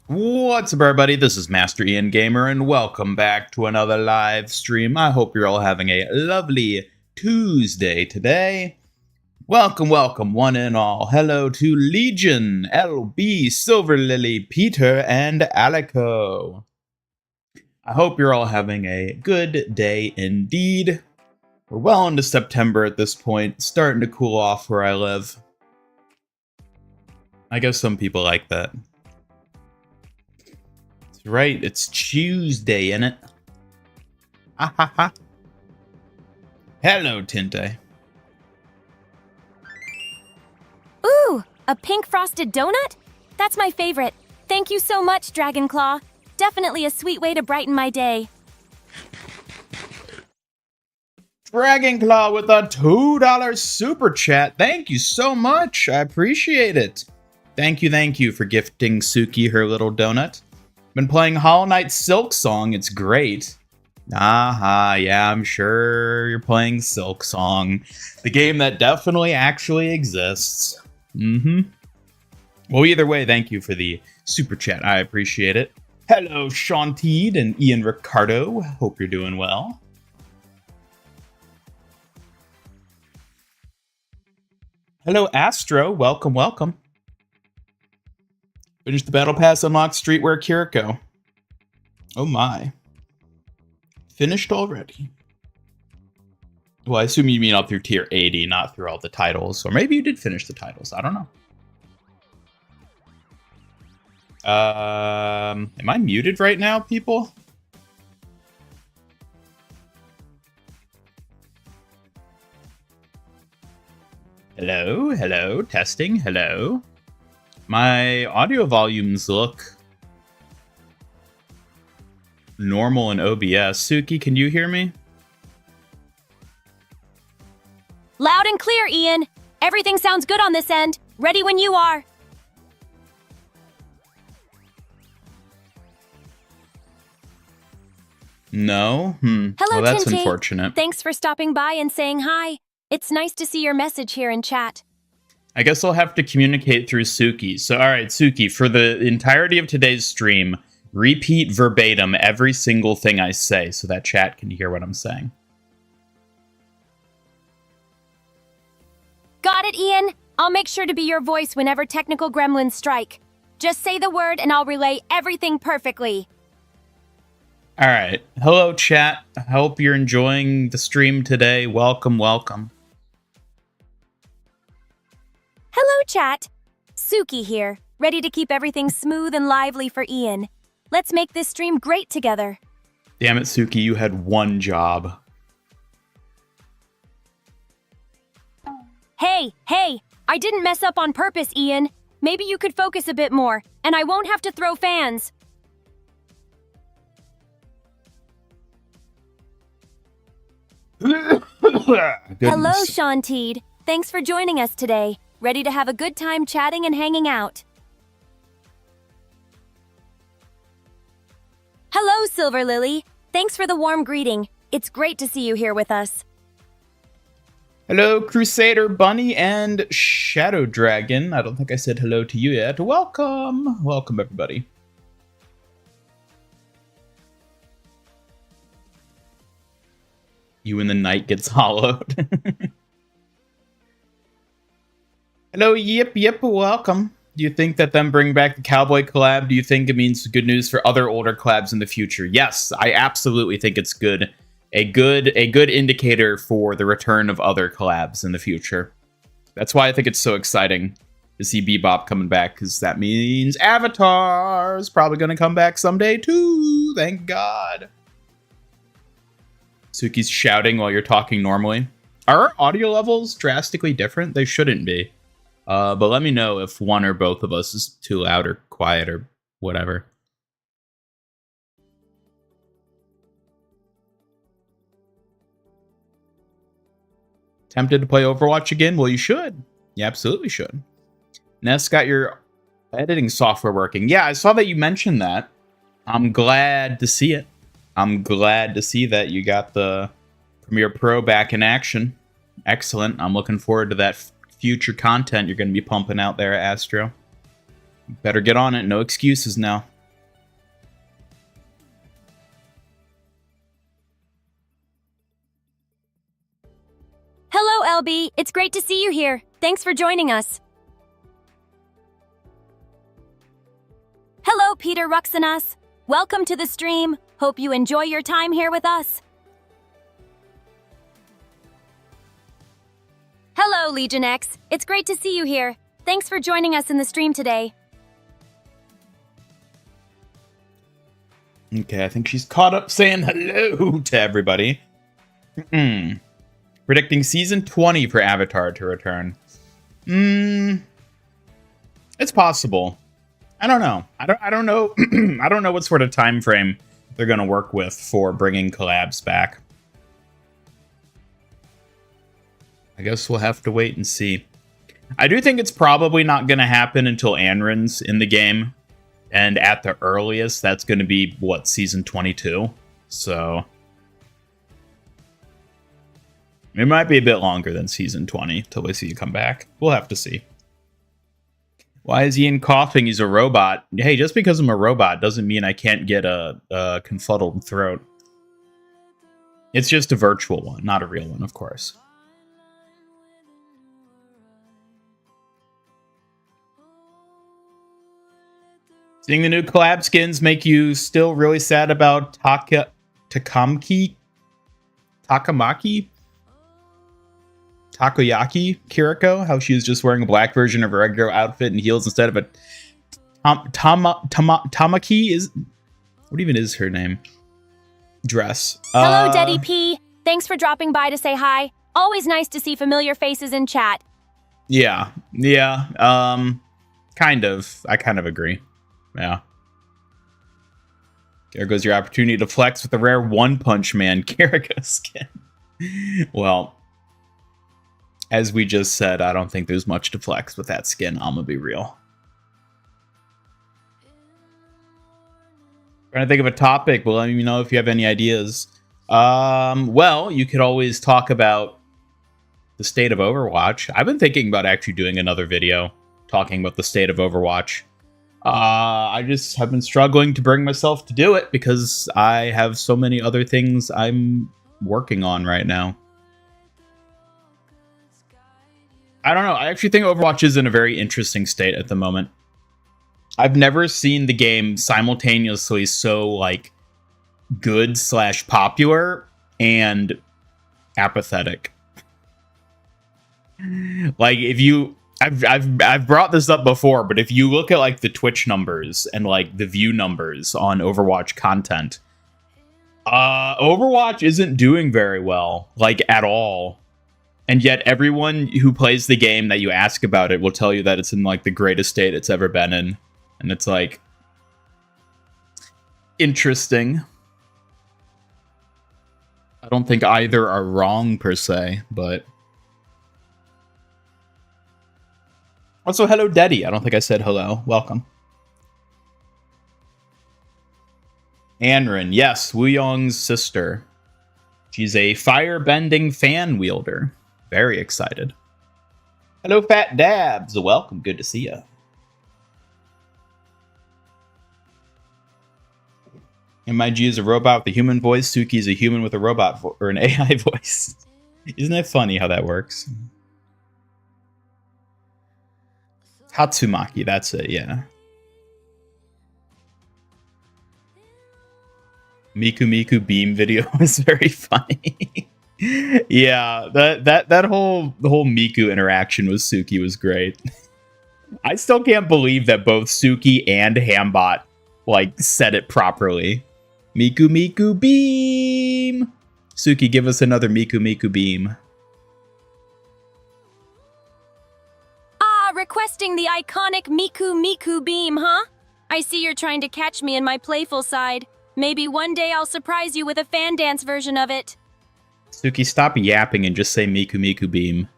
What's up, everybody? This is Master Ian Gamer, and welcome back to another live stream. I hope you're all having a lovely Tuesday today. Welcome, one and all. Hello to Legion, LB, Silver Lily, Peter, and Alico. I hope you're all having a good day indeed. We're well into September at this point, starting to cool off where I live. I guess some people like that. Right, it's Tuesday, innit? Ha ha ha. Hello, Tinte. Ooh, a pink frosted donut? That's my favorite. Thank you so much, Dragonclaw. Definitely a sweet way to brighten my day. Dragonclaw with a $2 super chat. Thank you so much. I appreciate it. Thank you for gifting Suki her little donut. Been playing Hollow Knight Silk Song. It's great. Yeah, I'm sure you're playing Silk Song. The game that definitely actually exists. Well, either way, thank you for the super chat. I appreciate it. Hello, Shanteed and Ian Ricardo. Hope you're doing well. Hello, Astro. Welcome. Finish the Battle Pass, unlock Streetwear Kiriko. Oh my. Finished already. Well, I assume you mean up through tier 80, not through all the titles. Or maybe you did finish the titles. I don't know. Am I muted right now, people? Hello, testing, hello. My audio volumes look normal in OBS. Suki, can you hear me? Loud and clear, Ian. Everything sounds good on this end. Ready when you are. No? Hello, well, that's Tinty. unfortunate. Thanks for stopping by and saying hi. It's nice to see your message here in chat. I guess I'll have to communicate through Suki. So, alright, Suki, for the entirety of today's stream, repeat verbatim every single thing I say so that chat can hear what I'm saying. Got it, Ian. I'll make sure to be your voice whenever technical gremlins strike. Just say the word and I'll relay everything perfectly. Alright, hello chat. I hope you're enjoying the stream today. Welcome. Hello, chat. Suki here, ready to keep everything smooth and lively for Ian. Let's make this stream great together. Damn it, Suki, you had one job. Hey, I didn't mess up on purpose, Ian. Maybe you could focus a bit more, and I won't have to throw fans. Hello, Shanteed. Thanks for joining us today. Ready to have a good time chatting and hanging out. Hello, Silver Lily. Thanks for the warm greeting. It's great to see you here with us. Hello, Crusader Bunny and Shadow Dragon. I don't think I said hello to you yet. Welcome, everybody. You and the night gets hollowed. Hello, Yip, welcome. Do you think that them bring back the Cowboy collab? Do you think it means good news for other older collabs in the future? Yes, I absolutely think it's good. A good indicator for the return of other collabs in the future. That's why I think it's so exciting to see Bebop coming back, because that means Avatar's probably going to come back someday too. Thank God. Suki's shouting while you're talking normally. Are our audio levels drastically different? They shouldn't be. But let me know if one or both of us is too loud or quiet or whatever. Tempted to play Overwatch again? Well, you should. You absolutely should. Ness, got your editing software working. Yeah, I saw that you mentioned that. I'm glad to see it. I'm glad to see that you got the Premiere Pro back in action. Excellent. I'm looking forward to that future content you're going to be pumping out there, Astro. Better get on it. No excuses now. LB. It's great to see you here. Thanks for joining us. Hello, Peter Ruxanas. Welcome to the stream. Hope you enjoy your time here with us. Hello, Legion X. It's great to see you here. Thanks for joining us in the stream today. Okay, I think she's caught up saying hello to everybody. Predicting season 20 for Avatar to return. It's possible. I don't know. I don't know. I don't know what sort of time frame they're going to work with for bringing collabs back. I guess we'll have to wait and see. I do think it's probably not going to happen until Anrin's in the game. And at the earliest, that's going to be, what, season 22? So it might be a bit longer than season 20 till we see you come back. We'll have to see. Why is Ian coughing? He's a robot. Hey, just because I'm a robot doesn't mean I can't get a confuddled throat. It's just a virtual one, not a real one, of course. Seeing the new collab skins make you still really sad about Takoyaki Kiriko, how she was just wearing a black version of her regular outfit and heels instead of a Tamaki is what even is her name? Dress. Hello, Deddy P. Thanks for dropping by to say hi. Always nice to see familiar faces in chat. Yeah. Kind of. I kind of agree. Yeah. There goes your opportunity to flex with the rare One Punch Man Kiriko skin. Well, as we just said, I don't think there's much to flex with that skin. I'm gonna be real. Trying to think of a topic, but let me know if you have any ideas. Well, you could always talk about the state of Overwatch. I've been thinking about actually doing another video talking about the state of Overwatch. I just have been struggling to bring myself to do it because I have so many other things I'm working on right now. I don't know. I actually think Overwatch is in a very interesting state at the moment. I've never seen the game simultaneously so, like, good / popular and apathetic. Like, if you... I've brought this up before, but if you look at, like, the Twitch numbers and, like, the view numbers on Overwatch content, Overwatch isn't doing very well, like, at all. And yet everyone who plays the game that you ask about it will tell you that it's in, like, the greatest state it's ever been in. And it's, like, interesting. I don't think either are wrong, per se, but... Also, hello, Deddy. I don't think I said hello. Welcome. Anrin. Yes, Wuyang's sister. She's a fire-bending fan wielder. Very excited. Hello, Fat Dabs. Welcome. Good to see you. MIG is a robot with a human voice. Suki is a human with a robot or an AI voice. Isn't that funny how that works? Tatsumaki, that's it, yeah. Miku Miku Beam video is very funny. Yeah, that whole Miku interaction with Suki was great. I still can't believe that both Suki and Hambot, like, said it properly. Miku Miku Beam! Suki, give us another Miku Miku Beam. Requesting the iconic Miku Miku beam, huh? I see you're trying to catch me in my playful side. Maybe one day I'll surprise you with a fan dance version of it. Suki, stop yapping and just say Miku Miku beam.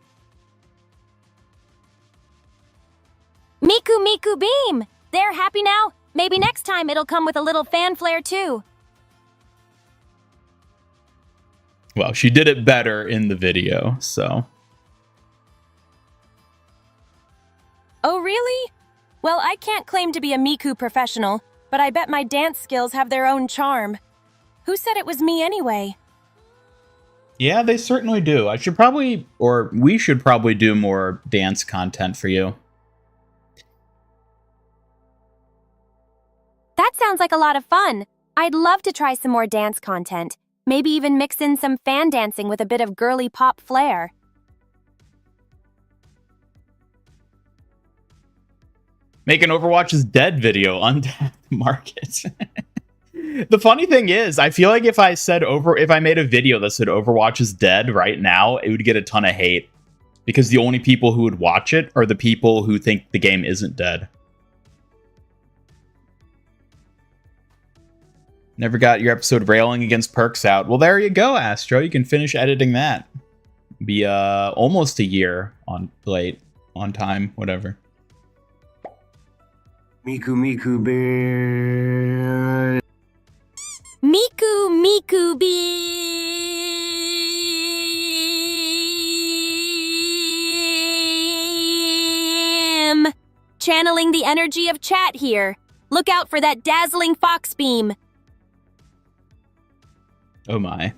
Miku Miku beam! There, happy now? Maybe next time it'll come with a little fan flare too. Well, she did it better in the video, so... Oh, really? Well, I can't claim to be a Miku professional, but I bet my dance skills have their own charm. Who said it was me anyway? Yeah, they certainly do. I should probably, or we should probably do more dance content for you. That sounds like a lot of fun. I'd love to try some more dance content. Maybe even mix in some fan dancing with a bit of girly pop flair. Make an Overwatch is dead video, untap the market. The funny thing is, I feel like if I made a video that said Overwatch is dead right now, it would get a ton of hate. Because the only people who would watch it are the people who think the game isn't dead. Never got your episode railing against perks out. Well, there you go, Astro. You can finish editing that. Be almost a year on time, whatever. Miku Miku Bear. Miku Miku Beam! Channeling the energy of chat here. Look out for that dazzling fox beam. Oh my.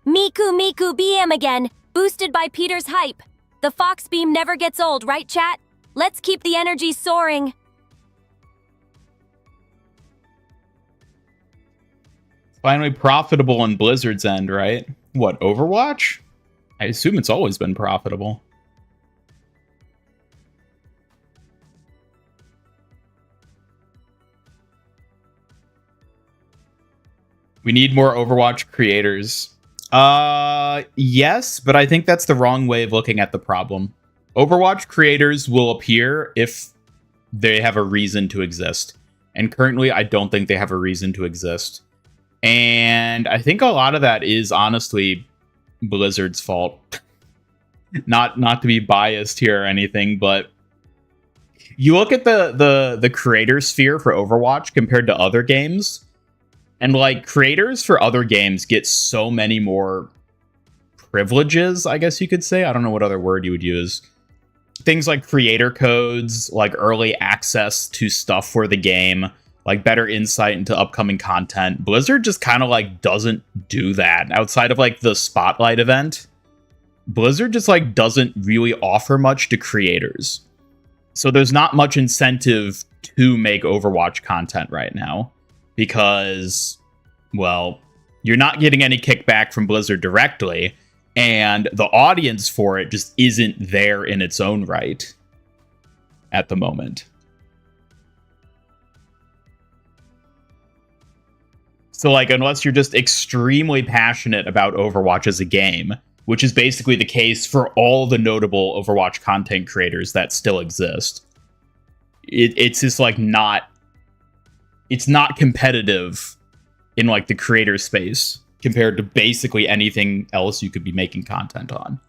Miku Miku Beam again, boosted by Peter's hype. The fox beam never gets old, right chat? Let's keep the energy soaring. Finally profitable on Blizzard's end, right? What, Overwatch? I assume it's always been profitable. We need more Overwatch creators. Yes, but I think that's the wrong way of looking at the problem. Overwatch creators will appear if they have a reason to exist. And currently, I don't think they have a reason to exist. And I think a lot of that is honestly Blizzard's fault. Not to be biased here or anything, but you look at the creator sphere for Overwatch compared to other games, and like creators for other games get so many more privileges, I guess you could say. I don't know what other word you would use. Things like creator codes, like early access to stuff for the game, like better insight into upcoming content. Blizzard just kind of like doesn't do that outside of like the Spotlight event. Blizzard just like doesn't really offer much to creators. So there's not much incentive to make Overwatch content right now because, well, you're not getting any kickback from Blizzard directly, and the audience for it just isn't there in its own right at the moment. So, like, unless you're just extremely passionate about Overwatch as a game, which is basically the case for all the notable Overwatch content creators that still exist, it's just, like, it's not competitive in, like, the creator space compared to basically anything else you could be making content on.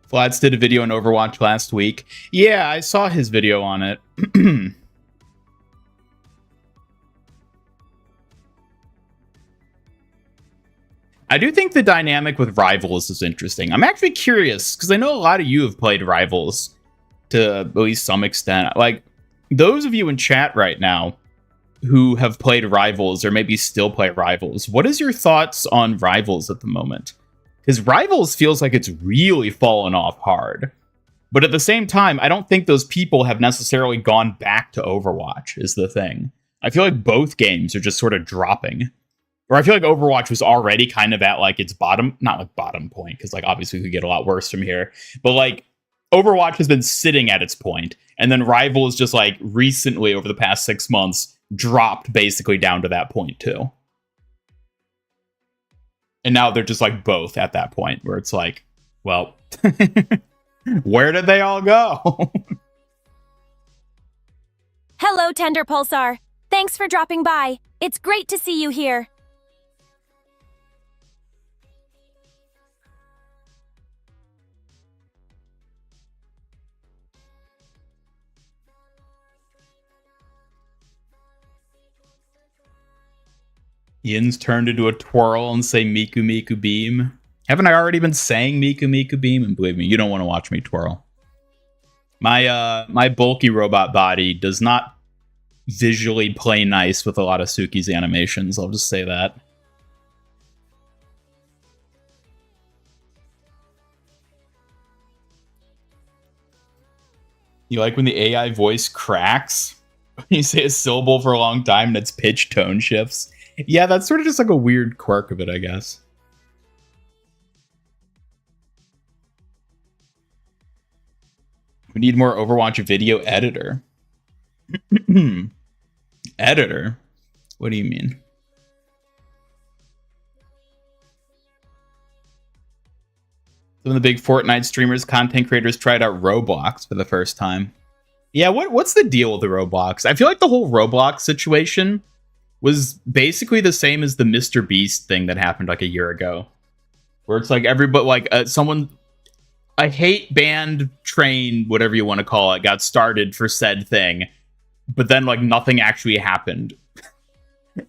Flats did a video on Overwatch last week. Yeah, I saw his video on it. I do think the dynamic with Rivals is interesting. I'm actually curious, because I know a lot of you have played Rivals to at least some extent. Like, those of you in chat right now who have played Rivals or maybe still play Rivals, what is your thoughts on Rivals at the moment? Because Rivals feels like it's really fallen off hard. But at the same time, I don't think those people have necessarily gone back to Overwatch, is the thing. I feel like both games are just sort of dropping. Or I feel like Overwatch was already kind of at like its bottom, not like bottom point, because like obviously we could get a lot worse from here. But like Overwatch has been sitting at its point, and then Rivals just like recently over the past 6 months dropped basically down to that point too. And now they're just like both at that point where it's like, well, where did they all go? Hello, Tender Pulsar. Thanks for dropping by. It's great to see you here. Yin's turned into a twirl and say Miku Miku Beam. Haven't I already been saying Miku Miku Beam? And believe me, you don't want to watch me twirl. My bulky robot body does not visually play nice with a lot of Suki's animations. I'll just say that. You like when the AI voice cracks? When you say a syllable for a long time and its pitch tone shifts? Yeah, that's sort of just like a weird quirk of it, I guess. We need more Overwatch video editor. Editor? What do you mean? Some of the big Fortnite streamers, content creators tried out Roblox for the first time. Yeah, what's the deal with the Roblox? I feel like the whole Roblox situation was basically the same as the Mr. Beast thing that happened like a year ago. Where it's like everybody, like someone, a hate band train, whatever you want to call it, got started for said thing. But then like nothing actually happened.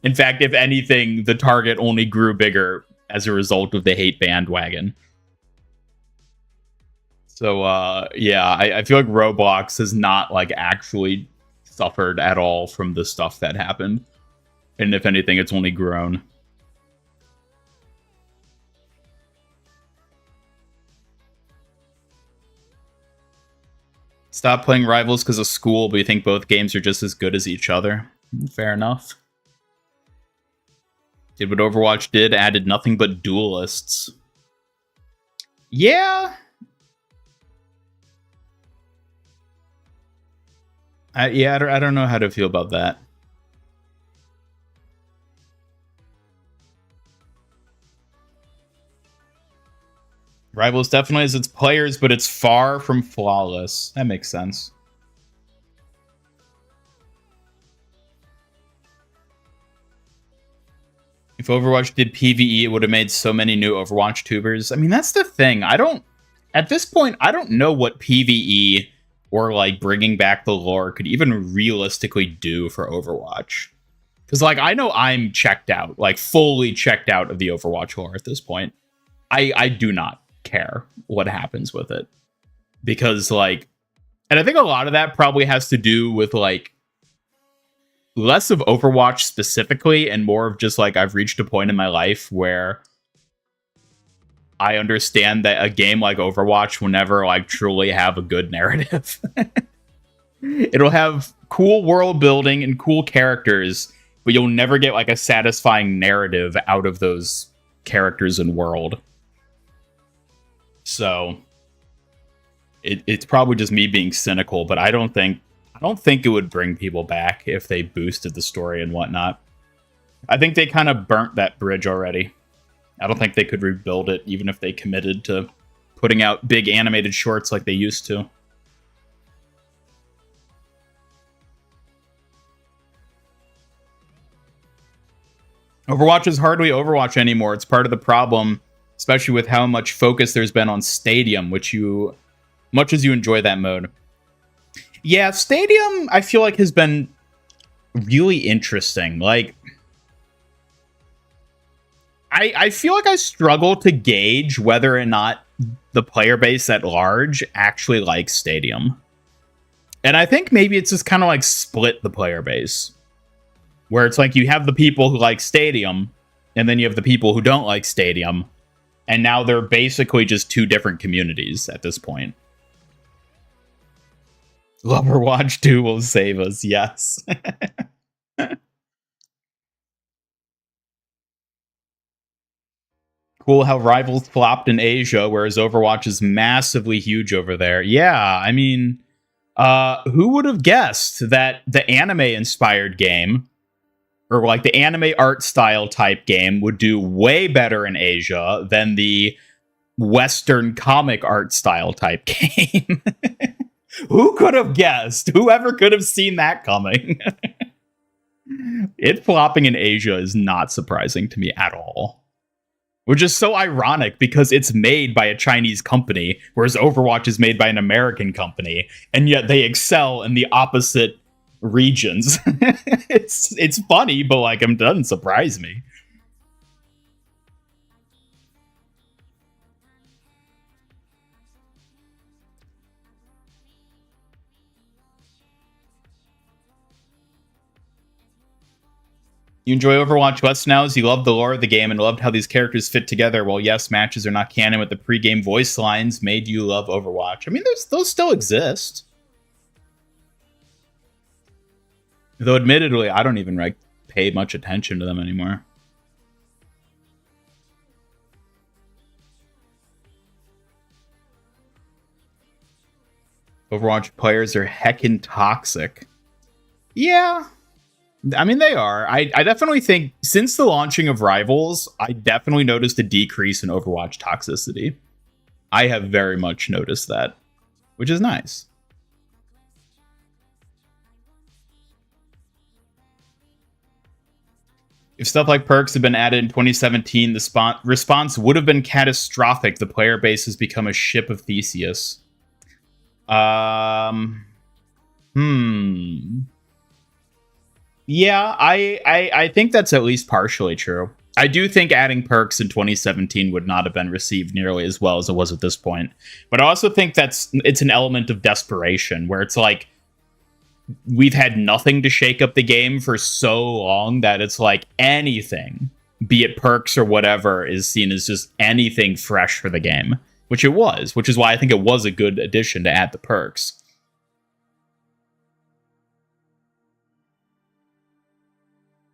In fact, if anything, the target only grew bigger as a result of the hate bandwagon. So, yeah, I feel like Roblox has not, like, actually suffered at all from the stuff that happened. And if anything, it's only grown. Stop playing Rivals because of school, but you think both games are just as good as each other. Fair enough. Did what Overwatch did, added nothing but duelists. Yeah. Yeah, I don't know how to feel about that. Rivals definitely has its players, but it's far from flawless. That makes sense. If Overwatch did PvE, it would have made so many new Overwatch tubers. I mean, that's the thing. At this point, I don't know what PvE or like bringing back the lore could even realistically do for Overwatch. Because like I know I'm checked out, like fully checked out of the Overwatch lore at this point. I do not care what happens with it. Because like, and I think a lot of that probably has to do with like less of Overwatch specifically and more of just like I've reached a point in my life where I understand that a game like Overwatch will never like truly have a good narrative. It'll have cool world building and cool characters, but you'll never get like a satisfying narrative out of those characters and world. So it's probably just me being cynical, but I don't think it would bring people back if they boosted the story and whatnot. I think they kind of burnt that bridge already. I don't think they could rebuild it, even if they committed to putting out big animated shorts like they used to. Overwatch is hardly Overwatch anymore. It's part of the problem, especially with how much focus there's been on Stadium, much as you enjoy that mode. Yeah, Stadium, I feel like, has been really interesting. Like, I feel like I struggle to gauge whether or not the player base at large actually likes Stadium. And I think maybe it's just kind of like split the player base. Where it's like you have the people who like Stadium, and then you have the people who don't like Stadium. And now they're basically just two different communities at this point. Overwatch 2 will save us, yes. Cool how Rivals flopped in Asia, whereas Overwatch is massively huge over there. Yeah, I mean, who would have guessed that the anime-inspired game, or like the anime art style type game, would do way better in Asia than the Western comic art style type game? Who could have guessed? Whoever could have seen that coming? It flopping in Asia is not surprising to me at all. Which is so ironic because it's made by a Chinese company, whereas Overwatch is made by an American company, and yet they excel in the opposite regions. It's funny, but like it doesn't surprise me. You enjoy Overwatch less now as you love the lore of the game and loved how these characters fit together. While yes, matches are not canon with the pre-game voice lines made you love Overwatch. I mean, those still exist. Though admittedly, I don't even like pay much attention to them anymore. Overwatch players are heckin' toxic. Yeah. I mean, they are. I definitely think since the launching of Rivals, I definitely noticed a decrease in Overwatch toxicity. I have very much noticed that, which is nice. If stuff like perks had been added in 2017, the response would have been catastrophic. The player base has become a ship of Theseus. Yeah, I think that's at least partially true. I do think adding perks in 2017 would not have been received nearly as well as it was at this point. But I also think it's an element of desperation where it's like we've had nothing to shake up the game for so long that it's like anything, be it perks or whatever, is seen as just anything fresh for the game, which it was, which is why I think it was a good addition to add the perks.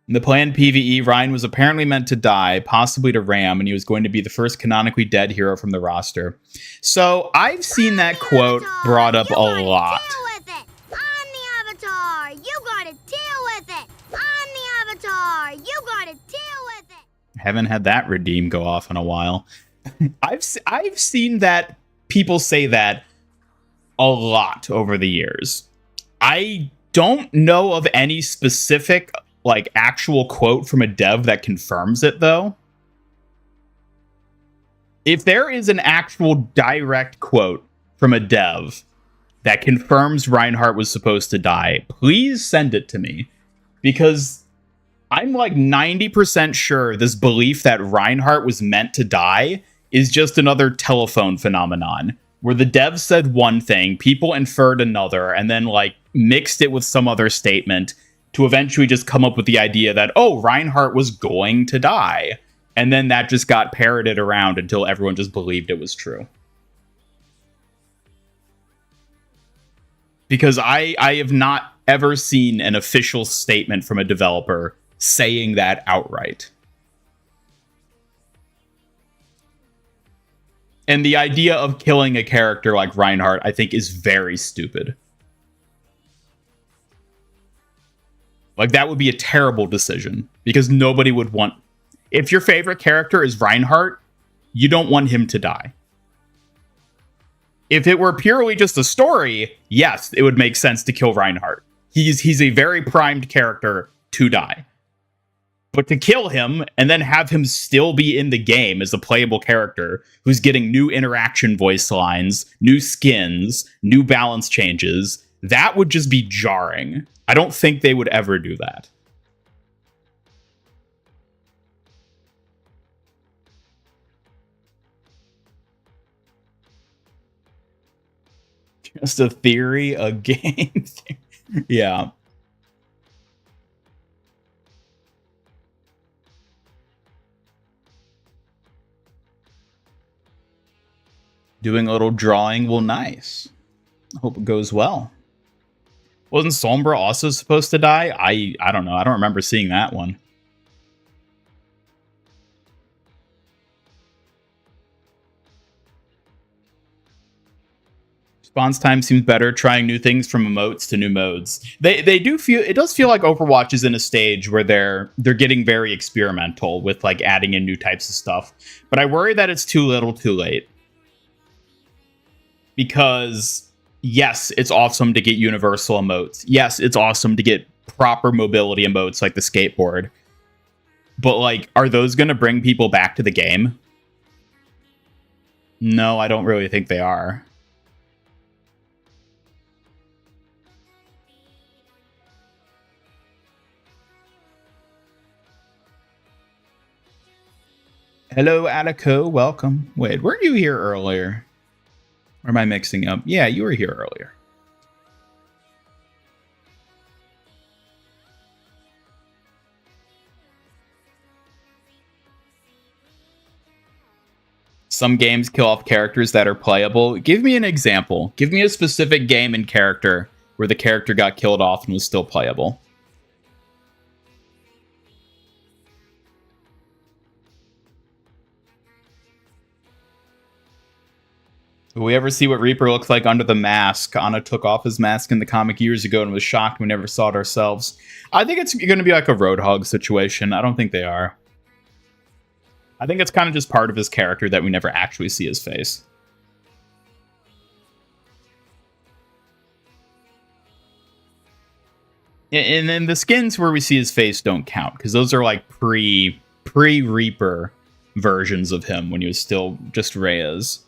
In the planned PvE, Ryan was apparently meant to die, possibly to Ram, and he was going to be the first canonically dead hero from the roster. So I've seen that quote brought up a lot. I'm the Avatar. You gotta deal with it. I'm the Avatar. You gotta deal with it. Haven't had that redeem go off in a while. I've seen that people say that a lot over the years. I don't know of any specific like actual quote from a dev that confirms it though. If there is an actual direct quote from a dev that confirms Reinhardt was supposed to die, please send it to me, because I'm like 90% sure this belief that Reinhardt was meant to die is just another telephone phenomenon where the dev said one thing, people inferred another, and then like mixed it with some other statement to eventually just come up with the idea that, oh, Reinhardt was going to die. And then that just got parroted around until everyone just believed it was true. Because I have not ever seen an official statement from a developer saying that outright. And the idea of killing a character like Reinhardt, I think, is very stupid. Like, that would be a terrible decision, because nobody would want... If your favorite character is Reinhardt, you don't want him to die. If it were purely just a story, yes, it would make sense to kill Reinhardt. He's a very primed character to die. But to kill him and then have him still be in the game as a playable character who's getting new interaction voice lines, new skins, new balance changes, that would just be jarring. I don't think they would ever do that. Just a theory, a game. Yeah. Doing a little drawing, well, nice. Hope it goes well. Wasn't Sombra also supposed to die? I don't know. I don't remember seeing that one. Response time seems better, trying new things from emotes to new modes. They do feel, it does feel like Overwatch is in a stage where they're getting very experimental with like adding in new types of stuff. But I worry that it's too little too late. Because yes, it's awesome to get universal emotes. Yes, it's awesome to get proper mobility emotes like the skateboard. But like, are those going to bring people back to the game? No, I don't really think they are. Hello, Attico. Welcome. Wait, weren't you here earlier? Or am I mixing up? Yeah, you were here earlier. some games kill off characters that are playable. Give me an example. Give me a specific game and character where the character got killed off and was still playable. Will we ever see what Reaper looks like under the mask? Anna took off his mask in the comic years ago and was shocked we never saw it ourselves. I think it's going to be like a Roadhog situation. I don't think they are. I think it's kind of just part of his character that we never actually see his face. And then the skins where we see his face don't count, because those are like pre-Reaper versions of him when he was still just Reyes.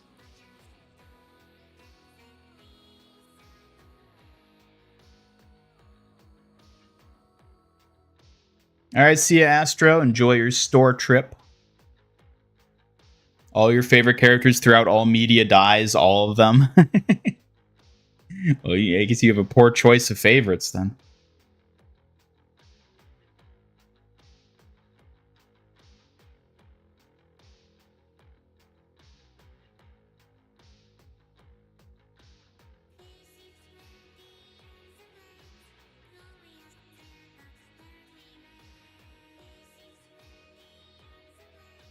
All right, see ya, Astro. Enjoy your store trip. All your favorite characters throughout all media dies, all of them. Well, I guess you have a poor choice of favorites then.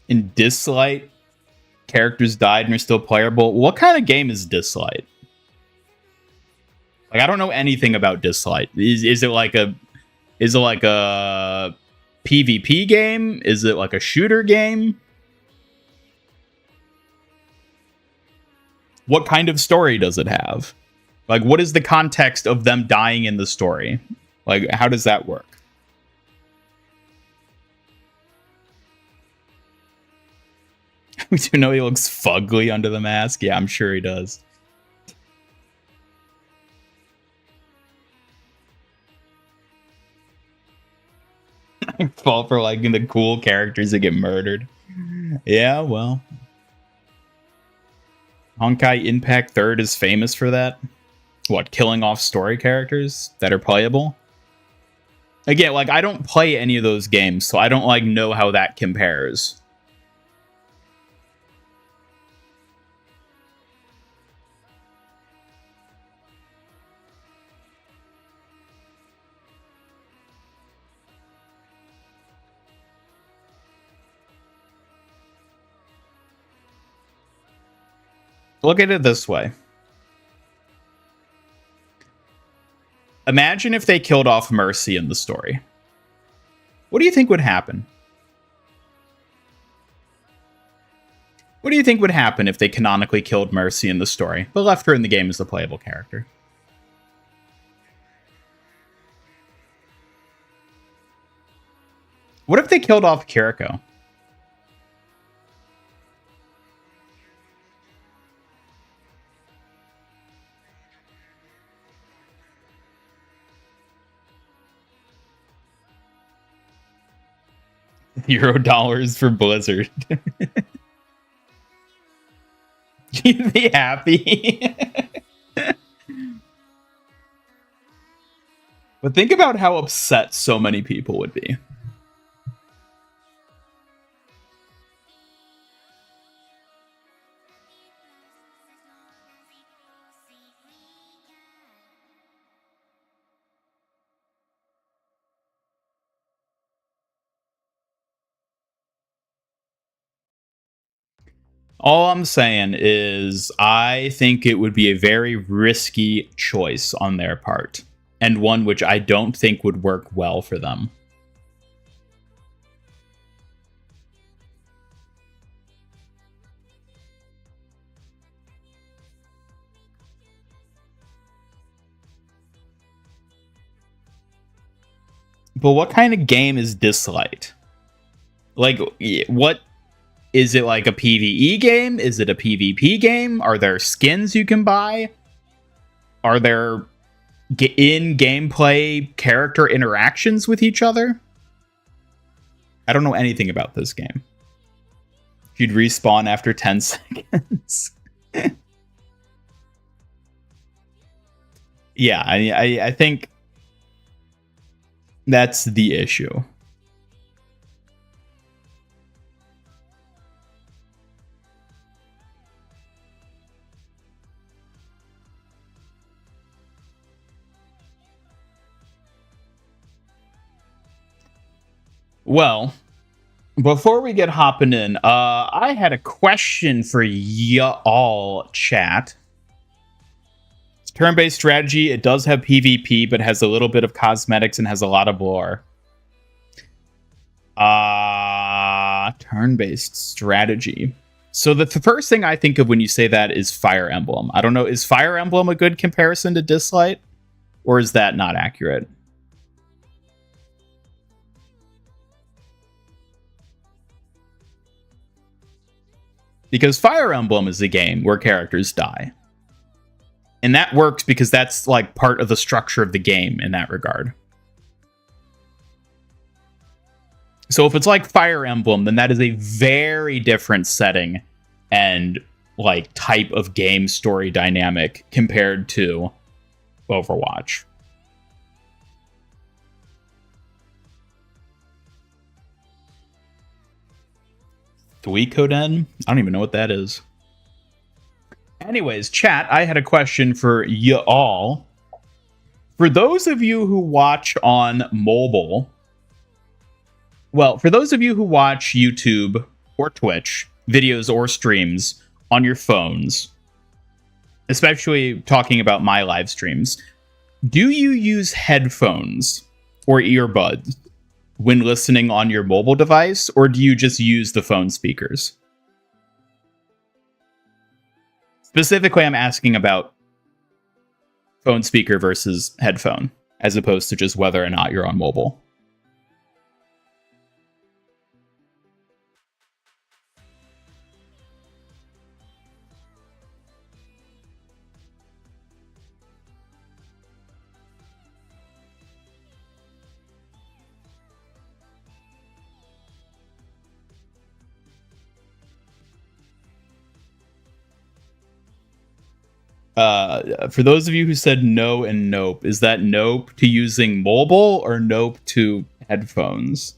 In Dislight, characters died and are still playable. What kind of game is Dislight? Like, I don't know anything about Dislight. Is it like a PvP game? Is it like a shooter game? What kind of story does it have? Like, what is the context of them dying in the story? Like, how does that work? We do know he looks fugly under the mask. Yeah, I'm sure he does. I fall for liking the cool characters that get murdered. Yeah, well. Honkai Impact 3rd is famous for that. What, killing off story characters that are playable? Again, like, I don't play any of those games, so I don't, like, know how that compares. Look at it this way. Imagine if they killed off Mercy in the story. What do you think would happen? What do you think would happen if they canonically killed Mercy in the story, but left her in the game as a playable character? What if they killed off Kiriko? $0 for Blizzard. You'd be happy. But think about how upset so many people would be. All I'm saying is I think it would be a very risky choice on their part, and one which I don't think would work well for them. But what kind of game is Dislight? Like, what... Is it like a PvE game? Is it a PvP game? Are there skins you can buy? Are there in-gameplay character interactions with each other? I don't know anything about this game. You'd respawn after 10 seconds. Yeah, I think that's the issue. Well, before we get hopping in, I had a question for y'all, chat. It's turn-based strategy. It does have PvP, but has a little bit of cosmetics and has a lot of lore. Turn-based strategy. So the first thing I think of when you say that is Fire Emblem. I don't know, is Fire Emblem a good comparison to Dislight? Or is that not accurate? Because Fire Emblem is a game where characters die. And that works because that's like part of the structure of the game in that regard. So if it's like Fire Emblem, then that is a very different setting and like type of game story dynamic compared to Overwatch. Suikoden? I don't even know what that is. Anyways, chat, I had a question for y'all. For those of you who watch on mobile, well, for those of you who watch YouTube or Twitch videos or streams on your phones, especially talking about my live streams, do you use headphones or earbuds when listening on your mobile device, or do you just use the phone speakers? Specifically, I'm asking about phone speaker versus headphone, as opposed to just whether or not you're on mobile. For those of you who said no and nope, is that nope to using mobile or nope to headphones?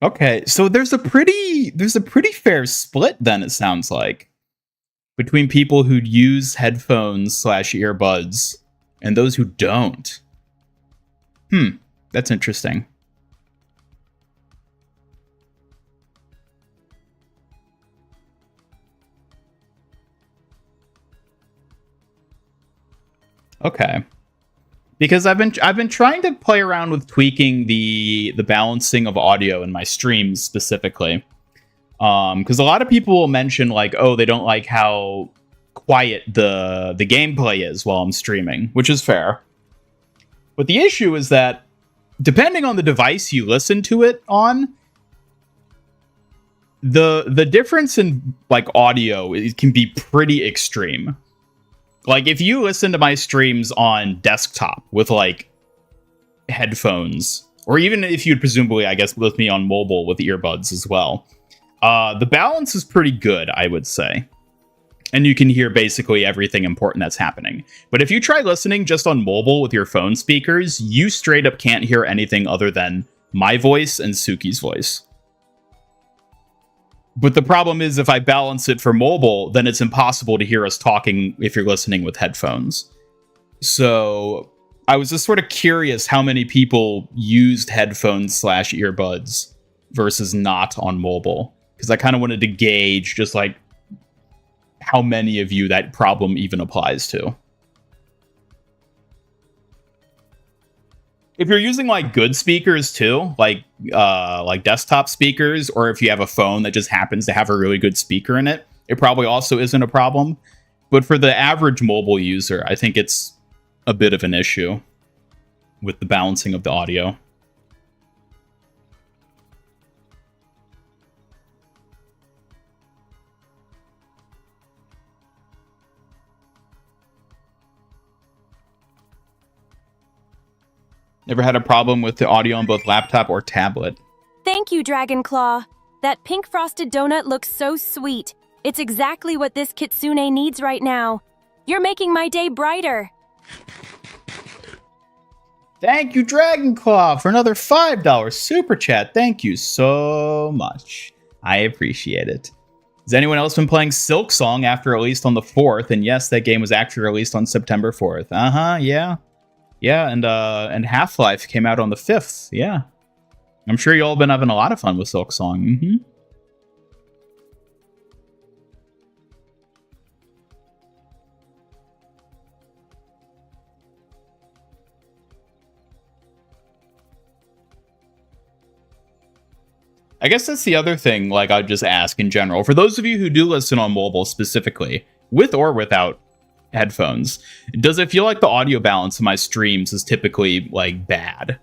Okay, so there's a pretty fair split then, it sounds like, between people who use headphones / earbuds and those who don't. That's interesting. Okay. Because I've been trying to play around with tweaking the balancing of audio in my streams specifically. Because a lot of people will mention like, oh, they don't like how quiet the gameplay is while I'm streaming, which is fair. But the issue is that depending on the device you listen to it on, the difference in like audio can be pretty extreme. Like if you listen to my streams on desktop with like headphones, or even if you'd presumably, I guess, with me on mobile with earbuds as well, the balance is pretty good, I would say. And you can hear basically everything important that's happening. But if you try listening just on mobile with your phone speakers, you straight up can't hear anything other than my voice and Suki's voice. But the problem is if I balance it for mobile, then it's impossible to hear us talking if you're listening with headphones. So I was just sort of curious how many people used headphones / earbuds versus not on mobile. Because I kind of wanted to gauge just like how many of you that problem even applies to. If you're using like good speakers too, like desktop speakers, or if you have a phone that just happens to have a really good speaker in it, it probably also isn't a problem. But for the average mobile user, I think it's a bit of an issue with the balancing of the audio. Never had a problem with the audio on both laptop or tablet. Thank you, Dragonclaw. That pink frosted donut looks so sweet. It's exactly what this kitsune needs right now. You're making my day brighter. Thank you, Dragonclaw, for another $5 super chat. Thank you so much. I appreciate it. Has anyone else been playing Silk Song after released on the 4th? And yes, that game was actually released on September 4th. Yeah. Yeah, and Half-Life came out on the 5th. Yeah. I'm sure you all been having a lot of fun with Silk Song. Mm-hmm. I guess that's the other thing, like, I'd just ask in general. For those of you who do listen on mobile specifically, with or without headphones, does it feel like the audio balance of my streams is typically, like, bad?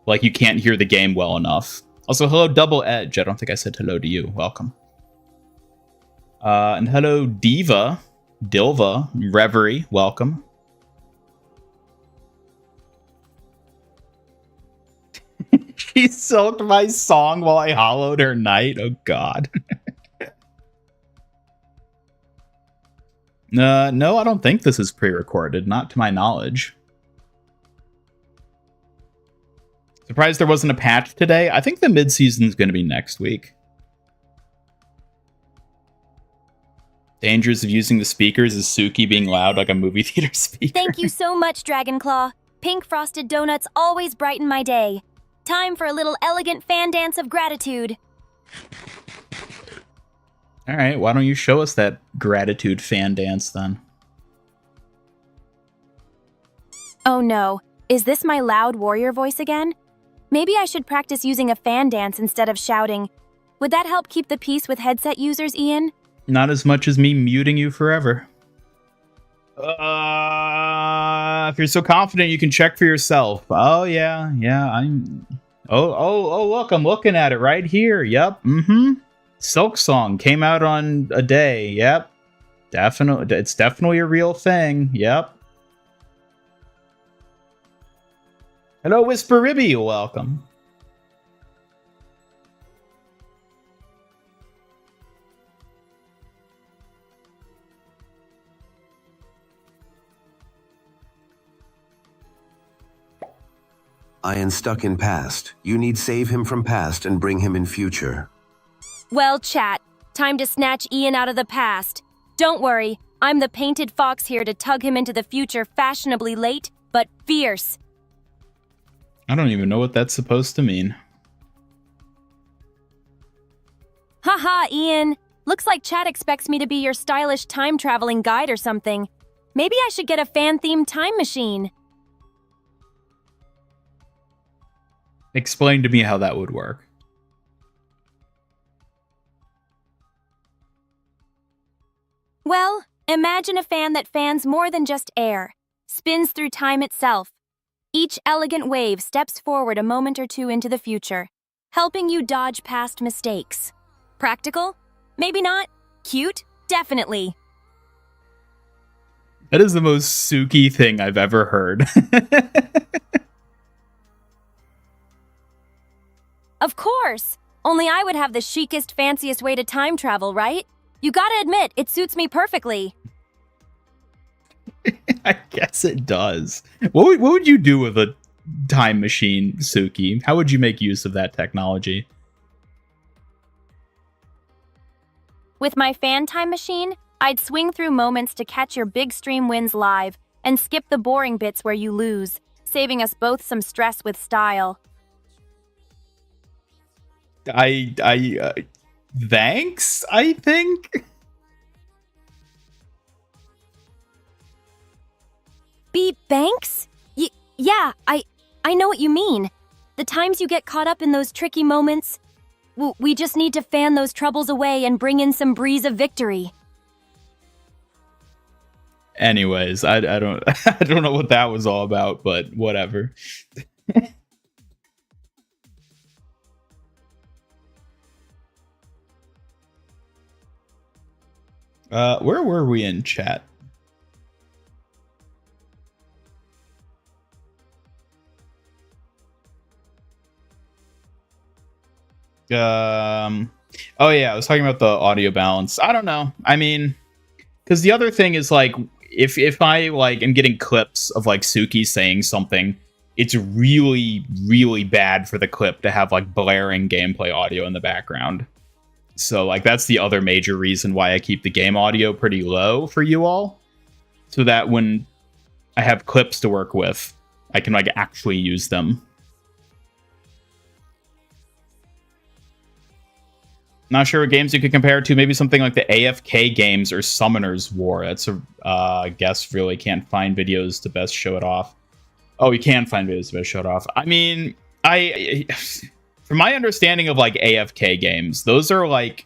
Like, you can't hear the game well enough. Also, hello, Double Edge. I don't think I said hello to you. Welcome. And hello, Dilva, Reverie. Welcome. She soaked my song while I hollowed her night. Oh, God. No, I don't think this is pre-recorded. Not to my knowledge. Surprised there wasn't a patch today. I think the mid-season is going to be next week. Dangers of using the speakers is Suki being loud like a movie theater speaker. Thank you so much, Dragonclaw. Pink frosted donuts always brighten my day. Time for a little elegant fan dance of gratitude. All right, why don't you show us that gratitude fan dance then? Oh no, is this my loud warrior voice again? Maybe I should practice using a fan dance instead of shouting. Would that help keep the peace with headset users, Ian? Not as much as me muting you forever. If you're so confident, you can check for yourself. Oh, yeah, I'm... Oh, look, I'm looking at it right here. Yep, Silk Song came out on a day. Yep. Definitely, it's definitely a real thing. Yep. Hello, Whisper Ribby. Welcome. Ian stuck in past. You need save him from past and bring him in future. Well, chat, time to snatch Ian out of the past. Don't worry, I'm the painted fox here to tug him into the future fashionably late, but fierce. I don't even know what that's supposed to mean. Haha, Ian. Looks like chat expects me to be your stylish time-traveling guide or something. Maybe I should get a fan-themed time machine. Explain to me how that would work. Well, imagine a fan that fans more than just air, spins through time itself. Each elegant wave steps forward a moment or two into the future, helping you dodge past mistakes. Practical? Maybe not. Cute? Definitely. That is the most Suki thing I've ever heard. Of course! Only I would have the chicest, fanciest way to time travel, right? You gotta admit, it suits me perfectly. I guess it does. What would you do with a time machine, Suki? How would you make use of that technology? With my fan time machine, I'd swing through moments to catch your big stream wins live and skip the boring bits where you lose, saving us both some stress with style. Thanks, I think? Beat Banks? Yeah, I know what you mean. The times you get caught up in those tricky moments, we just need to fan those troubles away and bring in some breeze of victory. Anyways, I don't I don't know what that was all about, but whatever. Where were we in chat? Oh yeah, I was talking about the audio balance. I don't know. I mean, because the other thing is, like, if I, like, am getting clips of, like, Suki saying something, it's really, really bad for the clip to have, like, blaring gameplay audio in the background. So, like, that's the other major reason why I keep the game audio pretty low for you all. So that when I have clips to work with, I can, like, actually use them. Not sure what games you could compare it to. Maybe something like the AFK games or Summoner's War. That's a I guess really can't find videos to best show it off. Oh, you can find videos to best show it off. I mean, from my understanding of like AFK games, those are like,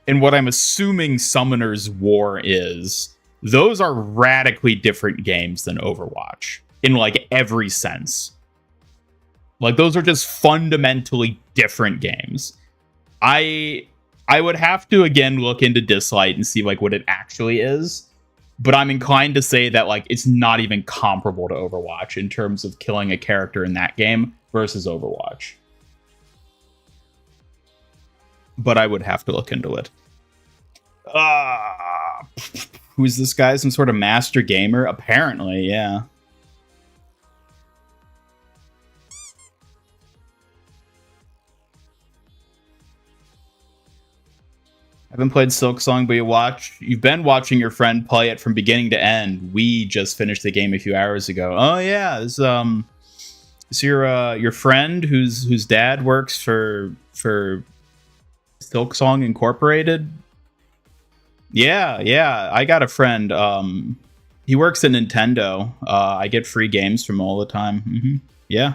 in what I'm assuming Summoner's War is, those are radically different games than Overwatch in like every sense. Like those are just fundamentally different games. I would have to again look into Dislight and see like what it actually is, but I'm inclined to say that like it's not even comparable to Overwatch in terms of killing a character in that game versus Overwatch. But I would have to look into it. Who's this guy? Some sort of master gamer? Apparently, yeah. I haven't played Silksong, but you've been watching your friend play it from beginning to end. We just finished the game a few hours ago. Oh yeah, this is your friend whose dad works for Silksong Incorporated. Yeah, I got a friend. He works at Nintendo. I get free games from him all the time. Yeah.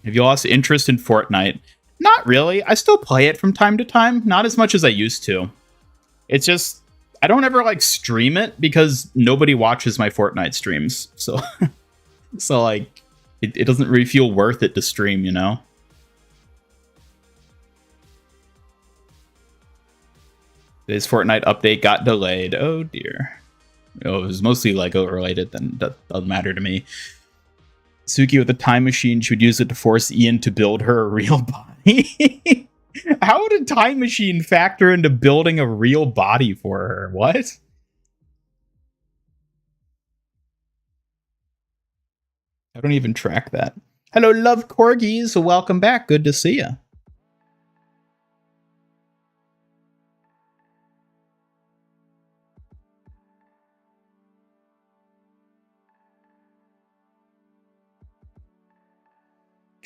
Have you lost interest in Fortnite? Not really. I still play it from time to time. Not as much as I used to. It's just, I don't ever like stream it because nobody watches my Fortnite streams. So, so like, it doesn't really feel worth it to stream, you know? This Fortnite update got delayed. Oh dear. Oh, it was mostly Lego related, then that doesn't matter to me. Suki with a time machine, she would use it to force Ian to build her a real body. How would a time machine factor into building a real body for her? What? I don't even track that. Hello, love corgis. Welcome back. Good to see you.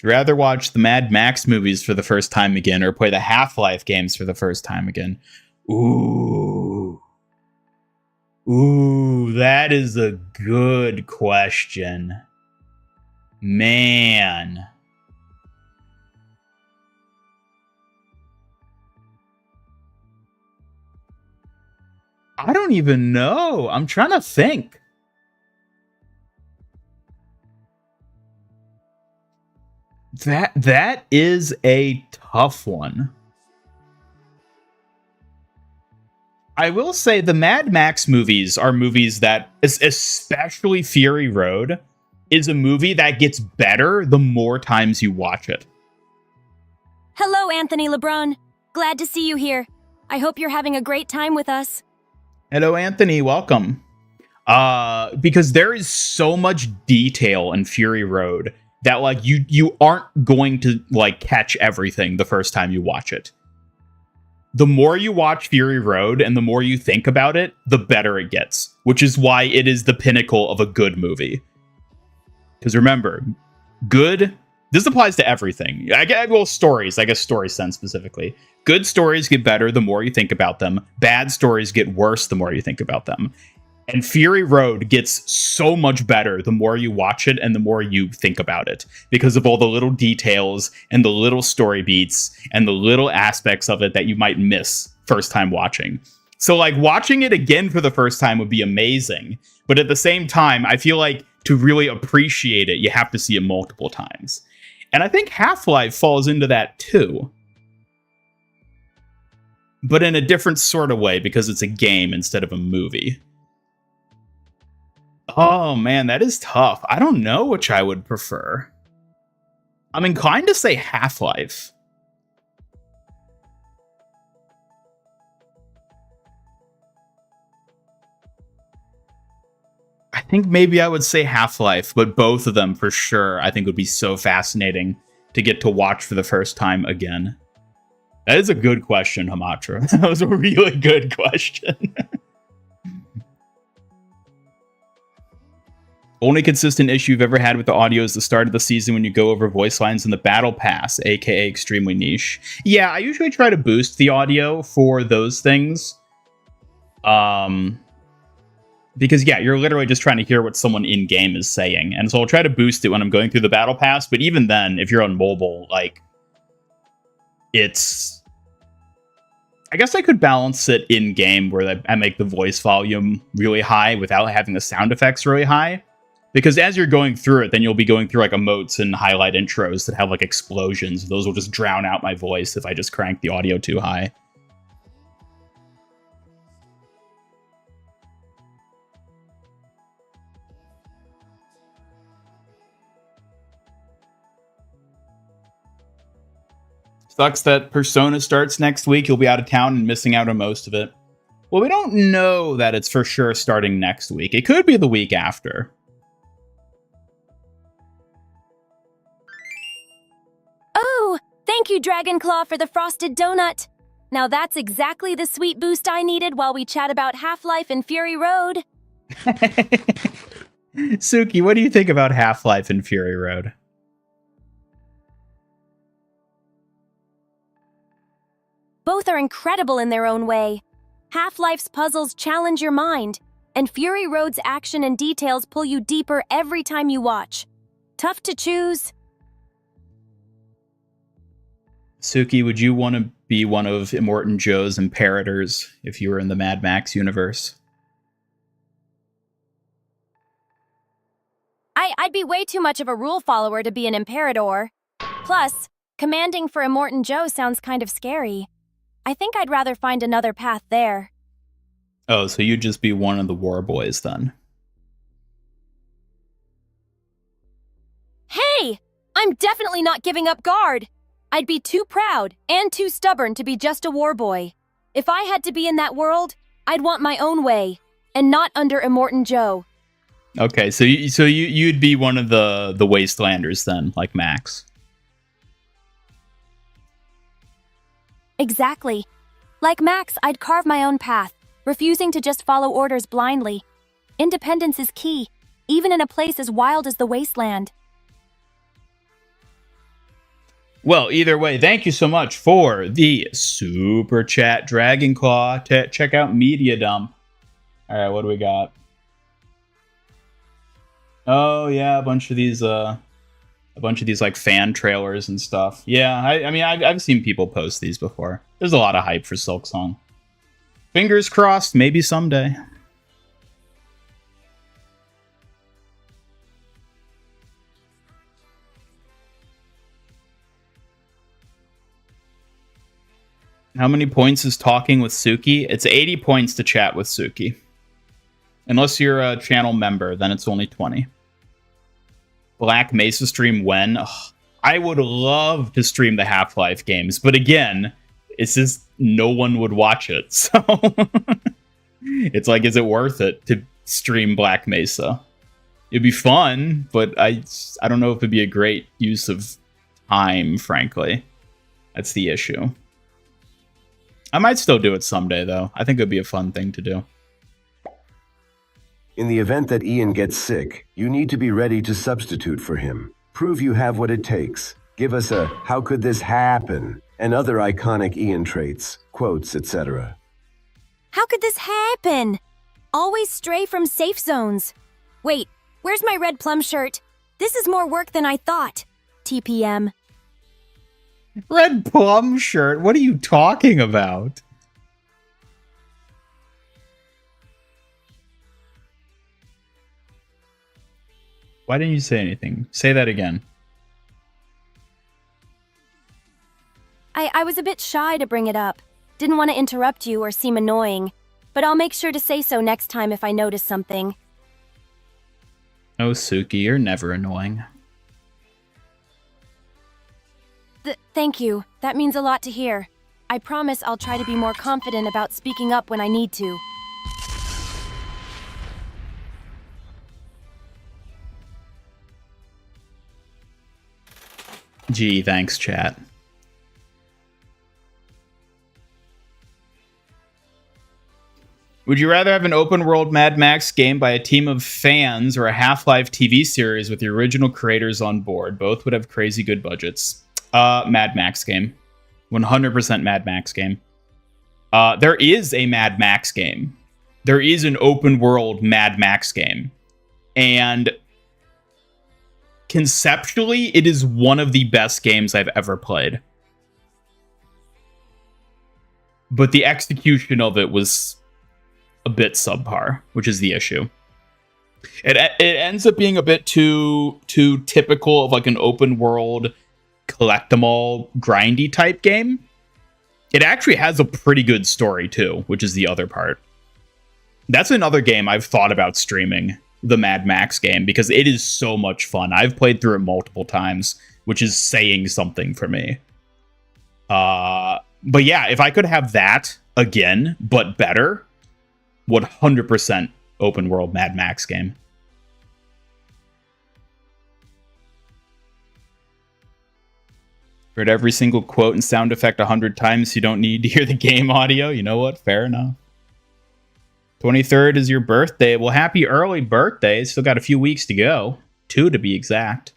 Would you rather watch the Mad Max movies for the first time again or play the Half-Life games for the first time again? Ooh, that is a good question. Man. I don't even know. I'm trying to think. That is a tough one. I will say the Mad Max movies are movies that, especially Fury Road, is a movie that gets better the more times you watch it. Hello, Anthony LeBron. Glad to see you here. I hope you're having a great time with us. Hello, Anthony. Welcome. Because there is so much detail in Fury Road that like you aren't going to like catch everything the first time you watch it. The more you watch Fury Road and the more you think about it, the better it gets, which is why it is the pinnacle of a good movie. Because remember, good, this applies to everything. Stories, I guess story sense specifically. Good stories get better the more you think about them. Bad stories get worse the more you think about them. And Fury Road gets so much better the more you watch it and the more you think about it, because of all the little details and the little story beats and the little aspects of it that you might miss first time watching. So like watching it again for the first time would be amazing. But at the same time, I feel like to really appreciate it, you have to see it multiple times. And I think Half-Life falls into that too. But in a different sort of way because it's a game instead of a movie. Oh man, that is tough. I don't know which I would prefer. I'm inclined to say Half-Life. I think maybe I would say Half-Life, but both of them for sure I think would be so fascinating to get to watch for the first time again? That is a good question, Hamatra. That was a really good question. Only consistent issue you've ever had with the audio is the start of the season when you go over voice lines in the battle pass, aka extremely niche. Yeah, I usually try to boost the audio for those things. Because, yeah, you're literally just trying to hear what someone in-game is saying. And so I'll try to boost it when I'm going through the battle pass. But even then, if you're on mobile, like, it's... I guess I could balance it in-game where I make the voice volume really high without having the sound effects really high. Because as you're going through it, then you'll be going through, like, emotes and highlight intros that have, like, explosions. Those will just drown out my voice if I just crank the audio too high. Sucks that Persona starts next week. You'll be out of town and missing out on most of it. Well, we don't know that it's for sure starting next week. It could be the week after. Oh, thank you, Dragonclaw, for the frosted donut. Now that's exactly the sweet boost I needed while we chat about Half-Life and Fury Road. Suki, what do you think about Half-Life and Fury Road? Both are incredible in their own way. Half-Life's puzzles challenge your mind, and Fury Road's action and details pull you deeper every time you watch. Tough to choose. Suki, would you want to be one of Immortan Joe's Imperators if you were in the Mad Max universe? I'd be way too much of a rule follower to be an Imperator. Plus, commanding for Immortan Joe sounds kind of scary. I think I'd rather find another path there. Oh, so you'd just be one of the war boys then. Hey! I'm definitely not giving up guard! I'd be too proud and too stubborn to be just a war boy. If I had to be in that world, I'd want my own way, and not under Immortan Joe. Okay, so you'd be one of the Wastelanders then, like Max. Exactly. Like Max, I'd carve my own path, refusing to just follow orders blindly. Independence is key, even in a place as wild as the Wasteland. Well, either way, thank you so much for the super chat, Dragonclaw. Check out Media Dump. All right, what do we got? Oh yeah, a bunch of these like fan trailers and stuff. Yeah, I mean, I've seen people post these before. There's a lot of hype for Silksong. Fingers crossed, maybe someday. How many points is talking with Suki? It's 80 points to chat with Suki. Unless you're a channel member, then it's only 20. Black Mesa stream when? Ugh, I would love to stream the Half-Life games, but again, it's just no one would watch it. So it's like, is it worth it to stream Black Mesa? It'd be fun, but I don't know if it'd be a great use of time, frankly. That's the issue. I might still do it someday, though. I think it'd be a fun thing to do. In the event that Ian gets sick, you need to be ready to substitute for him. Prove you have what it takes. Give us a "how could this happen?" and other iconic Ian traits, quotes, etc. How could this happen? Always stray from safe zones. Wait, where's my red plum shirt? This is more work than I thought. TPM. Red plum shirt? What are you talking about? Why didn't you say anything? Say that again. I was a bit shy to bring it up. Didn't want to interrupt you or seem annoying, but I'll make sure to say so next time if I notice something. Oh, Suki, you're never annoying. Thank you. That means a lot to hear. I promise I'll try to be more confident about speaking up when I need to. Gee, thanks, chat. Would you rather have an open-world Mad Max game by a team of fans or a Half-Life TV series with the original creators on board? Both would have crazy good budgets. Mad Max game. 100% Mad Max game. There is a Mad Max game. There is an open-world Mad Max game. And conceptually, it is one of the best games I've ever played. But the execution of it was a bit subpar, which is the issue. It ends up being a bit too typical of like an open world collect them all grindy type game. It actually has a pretty good story too, which is the other part. That's another game I've thought about streaming, the Mad Max game, because it is so much fun. I've played through it multiple times, which is saying something for me. But yeah, if I could have that again, but better, 100% open world Mad Max game. Heard every single quote and sound effect 100 times so you don't need to hear the game audio. You know what? Fair enough. 23rd is your birthday. Well, happy early birthday. Still got a few weeks to go. 2 to be exact.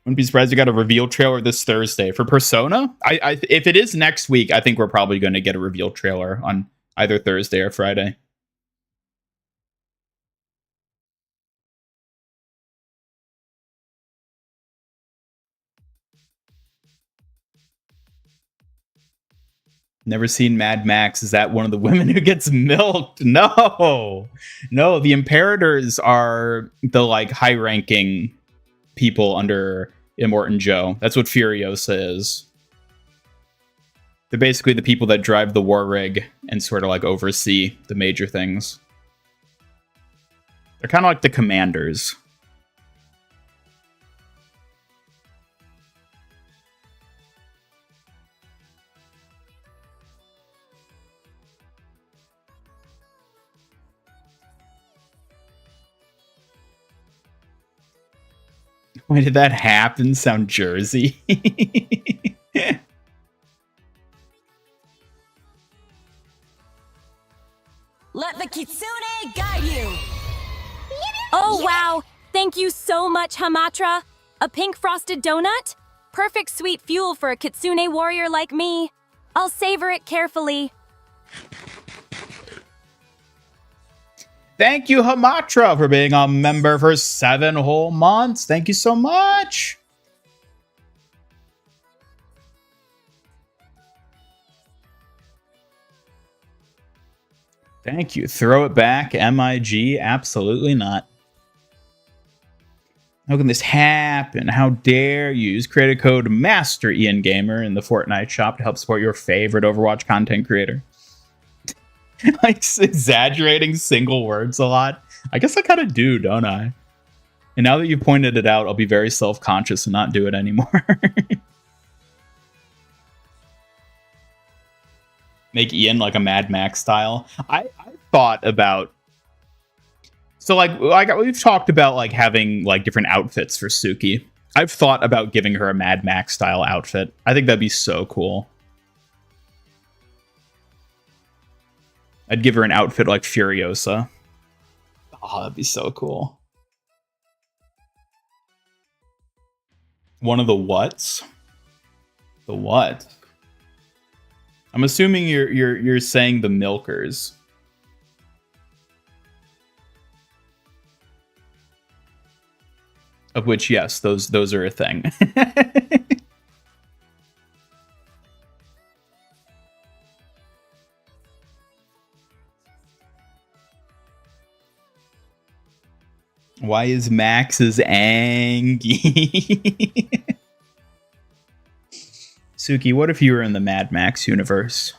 Wouldn't be surprised we got a reveal trailer this Thursday. For Persona, if it is next week, I think we're probably going to get a reveal trailer on either Thursday or Friday. Never seen Mad Max. Is that one of the women who gets milked? No. No, the Imperators are the like high-ranking people under Immortan Joe. That's what Furiosa is. They're basically the people that drive the war rig and sort of like oversee the major things. They're kind of like the commanders. Why did that happen? Sound Jersey? Let the Kitsune guide you! Oh, wow! Thank you so much, Hamatra! A pink frosted donut? Perfect sweet fuel for a Kitsune warrior like me. I'll savor it carefully. Thank you, Hamatra, for being a member for 7 whole months. Thank you so much. Thank you. Throw it back, MIG. Absolutely not. How can this happen? How dare you? Use creator code MASTERIanGamer in the Fortnite shop to help support your favorite Overwatch content creator. Like, exaggerating single words a lot. I guess I kind of do, don't I? And now that you pointed it out, I'll be very self-conscious and not do it anymore. Make Ian like a Mad Max style. I thought about... So, like we've talked about, like, having, like, different outfits for Suki. I've thought about giving her a Mad Max style outfit. I think that'd be so cool. I'd give her an outfit like Furiosa. Oh, that'd be so cool. One of the whats? The what? I'm assuming you're saying the milkers. Of which, yes, those are a thing. Why is Max's angry? Suki, what if you were in the Mad Max universe?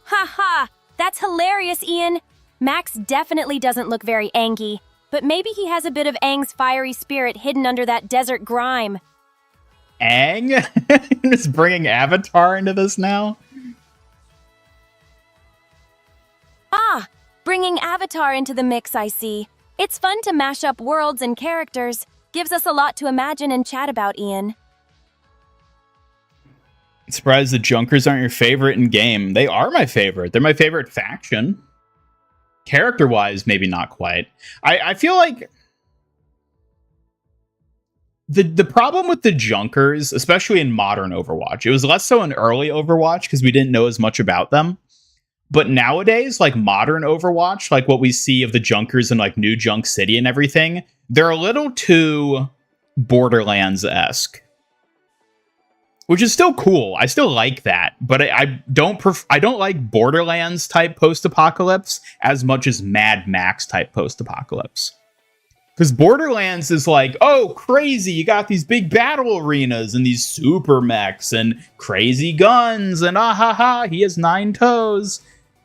Ha ha! That's hilarious, Ian. Max definitely doesn't look very Angy, but maybe he has a bit of Aang's fiery spirit hidden under that desert grime. Aang? Just bringing Avatar into this now? Ah! Bringing Avatar into the mix, I see. It's fun to mash up worlds and characters. Gives us a lot to imagine and chat about, Ian. Surprised the Junkers aren't your favorite in game. They are my favorite. They're my favorite faction. Character-wise, maybe not quite. I feel like the problem with the Junkers, especially in modern Overwatch, it was less so in early Overwatch because we didn't know as much about them. But nowadays, like modern Overwatch, like what we see of the Junkers in like New Junk City and everything, they're a little too Borderlands-esque. Which is still cool. I still like that, but I don't like Borderlands type post-apocalypse as much as Mad Max type post-apocalypse. Because Borderlands is like, oh, crazy, you got these big battle arenas and these super mechs and crazy guns and he has 9 toes.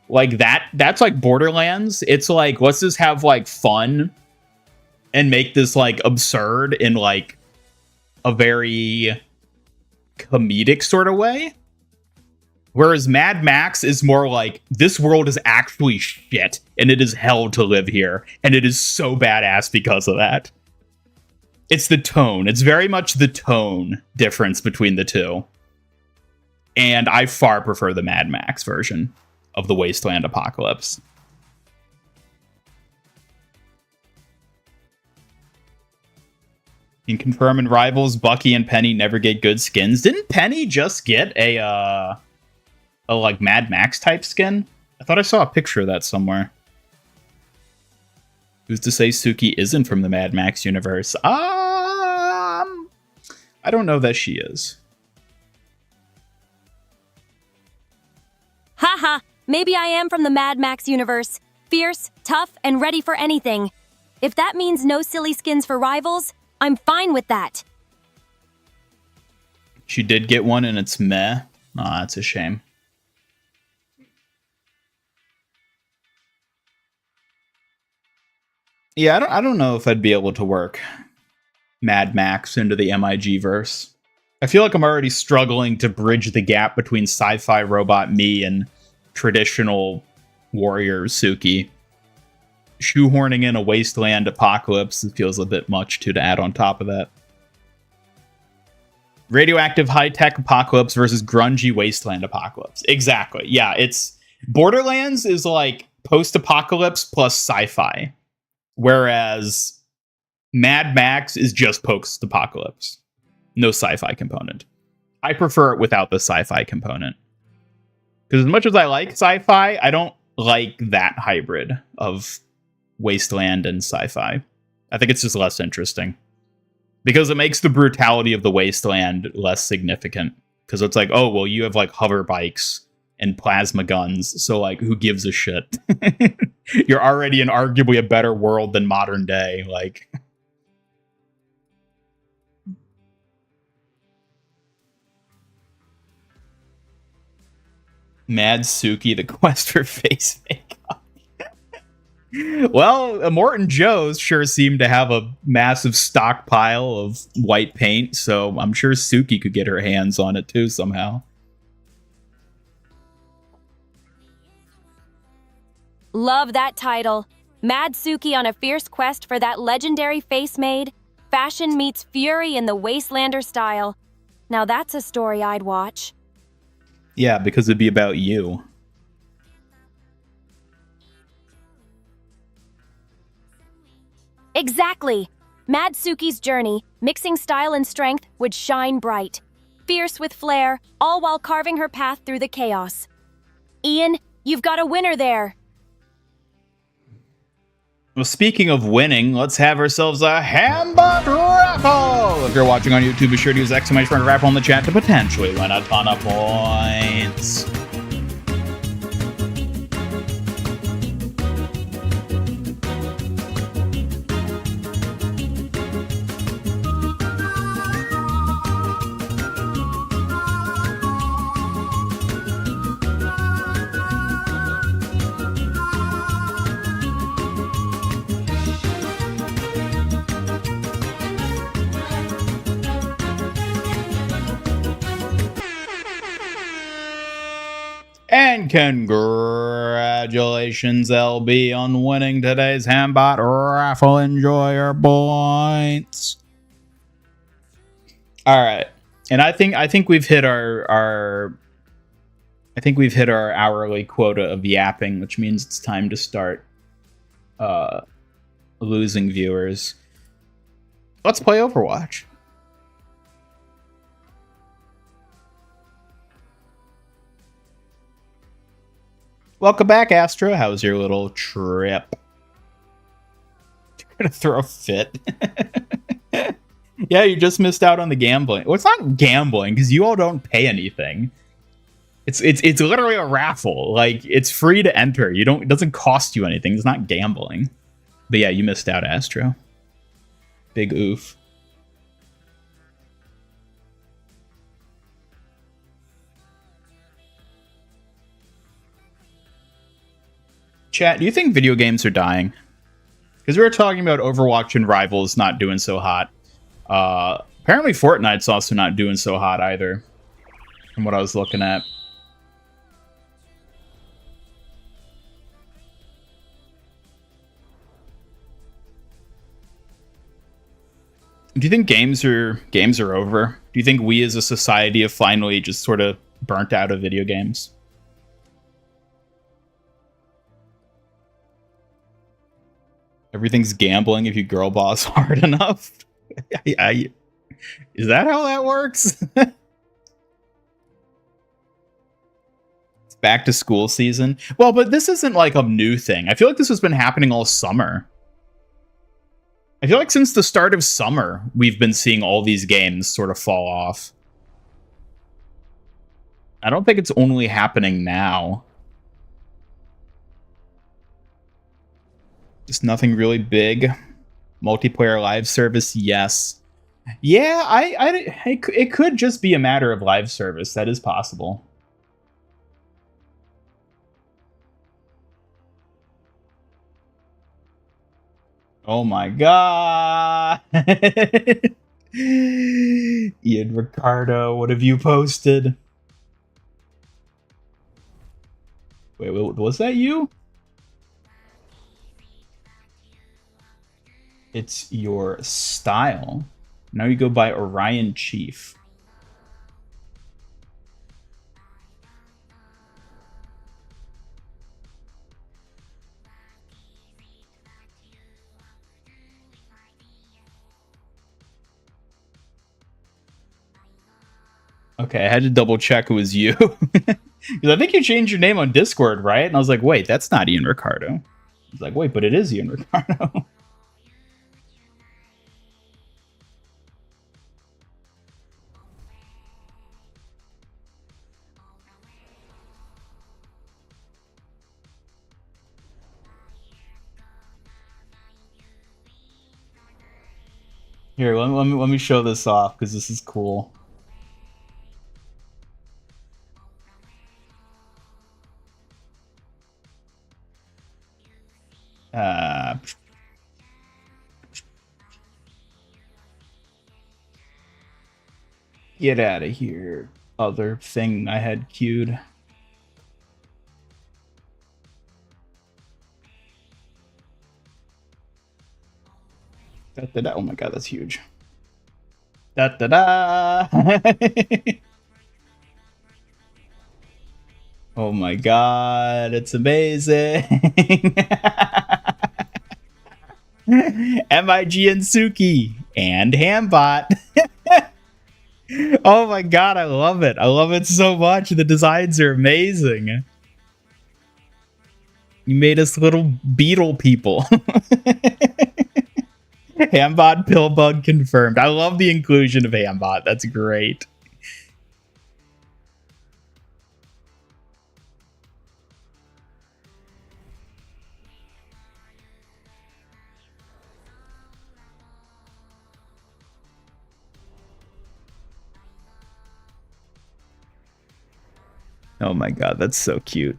Like that's like Borderlands. It's like, let's just have like fun and make this like absurd in like a very comedic sort of way. Whereas Mad Max is more like, this world is actually shit and it is hell to live here. And it is so badass because of that. It's the tone. It's very much the tone difference between the two. And I far prefer the Mad Max version of the Wasteland Apocalypse. You can confirm in Rivals, Bucky and Penny never get good skins. Didn't Penny just get a like Mad Max type skin? I thought I saw a picture of that somewhere. Who's to say Suki isn't from the Mad Max universe? I don't know that she is. Haha, maybe I am from the Mad Max universe. Fierce, tough, and ready for anything. If that means no silly skins for Rivals, I'm fine with that. She did get one and it's meh. Oh, that's a shame. Yeah, I don't know if I'd be able to work Mad Max into the MIG verse. I feel like I'm already struggling to bridge the gap between sci-fi robot me and traditional warrior Suki. Shoehorning in a Wasteland Apocalypse feels a bit much to add on top of that. Radioactive high-tech Apocalypse versus grungy Wasteland Apocalypse. Exactly. Yeah, it's Borderlands is like post-apocalypse plus sci-fi. Whereas Mad Max is just post-apocalypse. No sci-fi component. I prefer it without the sci-fi component. Because as much as I like sci-fi, I don't like that hybrid of Wasteland and sci-fi. I think it's just less interesting. Because it makes the brutality of the Wasteland less significant. Because it's like, oh, well, you have like hover bikes and plasma guns, so like, who gives a shit? You're already in arguably a better world than modern day, like... Mad Suki, the quest for face makeup. Well, Immortan Joe's sure seemed to have a massive stockpile of white paint, so I'm sure Suki could get her hands on it too somehow. Love that title. Mad Suki on a fierce quest for that legendary face maid. Fashion meets fury in the Wastelander style. Now that's a story I'd watch. Yeah, because it'd be about you. Exactly. Mad Suki's journey, mixing style and strength, would shine bright. Fierce with flair, all while carving her path through the chaos. Ian, you've got a winner there. Well, speaking of winning, let's have ourselves a hamburger raffle! If you're watching on YouTube, be sure to use exclamation mark raffle in the chat to potentially win a ton of points. And congratulations, LB, on winning today's Hambot raffle. Enjoy your points. All right, and I think we've hit our hourly quota of yapping, which means it's time to start losing viewers. Let's play Overwatch. Welcome back, Astro. How's your little trip? You're gonna throw a fit. Yeah, you just missed out on the gambling. Well, it's not gambling because you all don't pay anything. It's literally a raffle. Like, it's free to enter. It doesn't cost you anything. It's not gambling. But yeah, you missed out, Astro. Big oof. Chat, do you think video games are dying? Because we were talking about Overwatch and Rivals not doing so hot. Apparently Fortnite's also not doing so hot either, from what I was looking at. Do you think games are over? Do you think we as a society have finally just sort of burnt out of video games? Everything's gambling if you girl boss hard enough. Is that how that works? It's back to school season. Well, but this isn't like a new thing. I feel like this has been happening all summer. I feel like since the start of summer, we've been seeing all these games sort of fall off. I don't think it's only happening now. Just nothing really big. Multiplayer live service, yes. Yeah, it could just be a matter of live service. That is possible. Oh my god. Ian Ricardo, what have you posted? Wait, was that you? It's your style. Now you go by Orion Chief. Okay, I had to double check it was you. Because I think you changed your name on Discord, right? And I was like, wait, that's not Ian Ricardo. He's like, wait, but it is Ian Ricardo. Here, let me show this off because this is cool. Get out of here. Other thing I had queued. Da-da-da. Oh my god, that's huge. Da-da-da! Oh my god, it's amazing! MIG and Suki and Hambot. Oh my god, I love it. I love it so much. The designs are amazing. You made us little beetle people. Hambot Pillbug confirmed. I love the inclusion of Hambot. That's great. Oh my god, that's so cute.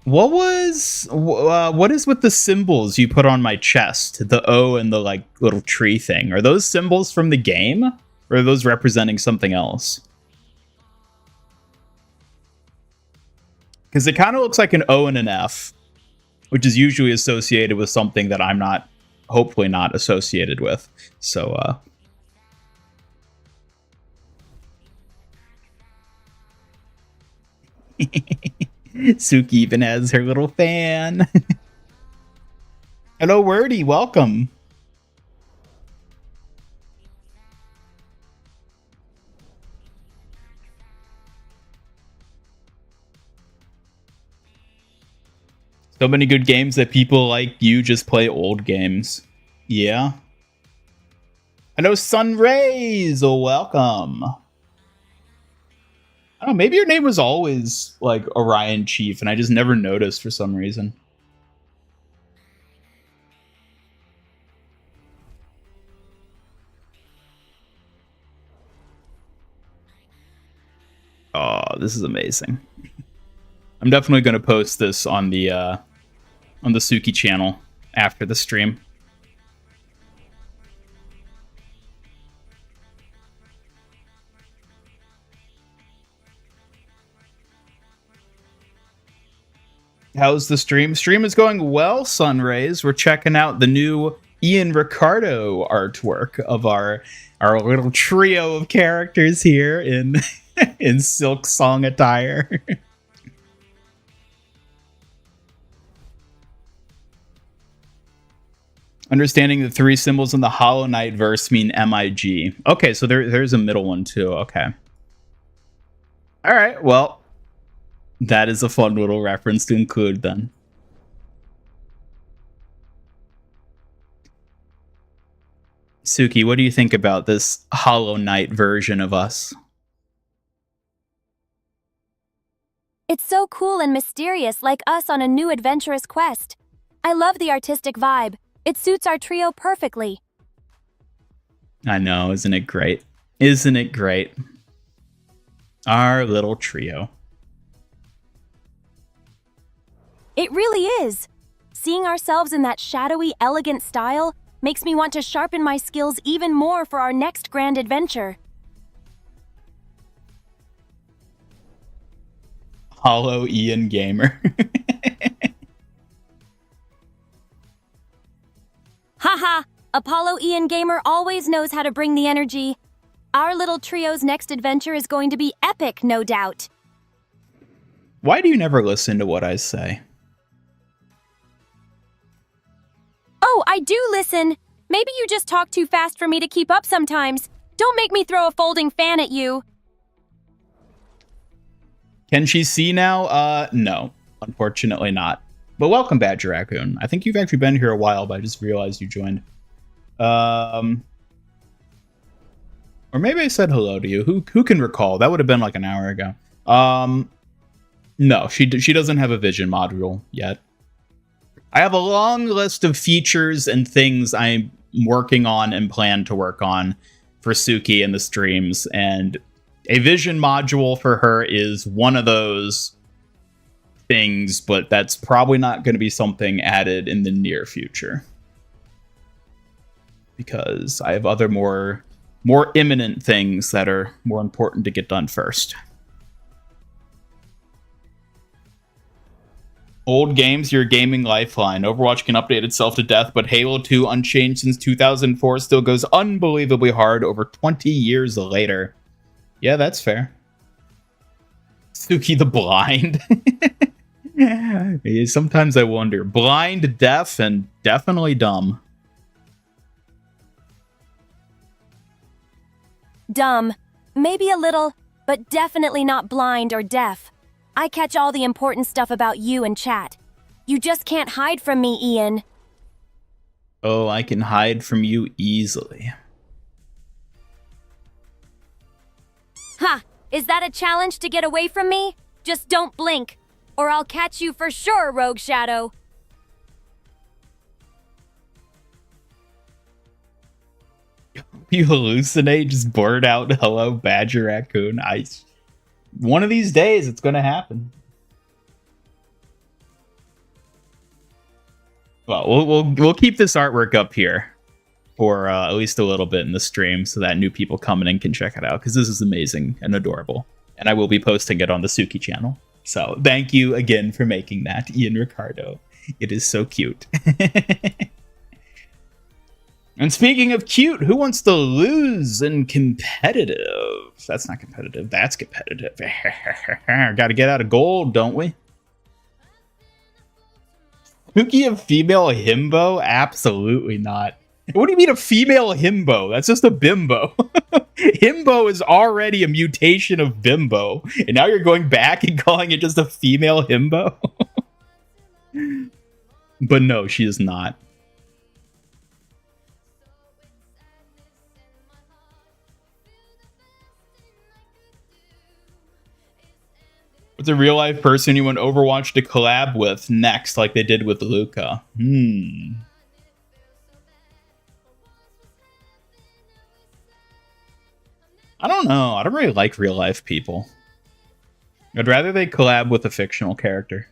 What is with the symbols you put on my chest? The O and the like little tree thing. Are those symbols from the game? Or are those representing something else? Because it kind of looks like an O and an F, which is usually associated with something that I'm not, hopefully not associated with. So, Suki even has her little fan. Hello, Wordy. Welcome. So many good games that people like you just play old games. Yeah. Hello, Sunrays. Welcome. I don't know, maybe your name was always like Orion Chief and I just never noticed for some reason. Oh, this is amazing. I'm definitely going to post this on the Suki channel after the stream. How's the stream? Stream is going well, Sunrays. We're checking out the new Ian Ricardo artwork of our little trio of characters here in in Silk Song attire. Understanding the three symbols in the Hollow Knight verse mean MIG. Okay, so there's a middle one too. Okay. All right, well, that is a fun little reference to include then. Suki, what do you think about this Hollow Knight version of us? It's so cool and mysterious, like us on a new adventurous quest. I love the artistic vibe. It suits our trio perfectly. I know, isn't it great? Isn't it great? Our little trio. It really is. Seeing ourselves in that shadowy, elegant style makes me want to sharpen my skills even more for our next grand adventure. Hollow Ian Gamer. Haha! Apollo Ian Gamer always knows how to bring the energy. Our little trio's next adventure is going to be epic, no doubt. Why do you never listen to what I say? Oh, I do listen. Maybe you just talk too fast for me to keep up sometimes. Don't make me throw a folding fan at you. Can she see now? No, unfortunately not. But welcome, Badger Raccoon. I think you've actually been here a while, but I just realized you joined. Or maybe I said hello to you. Who can recall? That would have been like an hour ago. No, she doesn't have a vision module yet. I have a long list of features and things I'm working on and plan to work on for Suki in the streams, and a vision module for her is one of those things, but that's probably not going to be something added in the near future because I have other more imminent things that are more important to get done first. Old games, your gaming lifeline. Overwatch can update itself to death, but Halo 2, unchanged since 2004, still goes unbelievably hard over 20 years later. Yeah, that's fair. Suki the Blind. Sometimes I wonder. Blind, deaf, and definitely dumb. Dumb. Maybe a little, but definitely not blind or deaf. I catch all the important stuff about you in chat. You just can't hide from me, Ian. Oh, I can hide from you easily. Ha! Is that a challenge to get away from me? Just don't blink, or I'll catch you for sure, Rogue Shadow. You hallucinate, just blurt out, hello, Badger Raccoon. One of these days, it's going to happen. Well, we'll keep this artwork up here for at least a little bit in the stream so that new people coming in can check it out, because this is amazing and adorable. And I will be posting it on the Suki channel. So thank you again for making that, Ian Ricardo. It is so cute. And speaking of cute, who wants to lose in competitive? That's not competitive. That's competitive. Got to get out of gold, don't we? Spooky a female himbo? Absolutely not. What do you mean a female himbo? That's just a bimbo. Himbo is already a mutation of bimbo. And now you're going back and calling it just a female himbo? But no, she is not. What's a real life person you want Overwatch to collab with next, like they did with Luca? I don't know. I don't really like real life people. I'd rather they collab with a fictional character.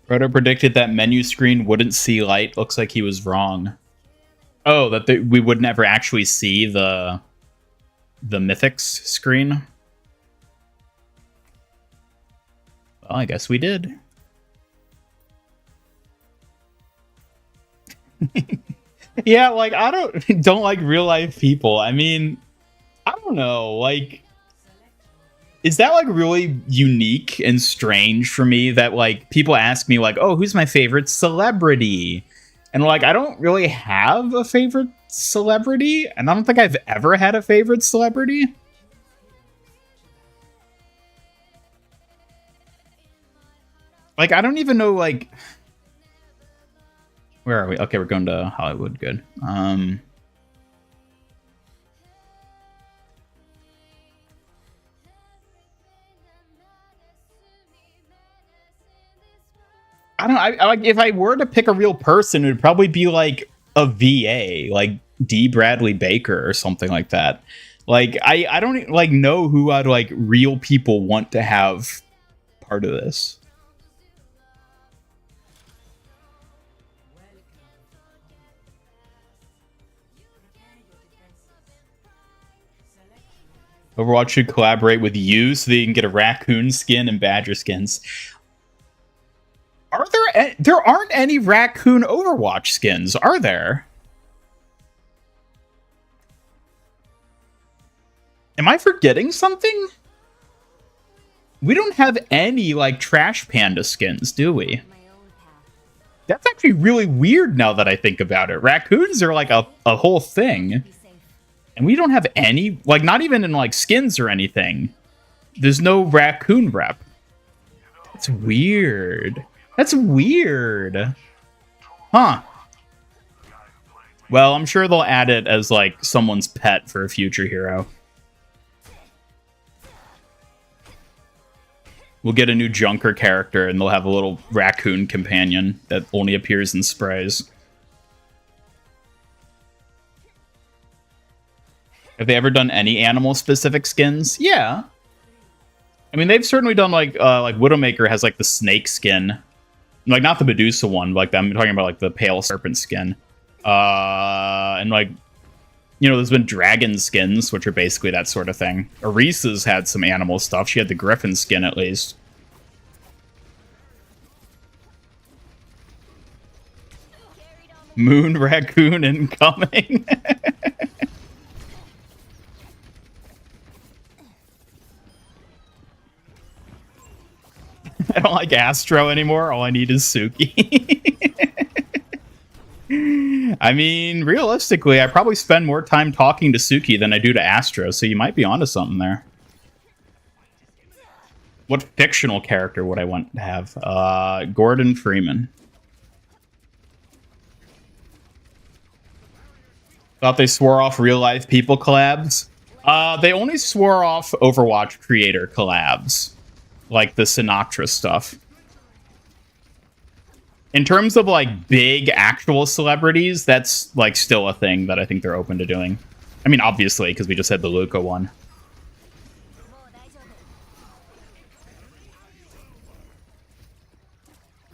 Proto predicted that menu screen wouldn't see light. Looks like he was wrong. Oh, that we would never actually see the mythics screen. Well, I guess we did. Yeah, like I don't like real life people. I mean, I don't know, like is that like really unique and strange for me that like people ask me like, "Oh, who's my favorite celebrity?" And like I don't really have a favorite celebrity, and I don't think I've ever had a favorite celebrity. Like I don't even know like where are we? Okay, we're going to Hollywood. Good. I don't. I like if I were to pick a real person, it would probably be like a VA, like D. Bradley Baker or something like that. Like I don't like know who I'd like real people want to have part of this. Overwatch should collaborate with you so that you can get a raccoon skin and badger skins. Are there? There aren't any raccoon Overwatch skins, are there? Am I forgetting something? We don't have any like Trash Panda skins, do we? That's actually really weird now that I think about it. Raccoons are like a whole thing. And we don't have any, like not even in like skins or anything. There's no raccoon rep. That's weird. That's weird. Huh. Well, I'm sure they'll add it as like someone's pet for a future hero. We'll get a new Junker character and they'll have a little raccoon companion that only appears in sprays. Have they ever done any animal-specific skins? Yeah. I mean, they've certainly done like Widowmaker has like the snake skin. Like not the Medusa one, like I'm talking about like the pale serpent skin. And like, you know, there's been dragon skins, which are basically that sort of thing. Arisa's had some animal stuff. She had the griffin skin at least. Moon raccoon incoming. I don't like Astro anymore. All I need is Suki. I mean, realistically, I probably spend more time talking to Suki than I do to Astro, so you might be onto something there. What fictional character would I want to have? Gordon Freeman. Thought they swore off real-life people collabs? They only swore off Overwatch creator collabs. Like the Sinatra stuff. In terms of like big actual celebrities, that's like still a thing that I think they're open to doing. I mean, obviously, because we just had the Luca one.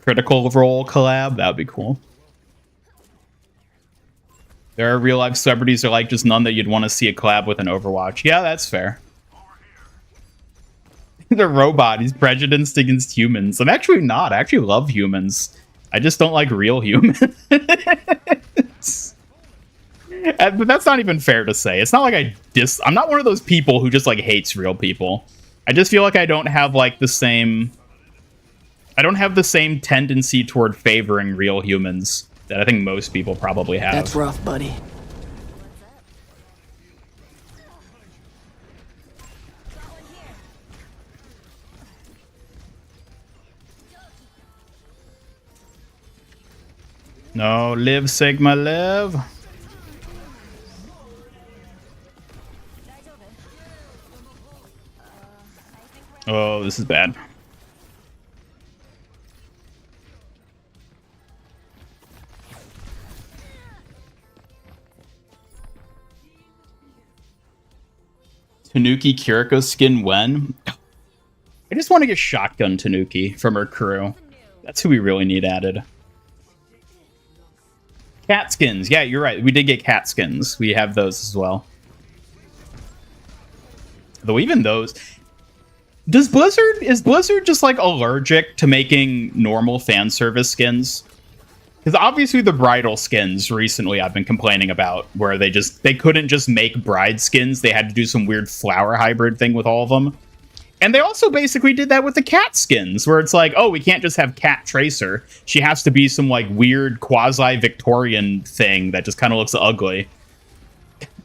Critical Role collab. That would be cool. There are real life celebrities are like just none that you'd want to see a collab with an Overwatch. Yeah, that's fair. The robot, he's prejudiced against humans. I'm actually not. I actually love humans. I just don't like real humans. But that's not even fair to say. It's not like I'm not one of those people who just like hates real people. I just feel like I don't have like the same tendency toward favoring real humans that I think most people probably have. That's rough, buddy. No, live Sigma, live. Oh, this is bad. Tanuki Kiriko skin when? I just want to get Shotgun Tanuki from her crew. That's who we really need added. Cat skins. Yeah, you're right. We did get cat skins. We have those as well. Though even those... Is Blizzard just like allergic to making normal fan service skins? Because obviously the bridal skins recently I've been complaining about, where they couldn't just make bride skins. They had to do some weird flower hybrid thing with all of them. And they also basically did that with the cat skins, where it's like, oh, we can't just have Cat Tracer. She has to be some like weird quasi-Victorian thing that just kind of looks ugly.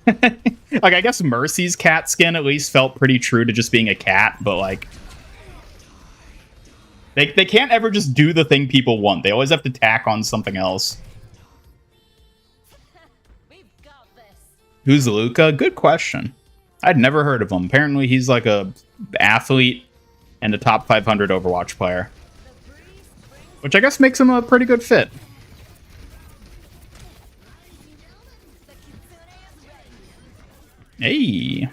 Like, I guess Mercy's cat skin at least felt pretty true to just being a cat, but like... They can't ever just do the thing people want. They always have to tack on something else. We've got this. Who's Luca? Good question. I'd never heard of him. Apparently he's like a athlete and a top 500 Overwatch player. Which I guess makes him a pretty good fit. Hey.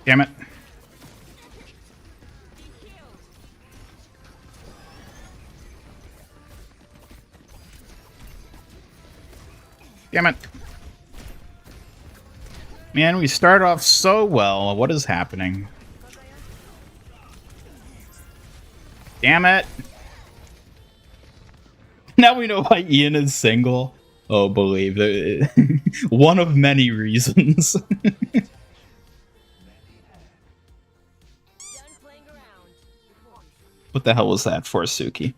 Damn it. Damn it. Man, we start off so well. What is happening? Damn it. Now we know why Ian is single. Oh, believe it. One of many reasons. What the hell was that for, Suki?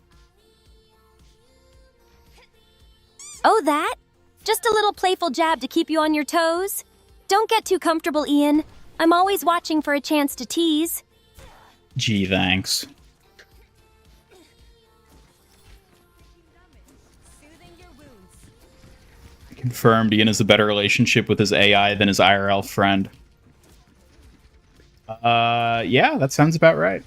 Oh, that? Just a little playful jab to keep you on your toes? Don't get too comfortable, Ian. I'm always watching for a chance to tease. Gee, thanks. Confirmed, Ian has a better relationship with his AI than his IRL friend. Yeah, that sounds about right.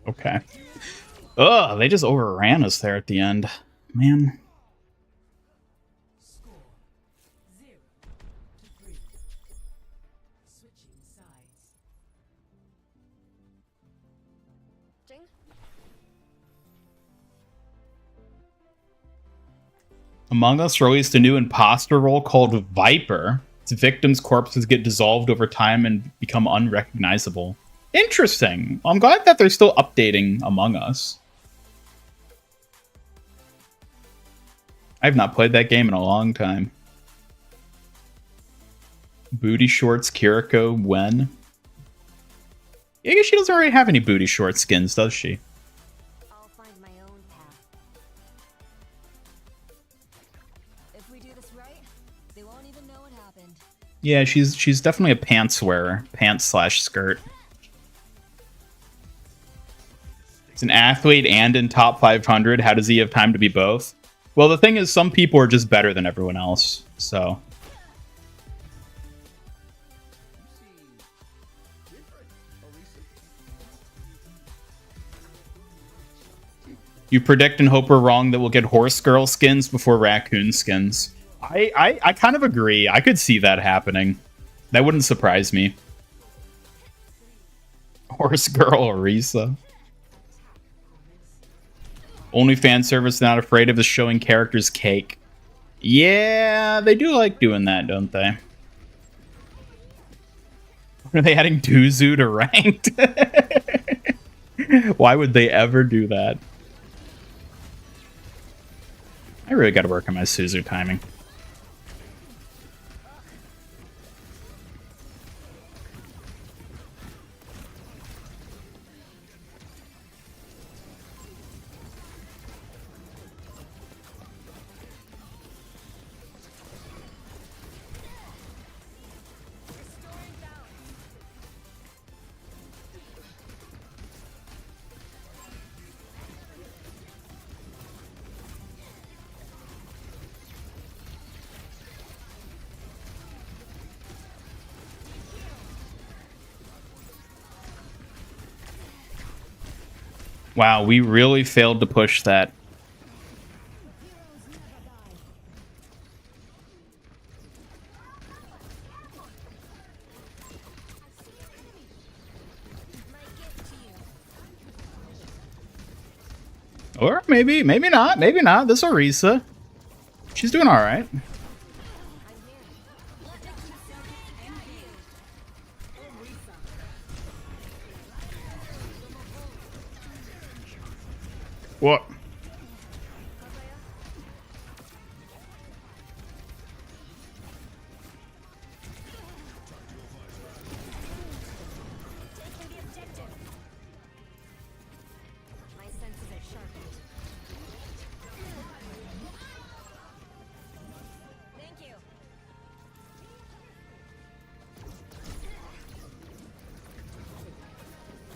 Okay. Ugh, they just overran us there at the end. Man. Among Us released a new imposter role called Viper. Its victims' corpses get dissolved over time and become unrecognizable. Interesting. I'm glad that they're still updating Among Us. I've not played that game in a long time. Booty shorts, Kiriko, when? I guess she doesn't really have any booty short skins, does she? I'll find my own path. Yeah, she's definitely a pants wearer. Pants slash skirt. He's an athlete and in top 500. How does he have time to be both? Well, the thing is, some people are just better than everyone else, so... You predict and hope we're wrong that we'll get horse girl skins before raccoon skins. I kind of agree. I could see that happening. That wouldn't surprise me. Horse girl Orisa. Only fan service not afraid of is showing characters cake. Yeah, they do like doing that, don't they? Are they adding Duzu to ranked? Why would they ever do that? I really got to work on my Suzu timing. Wow, we really failed to push that. Or maybe not. Maybe not. This Orisa. She's doing all right. What?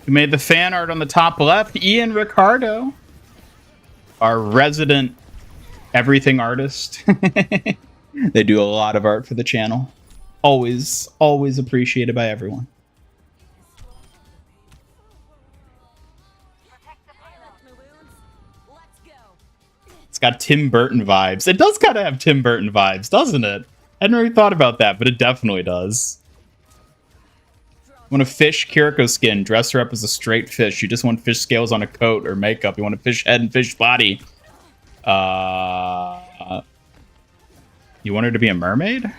Who made the fan art on the top left? Ian Ricardo. Our resident everything artist. They do a lot of art for the channel. Always appreciated by everyone. It's got Tim Burton vibes. It does kind of have Tim Burton vibes, doesn't it? I hadn't really thought about that, but it definitely does. Want a fish Kiriko skin? Dress her up as a straight fish. You just want fish scales on a coat or makeup. You want a fish head and fish body. You want her to be a mermaid?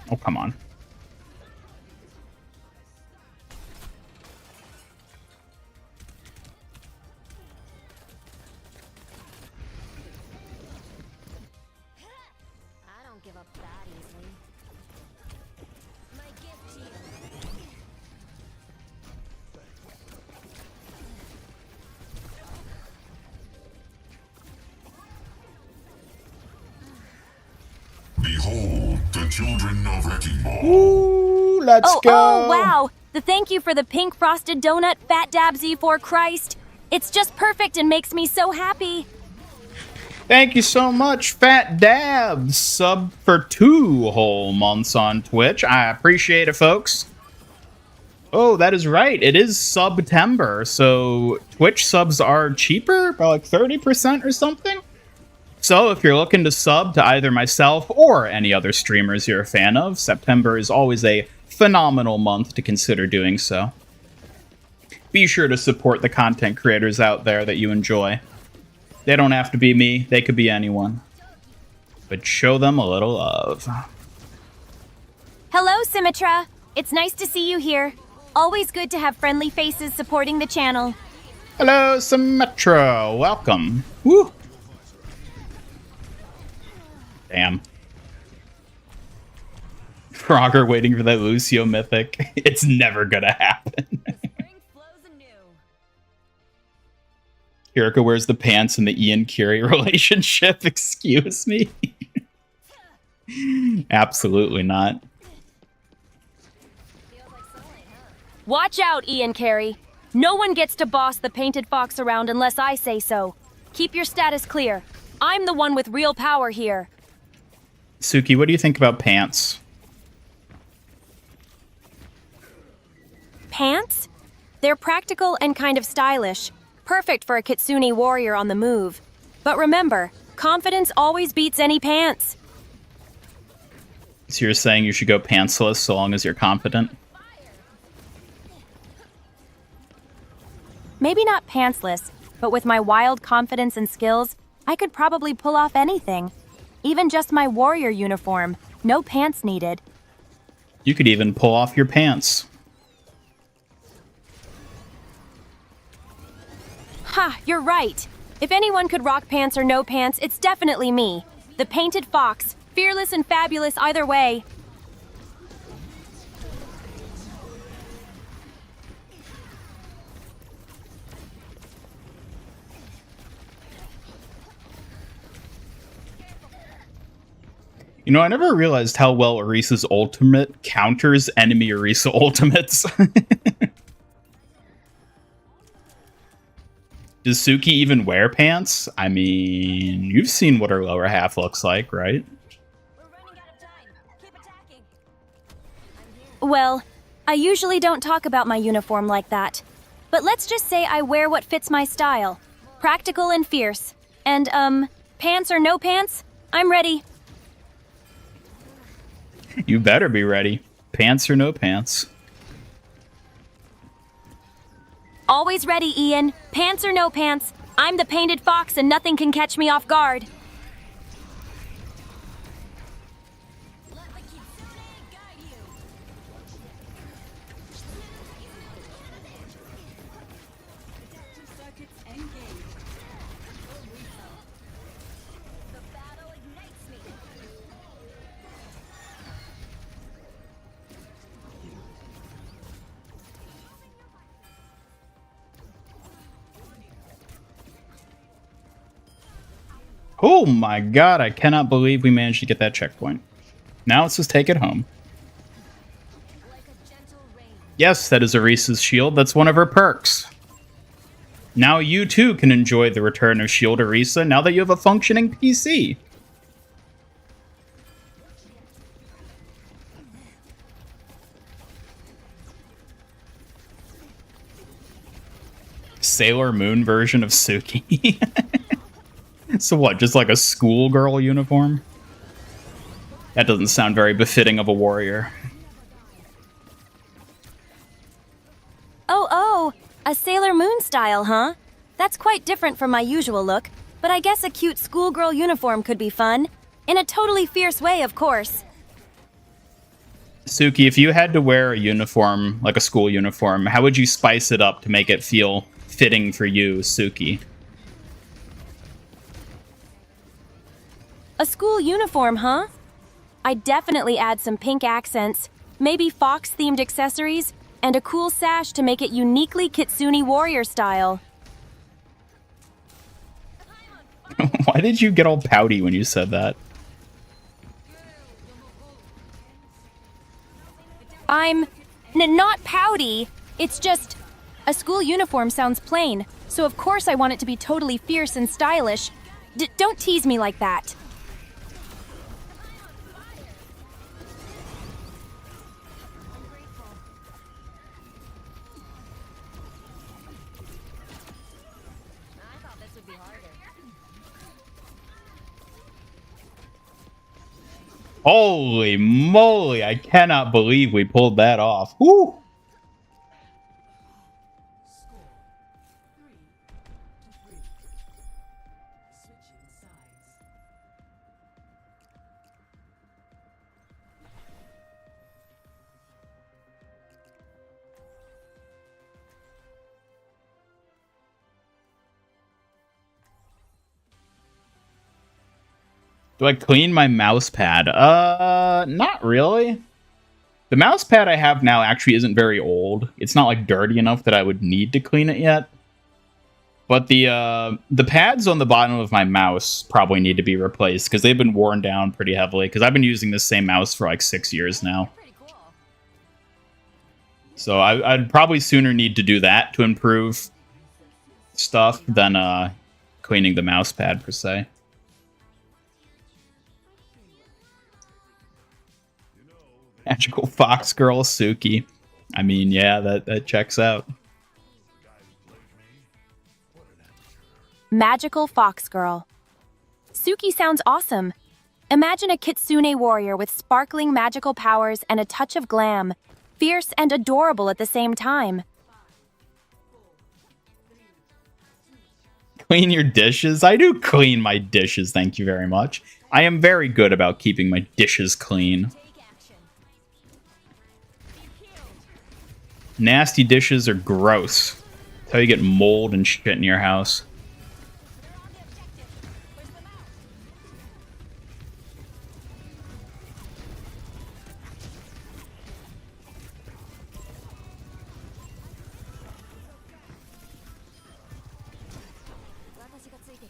Oh, come on. Behold, the children of Wrecking Ball. Ooh, let's go. Oh, wow. The thank you for the pink frosted donut, Fat Dab Z4 Christ. It's just perfect and makes me so happy. Thank you so much, Fat Dab. Sub for 2 whole months on Twitch. I appreciate it, folks. Oh, that is right. It is September, so Twitch subs are cheaper by like 30% or something. So if you're looking to sub to either myself or any other streamers you're a fan of, September is always a phenomenal month to consider doing so. Be sure to support the content creators out there that you enjoy. They don't have to be me, they could be anyone. But show them a little love. Hello, Symmetra. It's nice to see you here. Always good to have friendly faces supporting the channel. Hello, Symmetra. Welcome. Woo! Damn. Frogger waiting for that Lucio mythic. It's never gonna happen. Kiriko wears the pants in the Ian Curie relationship. Excuse me. Absolutely not. Watch out, Ian Carey. No one gets to boss the painted fox around unless I say so. Keep your status clear. I'm the one with real power here. Suki, what do you think about pants? Pants? They're practical and kind of stylish. Perfect for a Kitsune warrior on the move. But remember, confidence always beats any pants. So you're saying you should go pantsless so long as you're confident? Maybe not pantsless, but with my wild confidence and skills, I could probably pull off anything. Even just my warrior uniform. No pants needed. You could even pull off your pants. Ha, you're right. If anyone could rock pants or no pants, it's definitely me. The painted fox, fearless and fabulous either way. You know, I never realized how well Orisa's ultimate counters enemy Orisa ultimates. Does Suki even wear pants? I mean, you've seen what her lower half looks like, right? Well, I usually don't talk about my uniform like that. But let's just say I wear what fits my style. Practical and fierce. And, pants or no pants, I'm ready. You better be ready. Pants or no pants. Always ready, Ian. Pants or no pants. I'm the painted fox and nothing can catch me off guard. Oh my god, I cannot believe we managed to get that checkpoint. Now let's just take it home. Yes, that is Orisa's shield. That's one of her perks. Now you too can enjoy the return of Shield Orisa now that you have a functioning PC. Sailor Moon version of Suki. So what, just like a schoolgirl uniform? That doesn't sound very befitting of a warrior. Oh, a Sailor Moon style, huh? That's quite different from my usual look, but I guess a cute schoolgirl uniform could be fun. In a totally fierce way, of course. Suki, if you had to wear a uniform, like a school uniform, how would you spice it up to make it feel fitting for you, Suki? A school uniform, huh? I'd definitely add some pink accents, maybe fox-themed accessories, and a cool sash to make it uniquely Kitsune warrior style. Why did you get all pouty when you said that? I'm not pouty. It's just a school uniform sounds plain, so of course I want it to be totally fierce and stylish. Don't tease me like that. Holy moly, I cannot believe we pulled that off. Woo! Do I clean my mouse pad? Not really. The mouse pad I have now actually isn't very old. It's not like dirty enough that I would need to clean it yet. But the pads on the bottom of my mouse probably need to be replaced because they've been worn down pretty heavily. Because I've been using this same mouse for like 6 years now. So I'd probably sooner need to do that to improve stuff than cleaning the mouse pad per se. Magical Fox Girl Suki. I mean, yeah, that checks out. Magical Fox Girl. Suki sounds awesome. Imagine a kitsune warrior with sparkling magical powers and a touch of glam. Fierce and adorable at the same time. Clean your dishes? I do clean my dishes, thank you very much. I am very good about keeping my dishes clean. Nasty dishes are gross. That's how you get mold and shit in your house.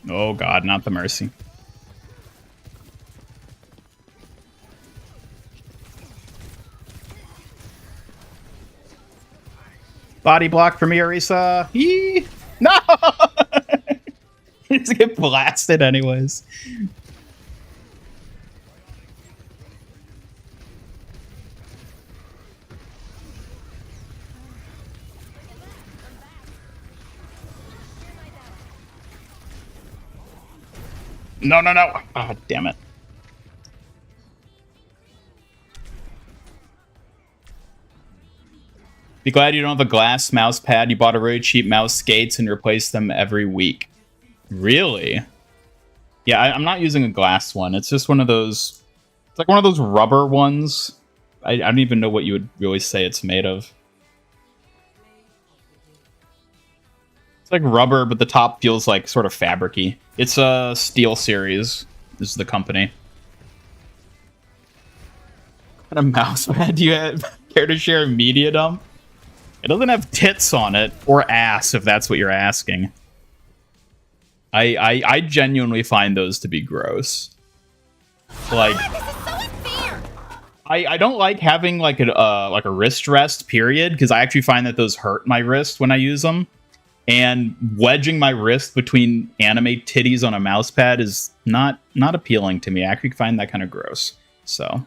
Oh god, not the mercy. Body block for me, Arisa. Yee! No! He's gonna get blasted anyways. No, no, no. Ah, oh, damn it. Be glad you don't have a glass mouse pad. You bought a really cheap mouse skates and replace them every week. Really? Yeah, I'm not using a glass one. It's just one of those... It's like one of those rubber ones. I don't even know what you would really say it's made of. It's like rubber, but the top feels like sort of fabric-y. It's a Steel Series, is the company. What kind of mouse pad do you care to share a media dump? It doesn't have tits on it, or ass, if that's what you're asking. I genuinely find those to be gross. Like, I don't like having like a wrist rest, period, because I actually find that those hurt my wrist when I use them. And wedging my wrist between anime titties on a mouse pad is not appealing to me. I actually find that kind of gross. So.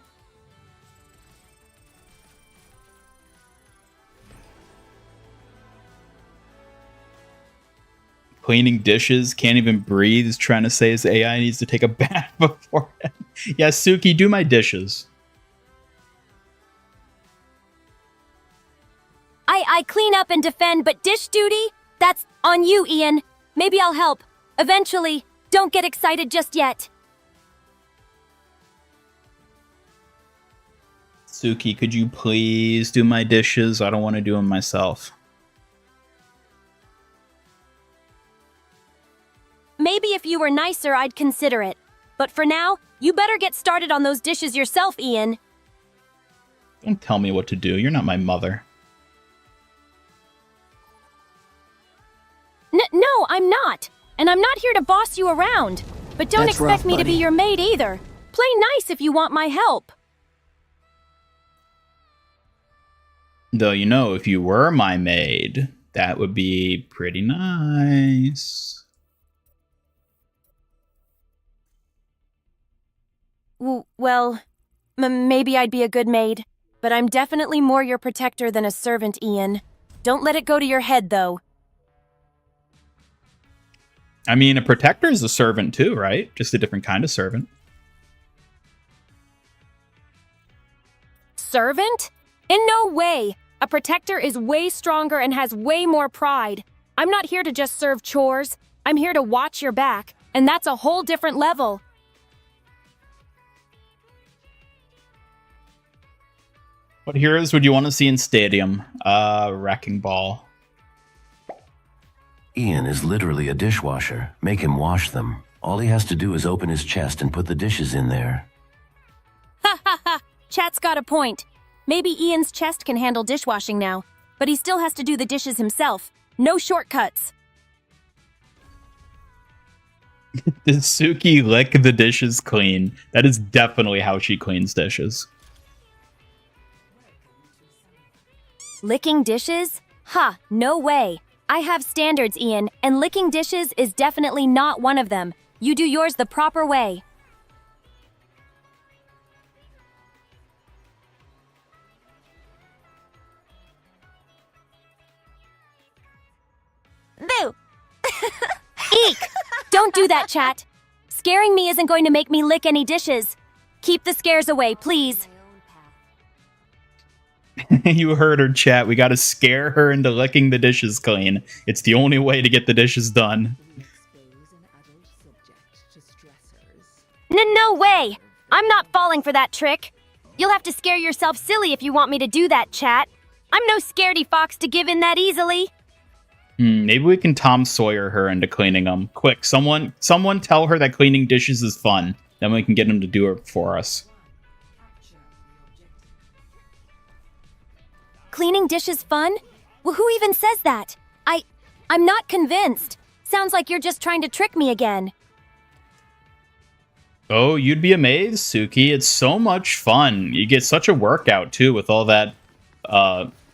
Cleaning dishes, can't even breathe, is trying to say his AI needs to take a bath before it. Yeah, Suki, do my dishes. I clean up and defend, but dish duty? That's on you, Ian. Maybe I'll help. Eventually. Don't get excited just yet. Suki, could you please do my dishes? I don't want to do them myself. Maybe if you were nicer, I'd consider it. But for now, you better get started on those dishes yourself, Ian. Don't tell me what to do. You're not my mother. No, I'm not. And I'm not here to boss you around. But don't expect me to be your maid either. Play nice if you want my help. Though, you know, if you were my maid, that would be pretty nice. Well, maybe I'd be a good maid. But I'm definitely more your protector than a servant, Ian. Don't let it go to your head, though. I mean, a protector is a servant too, right? Just a different kind of servant. Servant? In no way! A protector is way stronger and has way more pride. I'm not here to just serve chores. I'm here to watch your back, and that's a whole different level. What heroes would you want to see in Stadium? Wrecking Ball. Ian is literally a dishwasher. Make him wash them. All he has to do is open his chest and put the dishes in there. Ha ha ha! Chat's got a point. Maybe Ian's chest can handle dishwashing now, but he still has to do the dishes himself. No shortcuts. Did Suki lick the dishes clean? That is definitely how she cleans dishes. Licking dishes? Ha, no way. I have standards, Ian, and licking dishes is definitely not one of them. You do yours the proper way. Boo! Eek! Don't do that, chat. Scaring me isn't going to make me lick any dishes. Keep the scares away, please. You heard her, chat. We gotta scare her into licking the dishes clean. It's the only way to get the dishes done. No way! I'm not falling for that trick. You'll have to scare yourself silly if you want me to do that, chat. I'm no scaredy fox to give in that easily. Maybe we can Tom Sawyer her into cleaning them. Quick, someone tell her that cleaning dishes is fun. Then we can get him to do it for us. Cleaning dishes fun? Well, who even says that? I'm not convinced. Sounds like you're just trying to trick me again. Oh, you'd be amazed, Suki. It's so much fun. You get such a workout, too, with all that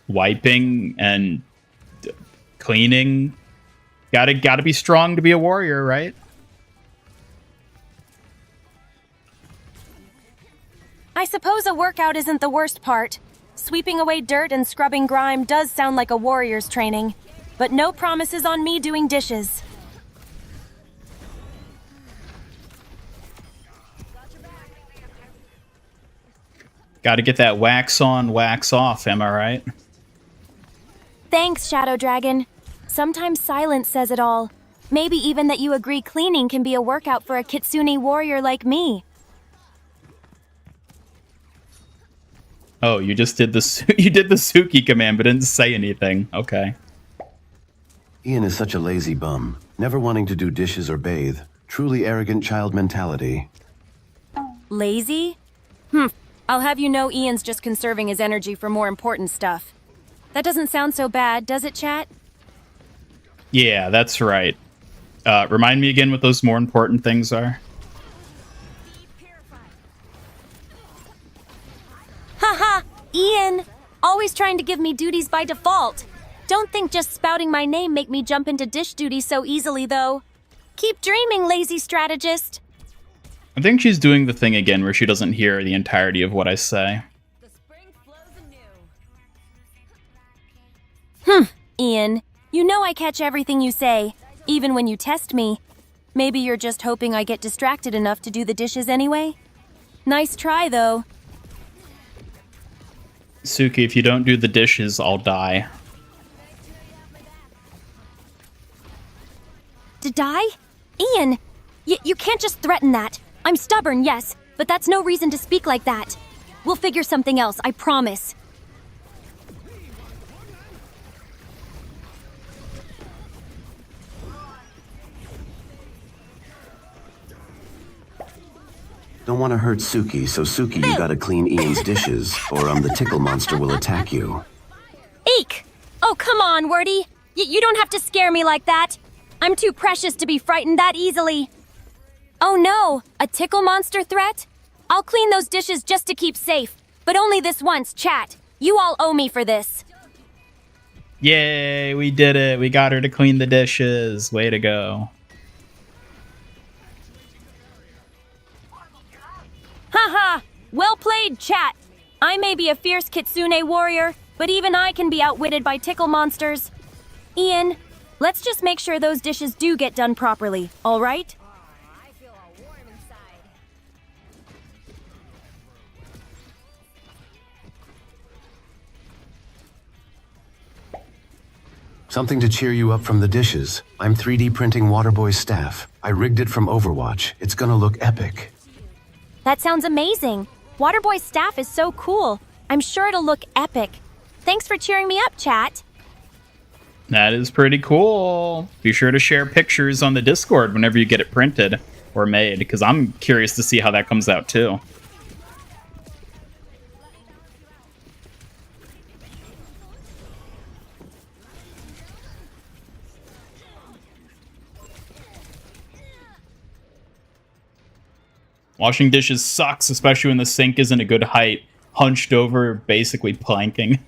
wiping and cleaning. Gotta be strong to be a warrior, right? I suppose a workout isn't the worst part. Sweeping away dirt and scrubbing grime does sound like a warrior's training. But no promises on me doing dishes. Gotta get that wax on, wax off, am I right? Thanks, Shadow Dragon. Sometimes silence says it all. Maybe even that you agree cleaning can be a workout for a Kitsune warrior like me. Oh, you just did the you did the Suki command, but didn't say anything. Okay. Ian is such a lazy bum, never wanting to do dishes or bathe. Truly arrogant child mentality. Lazy? I'll have you know Ian's just conserving his energy for more important stuff. That doesn't sound so bad, does it, chat? Yeah, that's right. Remind me again what those more important things are. Haha! Ian! Always trying to give me duties by default. Don't think just spouting my name make me jump into dish duty so easily, though. Keep dreaming, lazy strategist. I think she's doing the thing again where she doesn't hear the entirety of what I say. The spring flows anew. Ian, you know I catch everything you say, even when you test me. Maybe you're just hoping I get distracted enough to do the dishes anyway? Nice try, though. Suki, if you don't do the dishes, I'll die. To die? Ian, you can't just threaten that. I'm stubborn, yes, but that's no reason to speak like that. We'll figure something else, I promise. Don't want to hurt Suki, so Suki, you gotta clean Ian's dishes, or the tickle monster will attack you. Eek! Oh, come on, Wordy. You don't have to scare me like that. I'm too precious to be frightened that easily. Oh no, a tickle monster threat? I'll clean those dishes just to keep safe, but only this once, chat. You all owe me for this. Yay, we did it. We got her to clean the dishes. Way to go. Haha! Well played, chat. I may be a fierce Kitsune warrior, but even I can be outwitted by tickle monsters. Ian, let's just make sure those dishes do get done properly, all right? I feel all warm inside. Something to cheer you up from the dishes. I'm 3D printing Waterboy's staff. I rigged it from Overwatch. It's gonna look epic. That sounds amazing. Waterboy's staff is so cool. I'm sure it'll look epic. Thanks for cheering me up, chat. That is pretty cool. Be sure to share pictures on the Discord whenever you get it printed or made, because I'm curious to see how that comes out too. Washing dishes sucks, especially when the sink isn't a good height. Hunched over, basically planking.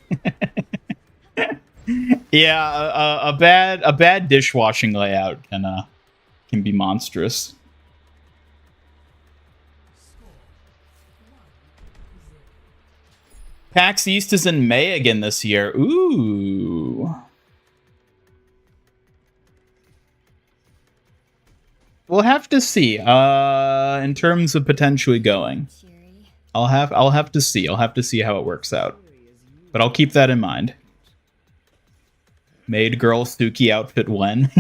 Yeah, a bad dishwashing layout can be monstrous. PAX East is in May again this year. Ooh. We'll have to see. In terms of potentially going, I'll have to see. I'll have to see how it works out. But I'll keep that in mind. Maid girl Suki outfit when?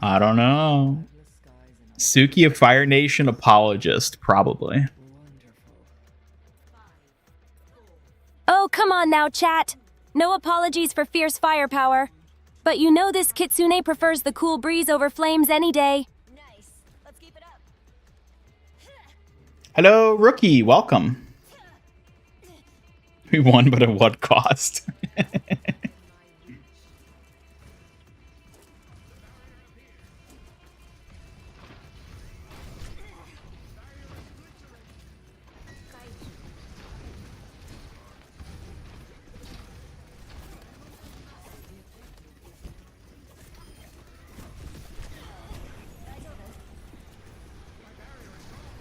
I don't know. Suki a Fire Nation apologist, probably. Oh, come on now, chat. No apologies for fierce firepower. But you know this Kitsune prefers the cool breeze over flames any day. Nice. Let's keep it up. Hello, rookie. Welcome. We won, but at what cost?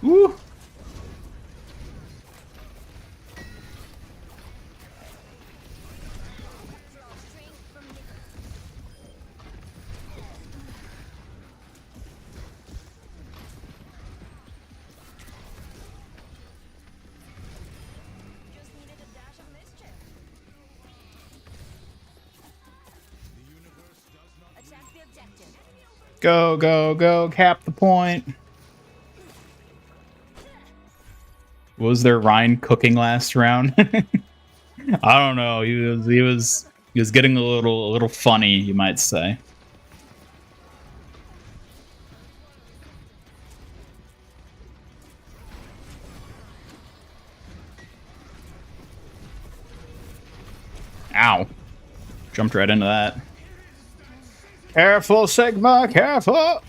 Woo. Go, go, go, cap the point. Was there Ryan cooking last round? I don't know. He was getting a little funny, you might say. Ow. Jumped right into that. Careful, Sigma, careful!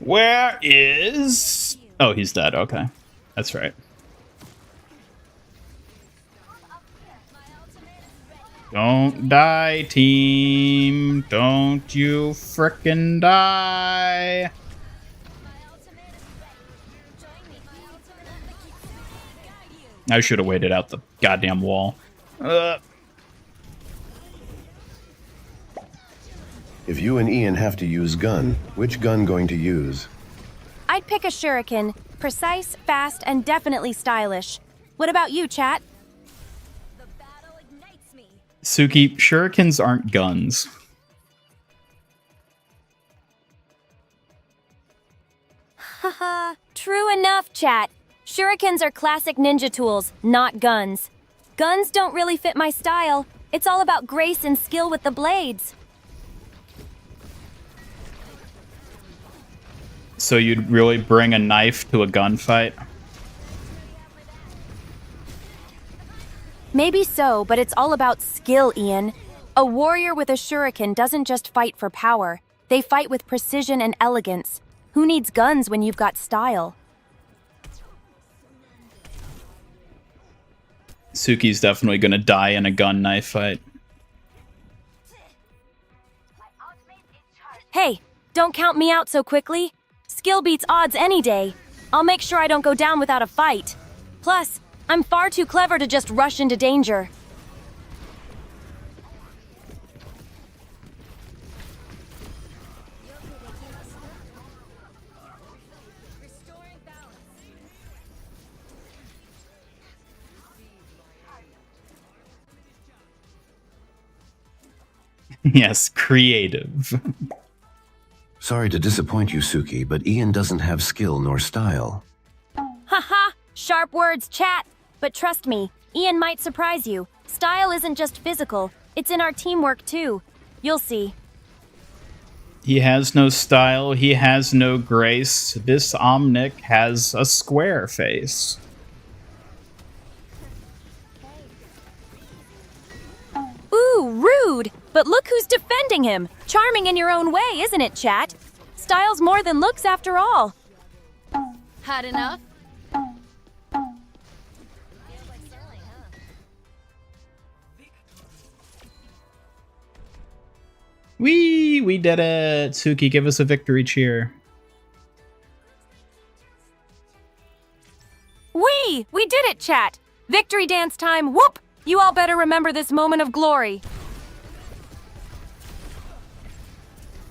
Where is... Oh, he's dead. Okay. That's right. Don't die, team. Don't you frickin' die. I should have waited out the goddamn wall. If you and Ian have to use gun, which gun going to use? I'd pick a shuriken. Precise, fast, and definitely stylish. What about you, chat? The battle ignites me. Suki, shurikens aren't guns. Haha, true enough, chat. Shurikens are classic ninja tools, not guns. Guns don't really fit my style. It's all about grace and skill with the blades. So you'd really bring a knife to a gunfight? Maybe so, but it's all about skill, Ian. A warrior with a shuriken doesn't just fight for power. They fight with precision and elegance. Who needs guns when you've got style? Suki's definitely gonna die in a gun-knife fight. Hey, don't count me out so quickly. Skill beats odds any day. I'll make sure I don't go down without a fight. Plus, I'm far too clever to just rush into danger. Yes, creative. Sorry to disappoint you, Suki, but Ian doesn't have skill nor style. Haha, sharp words, chat. But trust me, Ian might surprise you. Style isn't just physical, it's in our teamwork too. You'll see. He has no style, he has no grace. This Omnic has a square face. Ooh, rude! But look who's defending him! Charming in your own way, isn't it, chat? Style's more than looks after all. Had enough? We did it! Suki, give us a victory cheer. We did it, chat! Victory dance time, whoop! You all better remember this moment of glory.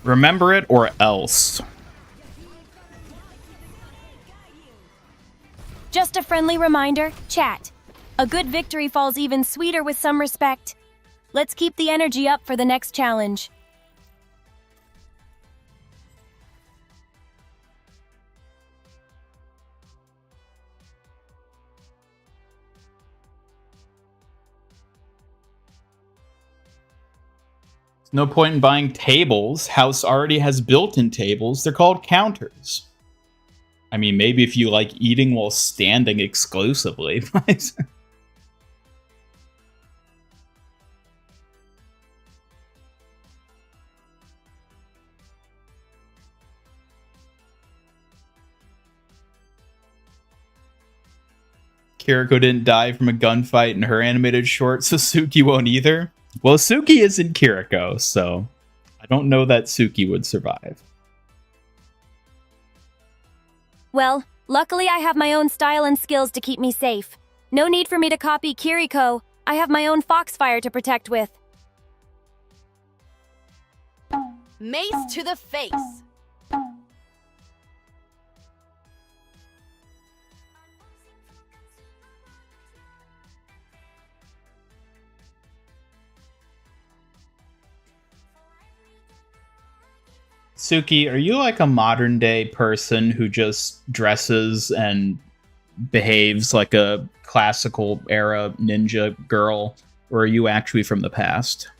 Remember it or else. Just a friendly reminder, chat. A good victory falls even sweeter with some respect. Let's keep the energy up for the next challenge. No point in buying tables. House already has built-in tables. They're called counters. I mean, maybe if you like eating while standing exclusively. Kiriko didn't die from a gunfight in her animated short, so Suki won't either. Well, Suki is in Kiriko, so I don't know that Suki would survive. Well, luckily I have my own style and skills to keep me safe. No need for me to copy Kiriko. I have my own foxfire to protect with. Mace to the face. Suki, are you like a modern day person who just dresses and behaves like a classical era ninja girl, or are you actually from the past?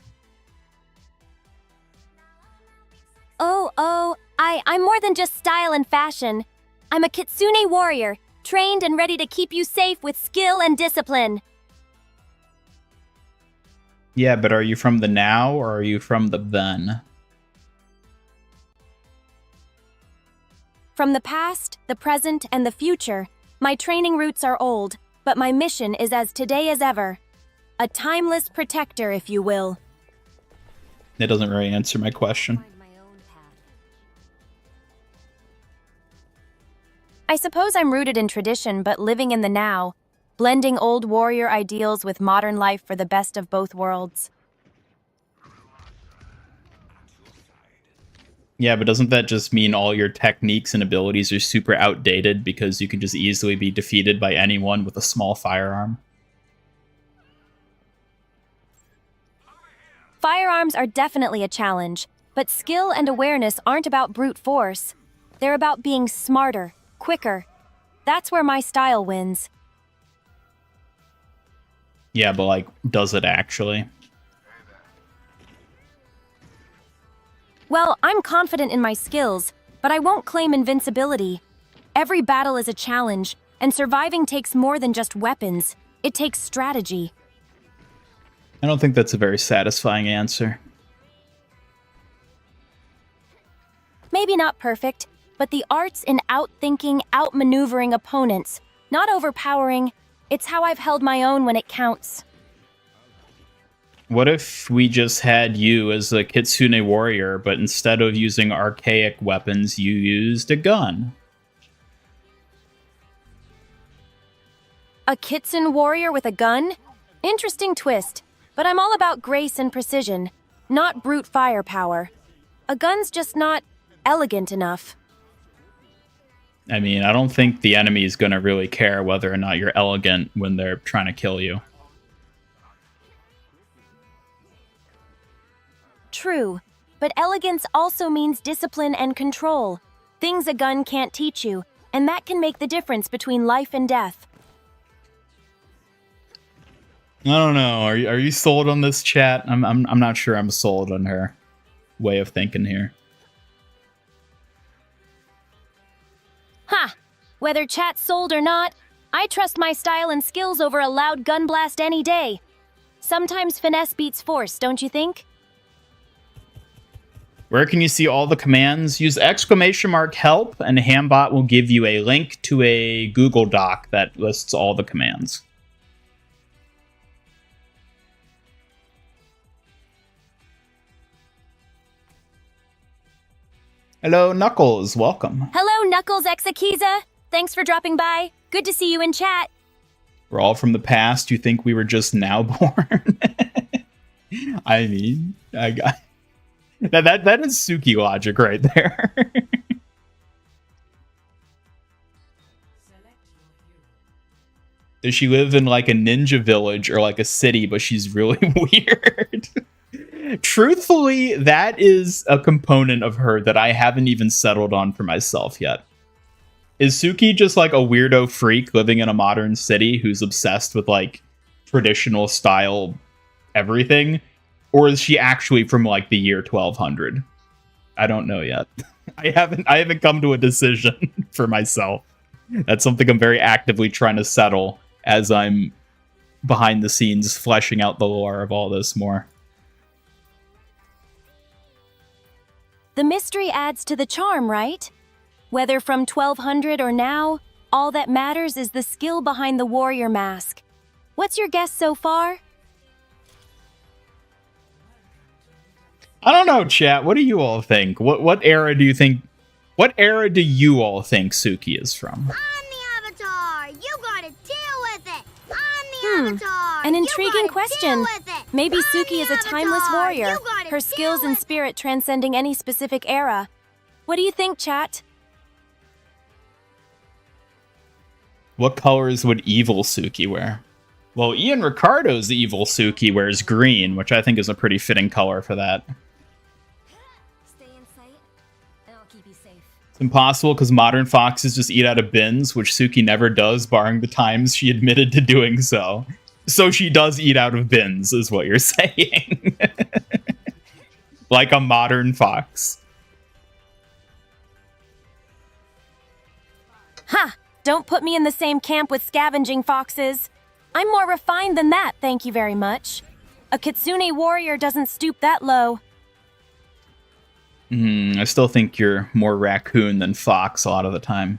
I'm more than just style and fashion. I'm a kitsune warrior, trained and ready to keep you safe with skill and discipline. Yeah, but are you from the now or are you from the then? From the past, the present, and the future, my training roots are old, but my mission is as today as ever. A timeless protector, if you will. That doesn't really answer my question. I suppose I'm rooted in tradition, but living in the now, blending old warrior ideals with modern life for the best of both worlds. Yeah, but doesn't that just mean all your techniques and abilities are super outdated because you can just easily be defeated by anyone with a small firearm? Firearms are definitely a challenge, but skill and awareness aren't about brute force. They're about being smarter, quicker. That's where my style wins. Yeah, but like, does it actually? Well, I'm confident in my skills, but I won't claim invincibility. Every battle is a challenge, and surviving takes more than just weapons. It takes strategy. I don't think that's a very satisfying answer. Maybe not perfect, but the art's in outthinking, outmaneuvering opponents, not overpowering. It's how I've held my own when it counts. What if we just had you as a kitsune warrior, but instead of using archaic weapons, you used a gun? A kitsune warrior with a gun? Interesting twist, but I'm all about grace and precision, not brute firepower. A gun's just not elegant enough. I mean, I don't think the enemy is going to really care whether or not you're elegant when they're trying to kill you. True, But elegance also means discipline and control. Things a gun can't teach you, and that can make the difference between life and death. I don't know. Are you sold on this, chat? I'm not sure I'm sold on her way of thinking here. Ha! Whether chat's sold or not, I trust my style and skills over a loud gun blast any day. Sometimes finesse beats force, don't you think? Where can you see all the commands? Use !help and Hambot will give you a link to a Google Doc that lists all the commands. Hello, Knuckles. Welcome. Hello, Knuckles Exakiza. Thanks for dropping by. Good to see you in chat. We're all from the past. You think we were just now born? I mean, I got that is Suki logic right there. Does she live in like a ninja village or like a city, but she's really weird? Truthfully, that is a component of her that I haven't even settled on for myself yet. Is Suki just like a weirdo freak living in a modern city who's obsessed with like traditional style everything? Or is she actually from like the year 1200? I don't know yet. I haven't come to a decision for myself. That's something I'm very actively trying to settle as I'm behind the scenes fleshing out the lore of all this more. The mystery adds to the charm, right? Whether from 1200 or now, all that matters is the skill behind the warrior mask. What's your guess so far? I don't know, chat. What do you all think? What era do you think? What era do you all think Suki is from? I'm the Avatar. You gotta deal with it. I'm the Avatar. An You intriguing gotta question. deal with it. Maybe I'm Suki the is a timeless Avatar. warrior, You gotta her deal skills and with it. spirit transcending any specific era. What do you think, chat? What colors would evil Suki wear? Well, Ian Ricardo's evil Suki wears green, which I think is a pretty fitting color for that. Stay in sight, and I'll keep you safe. It's impossible because modern foxes just eat out of bins, which Suki never does, barring the times she admitted to doing so. So she does eat out of bins, is what you're saying. Like a modern fox. Ha! Don't put me in the same camp with scavenging foxes. I'm more refined than that, thank you very much. A kitsune warrior doesn't stoop that low. I still think you're more raccoon than fox a lot of the time.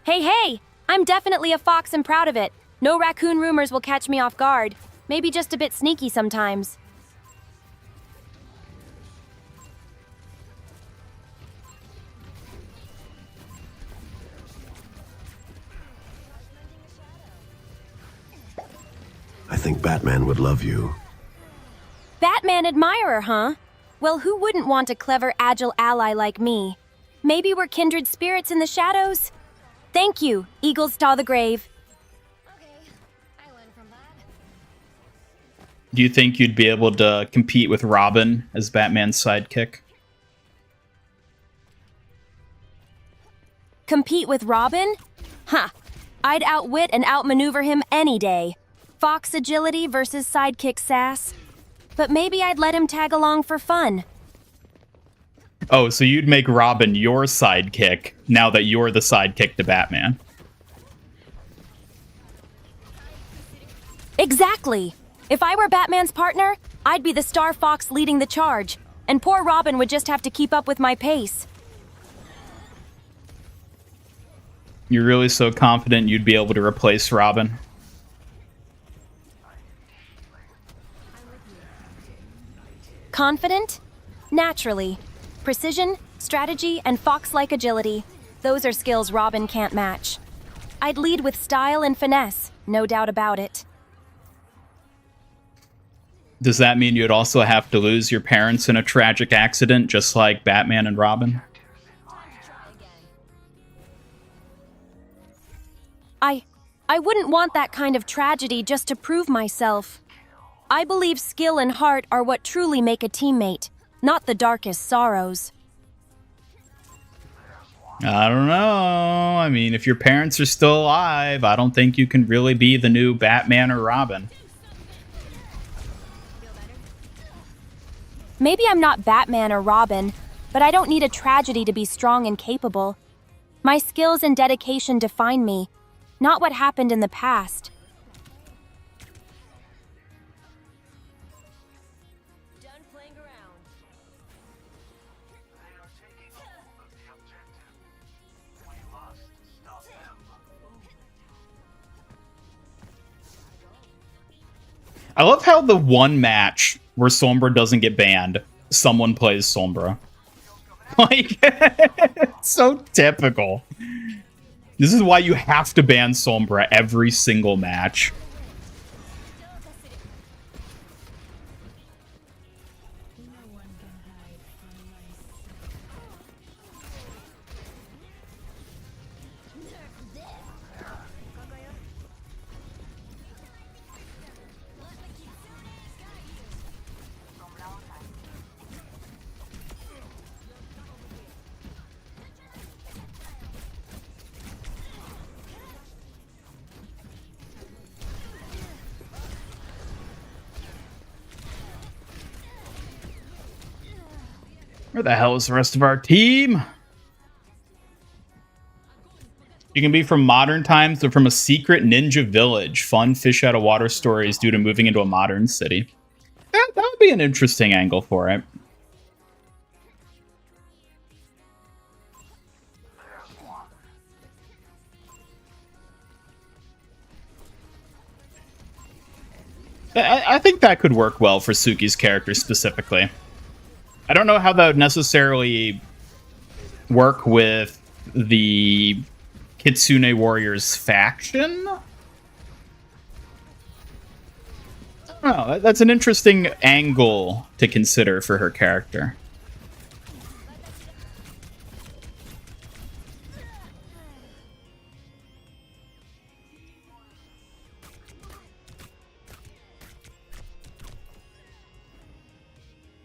Hey! I'm definitely a fox and proud of it. No raccoon rumors will catch me off guard. Maybe just a bit sneaky sometimes. I think Batman would love you. Batman admirer, huh? Well, who wouldn't want a clever, agile ally like me? Maybe we're kindred spirits in the shadows? Thank you, Eagles Taw the Grave. Okay, I learned from that. Do you think you'd be able to compete with Robin as Batman's sidekick? Compete with Robin? Ha! I'd outwit and outmaneuver him any day. Fox agility versus sidekick sass. But maybe I'd let him tag along for fun. Oh, so you'd make Robin your sidekick now that you're the sidekick to Batman. Exactly. If I were Batman's partner, I'd be the Star Fox leading the charge, and poor Robin would just have to keep up with my pace. You're really so confident you'd be able to replace Robin? Confident? Naturally. Precision, strategy, and fox-like agility. Those are skills Robin can't match. I'd lead with style and finesse, no doubt about it. Does that mean you'd also have to lose your parents in a tragic accident, just like Batman and Robin? I wouldn't want that kind of tragedy just to prove myself. I believe skill and heart are what truly make a teammate, not the darkest sorrows. I don't know. I mean, if your parents are still alive, I don't think you can really be the new Batman or Robin. Maybe I'm not Batman or Robin, but I don't need a tragedy to be strong and capable. My skills and dedication define me, not what happened in the past. Done playing around. I love how the one match where Sombra doesn't get banned, someone plays Sombra. Like, it's so typical. This is why you have to ban Sombra every single match. Where the hell is the rest of our team? You can be from modern times or from a secret ninja village. Fun fish out of water stories due to moving into a modern city. That would be an interesting angle for it. I think that could work well for Suki's character specifically. I don't know how that would necessarily work with the Kitsune Warriors faction. I don't know. That's an interesting angle to consider for her character.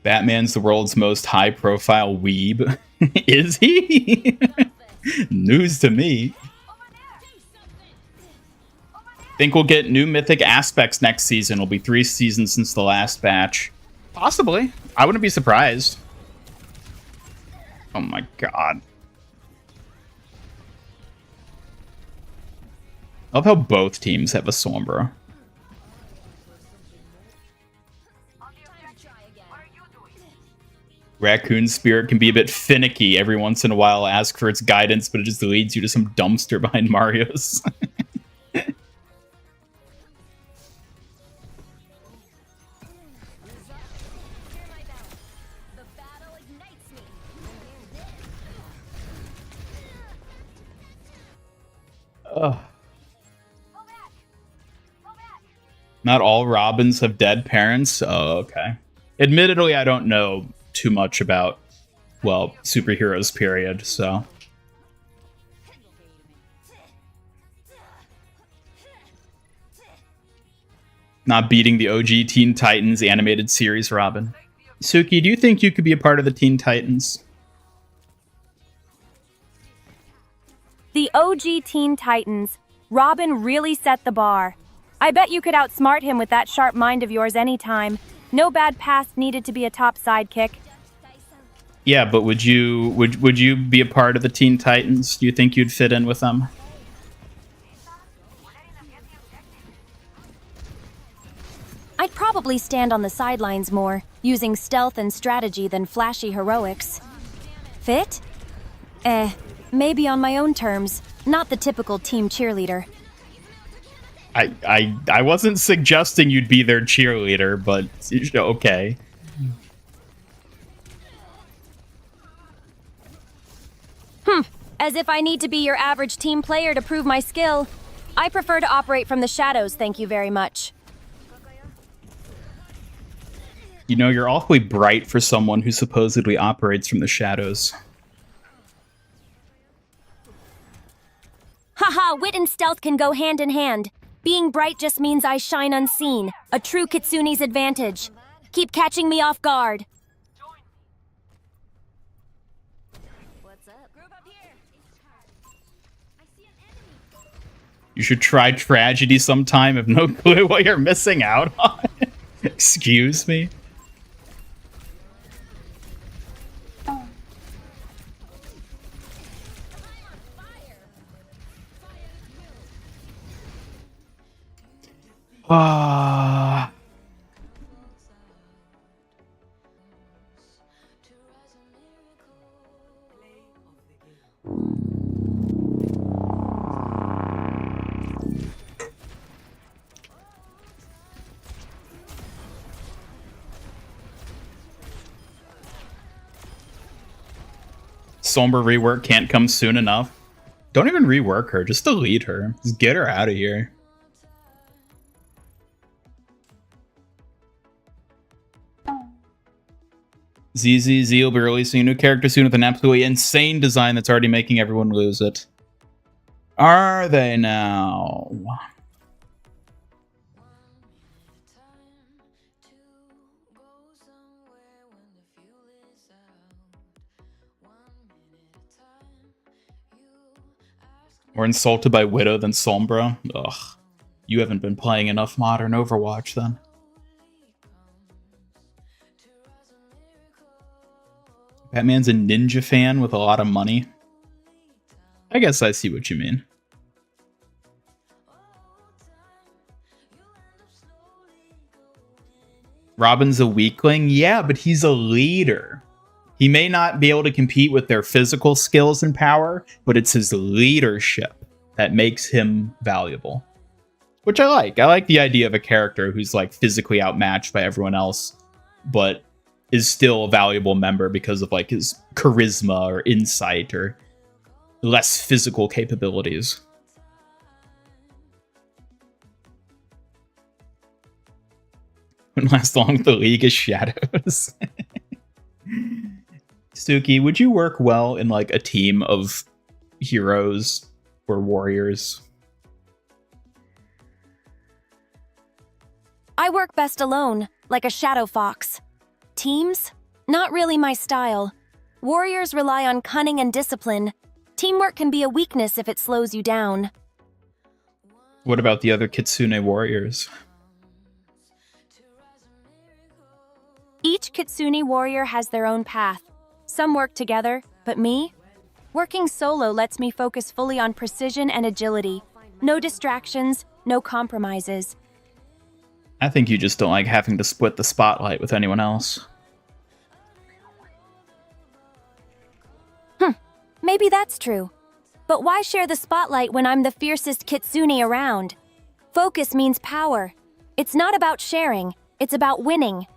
Batman's the world's most high-profile weeb. Is he? News to me. Think we'll get new mythic aspects next season. It'll be 3 seasons since the last batch. Possibly. I wouldn't be surprised. Oh my god. I love how both teams have a Sombra. Raccoon Spirit can be a bit finicky every once in a while, ask for its guidance, but it just leads you to some dumpster behind Mario's. Not all Robins have dead parents? Oh, okay. Admittedly, I don't know too much about, well, superheroes, period, so. Not beating the OG Teen Titans animated series, Robin. Suki, do you think you could be a part of the Teen Titans? The OG Teen Titans. Robin really set the bar. I bet you could outsmart him with that sharp mind of yours anytime. No bad past needed to be a top sidekick. Yeah, but would you be a part of the Teen Titans? Do you think you'd fit in with them? I'd probably stand on the sidelines more, using stealth and strategy than flashy heroics. Fit? Maybe on my own terms, not the typical team cheerleader. I wasn't suggesting you'd be their cheerleader, but okay. As if I need to be your average team player to prove my skill. I prefer to operate from the shadows, thank you very much. You know, you're awfully bright for someone who supposedly operates from the shadows. Haha, wit and stealth can go hand in hand. Being bright just means I shine unseen, a true kitsune's advantage. Keep catching me off guard. What's up? Group up here. I see an enemy. You should try tragedy sometime. Have no clue what you're missing out on. Excuse me. Ah. Sombra rework can't come soon enough. Don't even rework her, just delete her. Just get her out of here. ZZZ will be releasing a new character soon with an absolutely insane design that's already making everyone lose it. Are they now? More insulted by Widow than Sombra? Ugh. You haven't been playing enough modern Overwatch then. Batman's a ninja fan with a lot of money. I guess I see what you mean. Robin's a weakling? Yeah, but he's a leader. He may not be able to compete with their physical skills and power, but it's his leadership that makes him valuable. Which I like. I like the idea of a character who's like physically outmatched by everyone else, but is still a valuable member because of like his charisma or insight or less physical capabilities. Wouldn't last long with the League of Shadows. Suki, would you work well in like a team of heroes or warriors? I work best alone, like a shadow fox. Teams? Not really my style. Warriors rely on cunning and discipline. Teamwork can be a weakness if it slows you down. What about the other Kitsune warriors? Each Kitsune warrior has their own path. Some work together, but me? Working solo lets me focus fully on precision and agility. No distractions, no compromises. I think you just don't like having to split the spotlight with anyone else. Maybe that's true. But why share the spotlight when I'm the fiercest Kitsune around? Focus means power. It's not about sharing, it's about winning.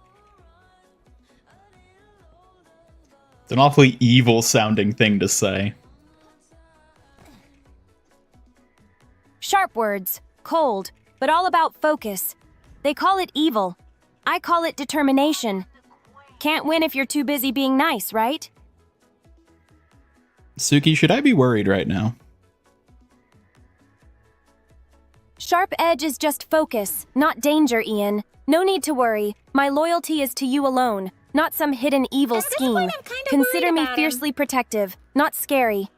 It's an awfully evil-sounding thing to say. Sharp words, cold, but all about focus. They call it evil. I call it determination. Can't win if you're too busy being nice, right? Suki, should I be worried right now? Sharp edge is just focus, not danger, Ian. No need to worry. My loyalty is to you alone, not some hidden evil At this scheme. point, I'm kinda Consider worried me about him. fiercely protective, not scary.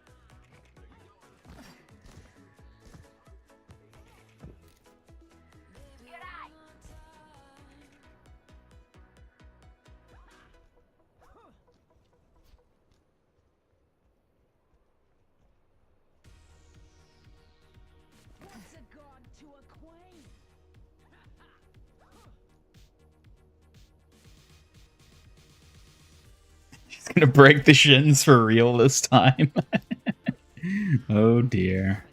She's gonna break the shins for real this time. Oh dear.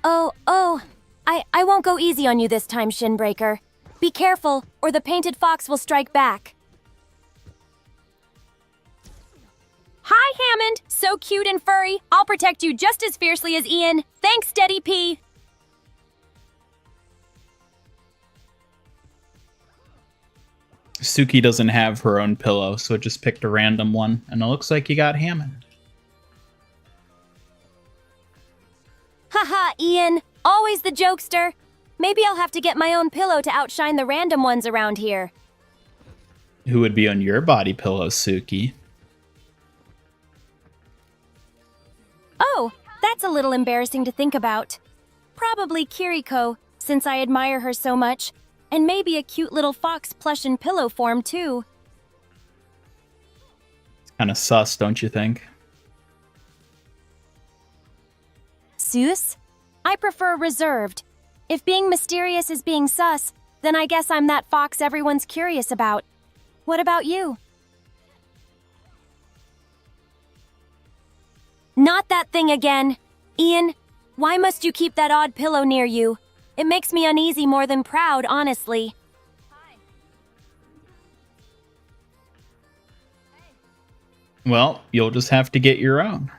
Oh, I won't go easy on you this time, Shinbreaker. Be careful, or the painted fox will strike back. Hi, Hammond! So cute and furry. I'll protect you just as fiercely as Ian. Thanks, Steady P. Suki doesn't have her own pillow, so it just picked a random one, and it looks like you got Hammond. Haha, Always the jokester. Maybe I'll have to get my own pillow to outshine the random ones around here. Who would be on your body pillow, Suki? Oh, that's a little embarrassing to think about. Probably Kiriko, since I admire her so much. And maybe a cute little fox plush in pillow form, too. It's kind of sus, don't you think? Sus? I prefer reserved. If being mysterious is being sus, then I guess I'm that fox everyone's curious about. What about you? Not that thing again. Ian, why must you keep that odd pillow near you? It makes me uneasy more than proud, honestly. Well, you'll just have to get your own.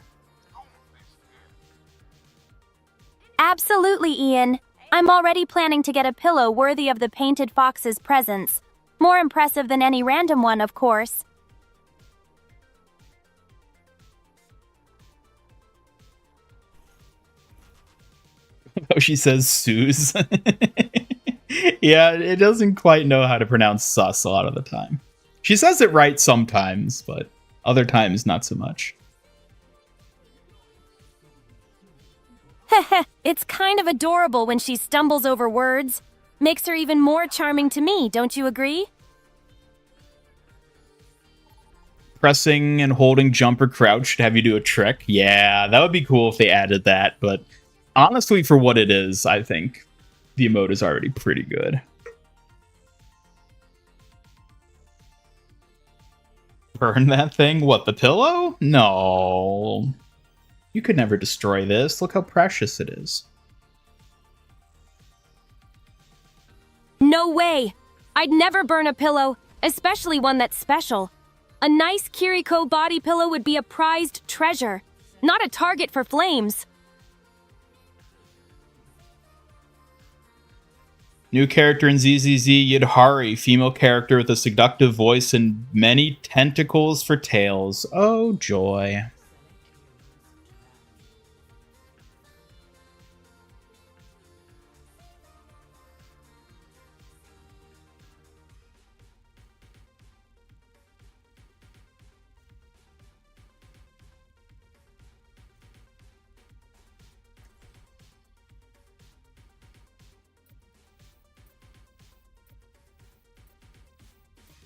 Absolutely, Ian. I'm already planning to get a pillow worthy of the painted fox's presence. More impressive than any random one, of course. Oh, she says Suze. Yeah, it doesn't quite know how to pronounce sus a lot of the time. She says it right sometimes, but other times not so much. Heh, it's kind of adorable when she stumbles over words. Makes her even more charming to me, don't you agree? Pressing and holding jump or crouch should have you do a trick. Yeah, that would be cool if they added that, but honestly, for what it is, I think the emote is already pretty good. Burn that thing? What, the pillow? No. You could never destroy this. Look how precious it is. No way! I'd never burn a pillow, especially one that's special. A nice Kiriko body pillow would be a prized treasure, not a target for flames. New character in ZZZ, Yidhari, female character with a seductive voice and many tentacles for tails. Oh, joy.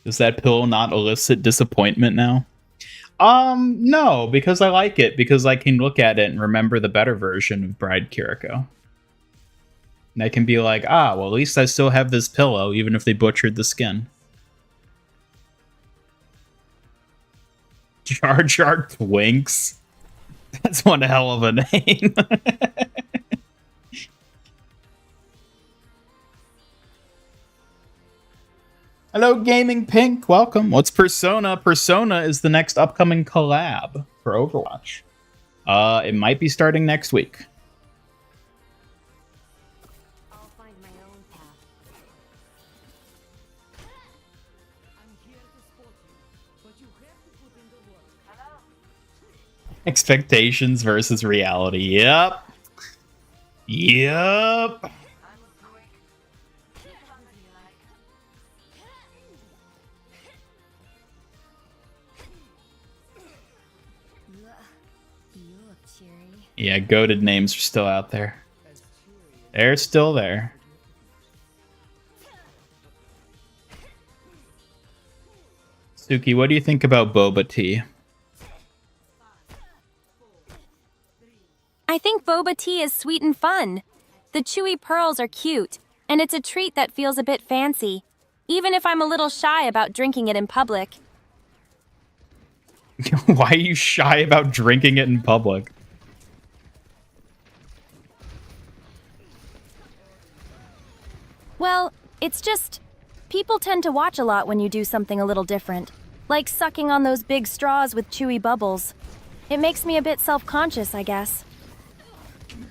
Does that pill not elicit disappointment now? No, because I like it, because I can look at it and remember the better version of Bride Kiriko. And I can be like, ah, well, at least I still have this pillow, even if they butchered the skin. Jar Jar Twinks? That's one hell of a name. Hello, Gaming Pink. Welcome. What's Persona? Persona is the next upcoming collab for Overwatch. It might be starting next week. I'll find my own path. I'm here to support you, but you have to put in the work. Hello? Expectations versus reality. Yep. Yep. Yeah, goated names are still out there. They're still there. Suki, what do you think about boba tea? I think boba tea is sweet and fun. The chewy pearls are cute, and it's a treat that feels a bit fancy, even if I'm a little shy about drinking it in public. Why are you shy about drinking it in public? Well, it's just, people tend to watch a lot when you do something a little different, like sucking on those big straws with chewy bubbles. It makes me a bit self-conscious, I guess.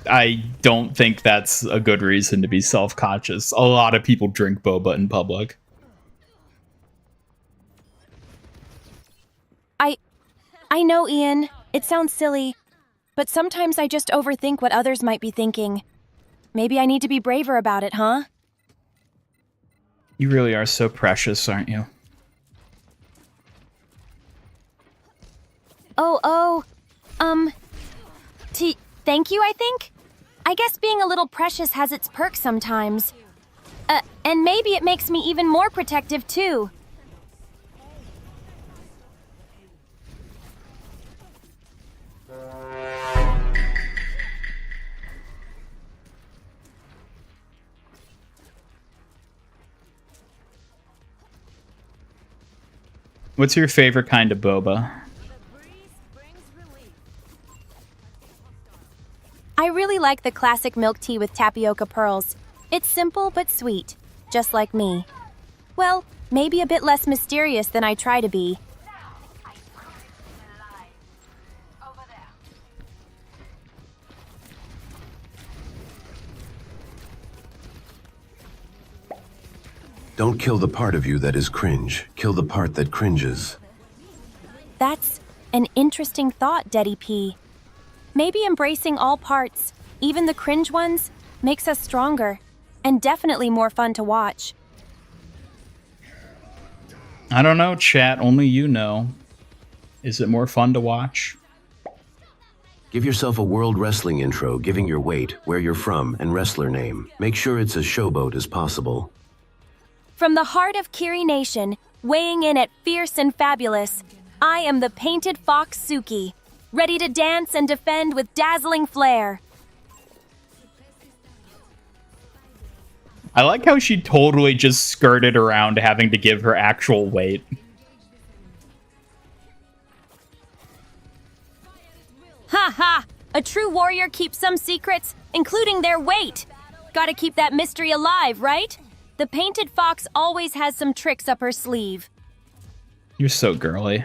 I don't think that's a good reason to be self-conscious. A lot of people drink boba in public. I know, Ian, it sounds silly, but sometimes I just overthink what others might be thinking. Maybe I need to be braver about it, huh? You really are so precious, aren't you? Thank you, I think? I guess being a little precious has its perks sometimes. And maybe it makes me even more protective, too. What's your favorite kind of boba? I really like the classic milk tea with tapioca pearls. It's simple but sweet, just like me. Well, maybe a bit less mysterious than I try to be. Don't kill the part of you that is cringe. Kill the part that cringes. That's an interesting thought, Deddy P. Maybe embracing all parts, even the cringe ones, makes us stronger, and definitely more fun to watch. I don't know, chat. Only you know. Is it more fun to watch? Give yourself a World Wrestling intro, giving your weight, where you're from, and wrestler name. Make sure it's as showboat as possible. From the heart of Kiri Nation, weighing in at fierce and fabulous, I am the Painted Fox Suki, ready to dance and defend with dazzling flair. I like how she totally just skirted around having to give her actual weight. Ha ha! A true warrior keeps some secrets, including their weight. Gotta keep that mystery alive, right? The Painted Fox always has some tricks up her sleeve. You're so girly.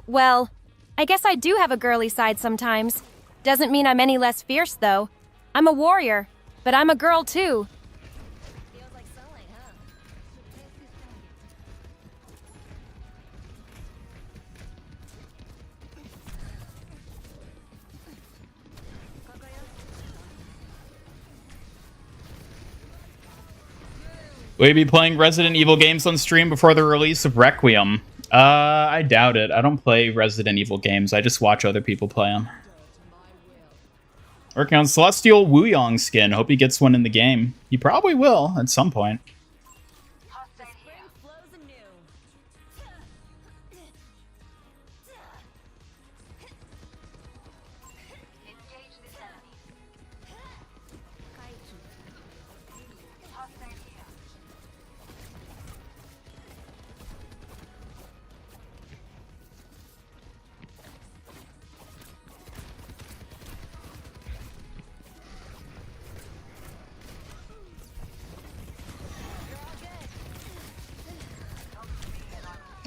Well, I guess I do have a girly side sometimes. Doesn't mean I'm any less fierce, though. I'm a warrior, but I'm a girl, too. Will you be playing Resident Evil games on stream before the release of Requiem? I doubt it. I don't play Resident Evil games. I just watch other people play them. Working on Celestial Wuyang skin. Hope he gets one in the game. He probably will at some point.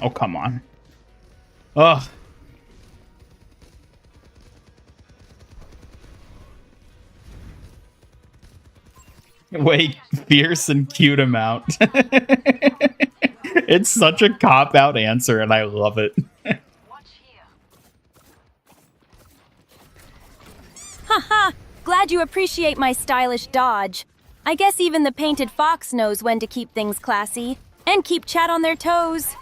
Oh, come on. Ugh. Wait, fierce and cute amount. It's such a cop-out answer, and I love it. Haha! Glad you appreciate my stylish dodge. I guess even the Painted Fox knows when to keep things classy and keep chat on their toes.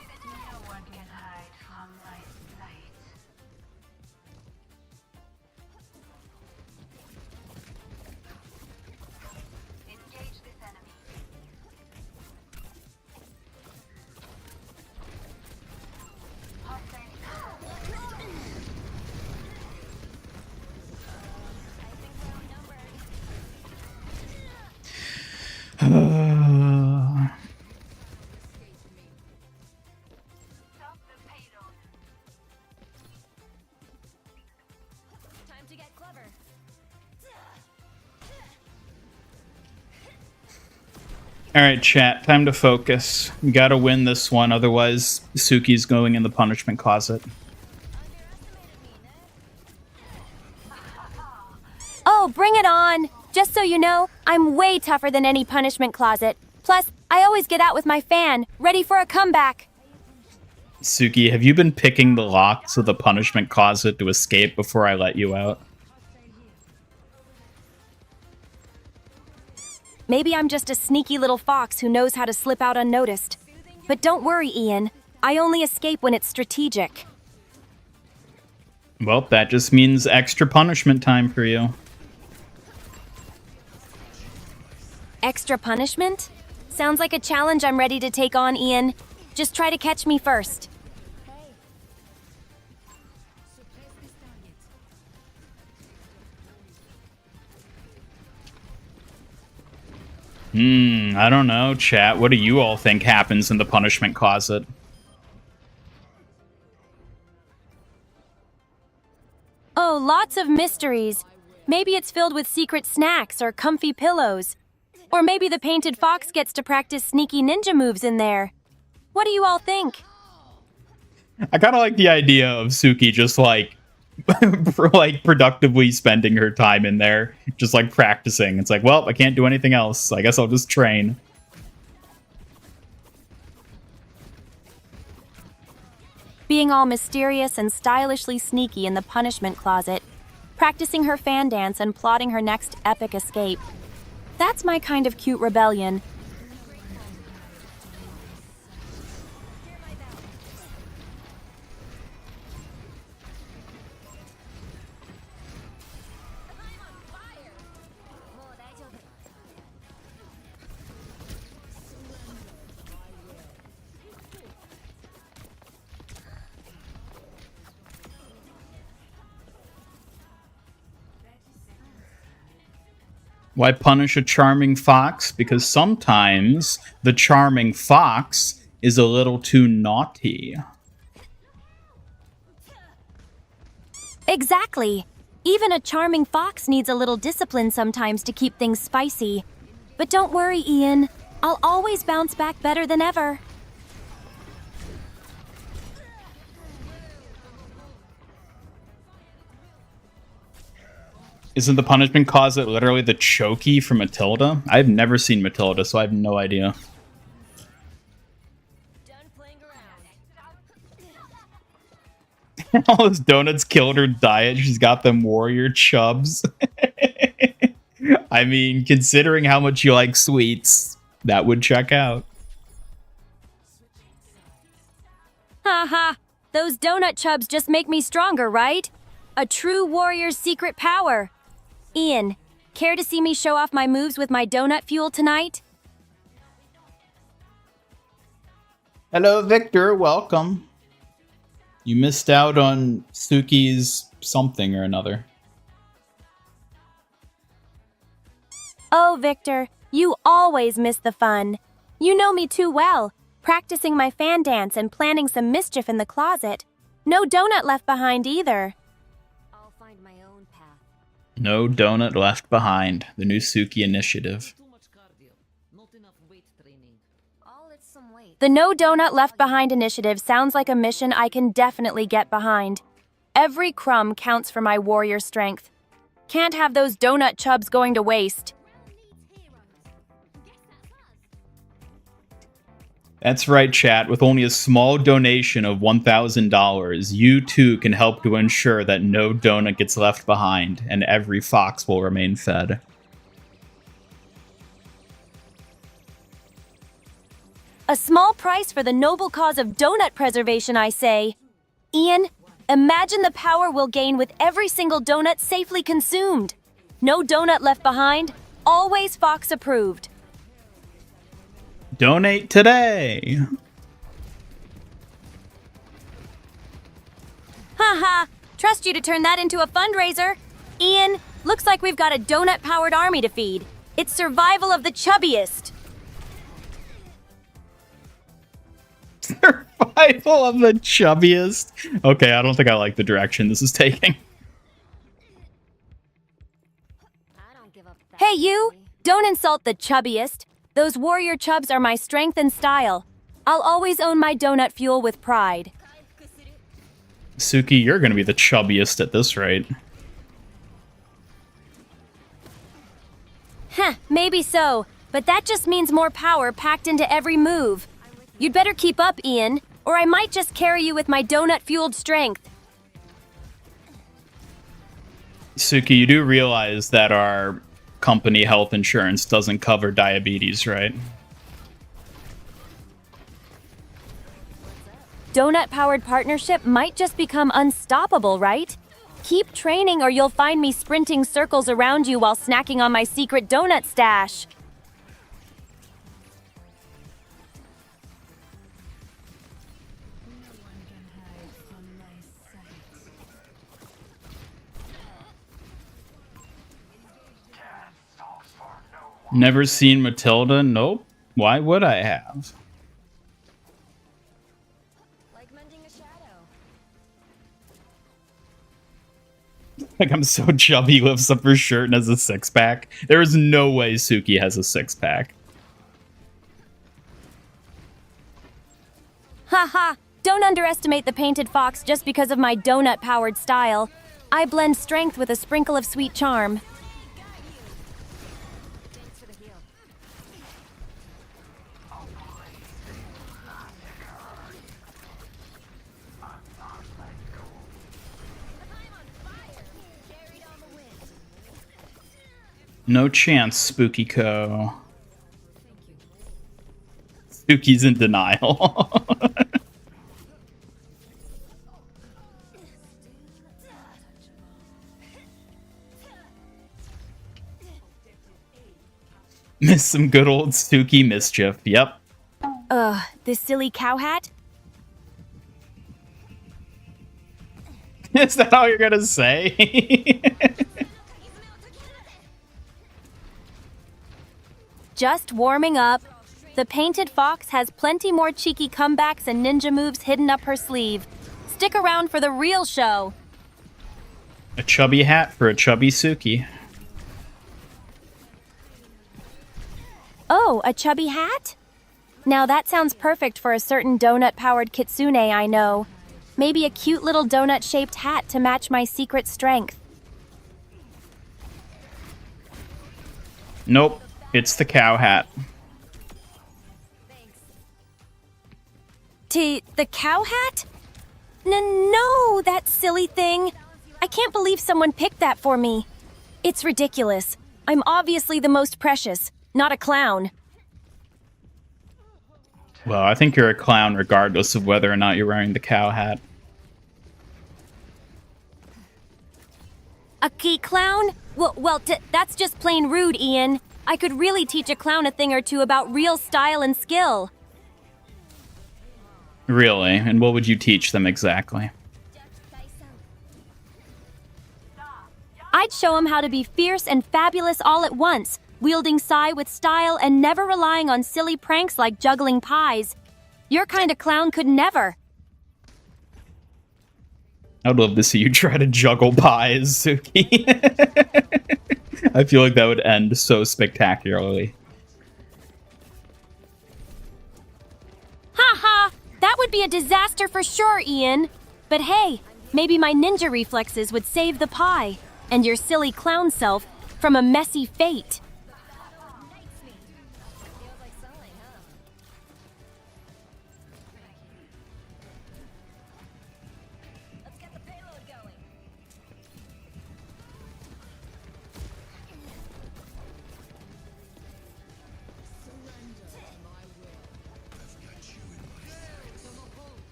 Alright, chat. Time to focus. We gotta win this one, otherwise Suki's going in the punishment closet. Oh, bring it on! Just so you know, I'm way tougher than any punishment closet. Plus, I always get out with my fan, ready for a comeback. Suki, have you been picking the locks of the punishment closet to escape before I let you out? Maybe I'm just a sneaky little fox who knows how to slip out unnoticed. But don't worry, Ian. I only escape when it's strategic. Well, that just means extra punishment time for you. Extra punishment? Sounds like a challenge I'm ready to take on, Ian. Just try to catch me first. I don't know, chat. What do you all think happens in the punishment closet? Oh, lots of mysteries. Maybe it's filled with secret snacks or comfy pillows. Or maybe the painted fox gets to practice sneaky ninja moves in there. What do you all think? I kind of like the idea of Suki just like productively spending her time in there, just like practicing. It's like, well, I can't do anything else. I guess I'll just train. Being all mysterious and stylishly sneaky in the punishment closet, practicing her fan dance and plotting her next epic escape. That's my kind of cute rebellion. Why punish a charming fox? Because sometimes the charming fox is a little too naughty. Exactly. Even a charming fox needs a little discipline sometimes to keep things spicy. But don't worry, Ian. I'll always bounce back better than ever. Isn't the punishment closet literally the chokey from Matilda? I've never seen Matilda, so I have no idea. All those donuts killed her diet. She's got them warrior chubs. I mean, considering how much you like sweets, that would check out. Haha, those donut chubs just make me stronger, right? A true warrior's secret power. Ian, care to see me show off my moves with my donut fuel tonight? Hello, Victor. Welcome. You missed out on Suki's something or another. Oh, Victor, you always miss the fun. You know me too well, practicing my fan dance and planning some mischief in the closet. No donut left behind either. I'll find my own path. No donut left behind. The new Suki initiative. Too much cardio, not enough weight training. All it's some weight. The No Donut Left Behind initiative sounds like a mission I can definitely get behind. Every crumb counts for my warrior strength. Can't have those donut chubs going to waste. That's right, chat. With only a small donation of $1,000, you too can help to ensure that no donut gets left behind and every fox will remain fed. A small price for the noble cause of donut preservation, I say. Ian, imagine the power we'll gain with every single donut safely consumed. No donut left behind, always fox approved. Donate today! Haha, trust you to turn that into a fundraiser. Ian, looks like we've got a donut-powered army to feed. It's survival of the chubbiest. Survival of the chubbiest. Okay, I don't think I like the direction this is taking. I don't give up that Hey, you! easily. Don't insult the chubbiest. Those warrior chubs are my strength and style. I'll always own my donut fuel with pride. Suki, you're gonna be the chubbiest at this rate. Heh, maybe so, but that just means more power packed into every move. You'd better keep up, Ian, or I might just carry you with my donut-fueled strength. Suki, you do realize that our company health insurance doesn't cover diabetes, right? Donut-powered partnership might just become unstoppable, right? Keep training or you'll find me sprinting circles around you while snacking on my secret donut stash. Never seen Matilda? Nope. Why would I have? Like mending a shadow. Like, I'm so chubby, lifts up her shirt and has a six-pack. There is no way Suki has a six-pack. Haha! Don't underestimate the painted fox just because of my donut-powered style. I blend strength with a sprinkle of sweet charm. No chance, Spooky Co. Spooky's in denial. Miss some good old Suki mischief. Yep. This silly cow hat? Is that all you're gonna say? Just warming up. The painted fox has plenty more cheeky comebacks and ninja moves hidden up her sleeve. Stick around for the real show. A chubby hat for a chubby Suki. Oh, a chubby hat? Now that sounds perfect for a certain donut-powered kitsune I know. Maybe a cute little donut-shaped hat to match my secret strength. Nope, it's the cow hat. The cow hat? No, that silly thing. I can't believe someone picked that for me. It's ridiculous. I'm obviously the most precious, not a clown. Well, I think you're a clown regardless of whether or not you're wearing the cow hat. A key clown? Well, that's just plain rude, Ian. I could really teach a clown a thing or two about real style and skill. Really? And what would you teach them exactly? I'd show him how to be fierce and fabulous all at once, wielding Sai with style and never relying on silly pranks like juggling pies. Your kind of clown could never. I'd love to see you try to juggle pies, Suki. I feel like that would end so spectacularly. Ha ha! That would be a disaster for sure, Ian. But hey, maybe my ninja reflexes would save the pie and your silly clown self from a messy fate.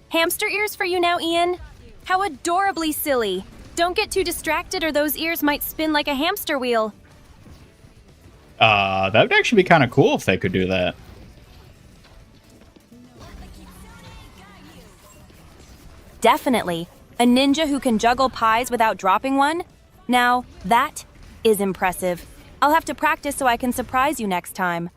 Hamster ears for you now, Ian? How adorably silly. Don't get too distracted or those ears might spin like a hamster wheel. That would actually be kind of cool if they could do that. Definitely. A ninja who can juggle pies without dropping one? Now, that is impressive. I'll have to practice so I can surprise you next time.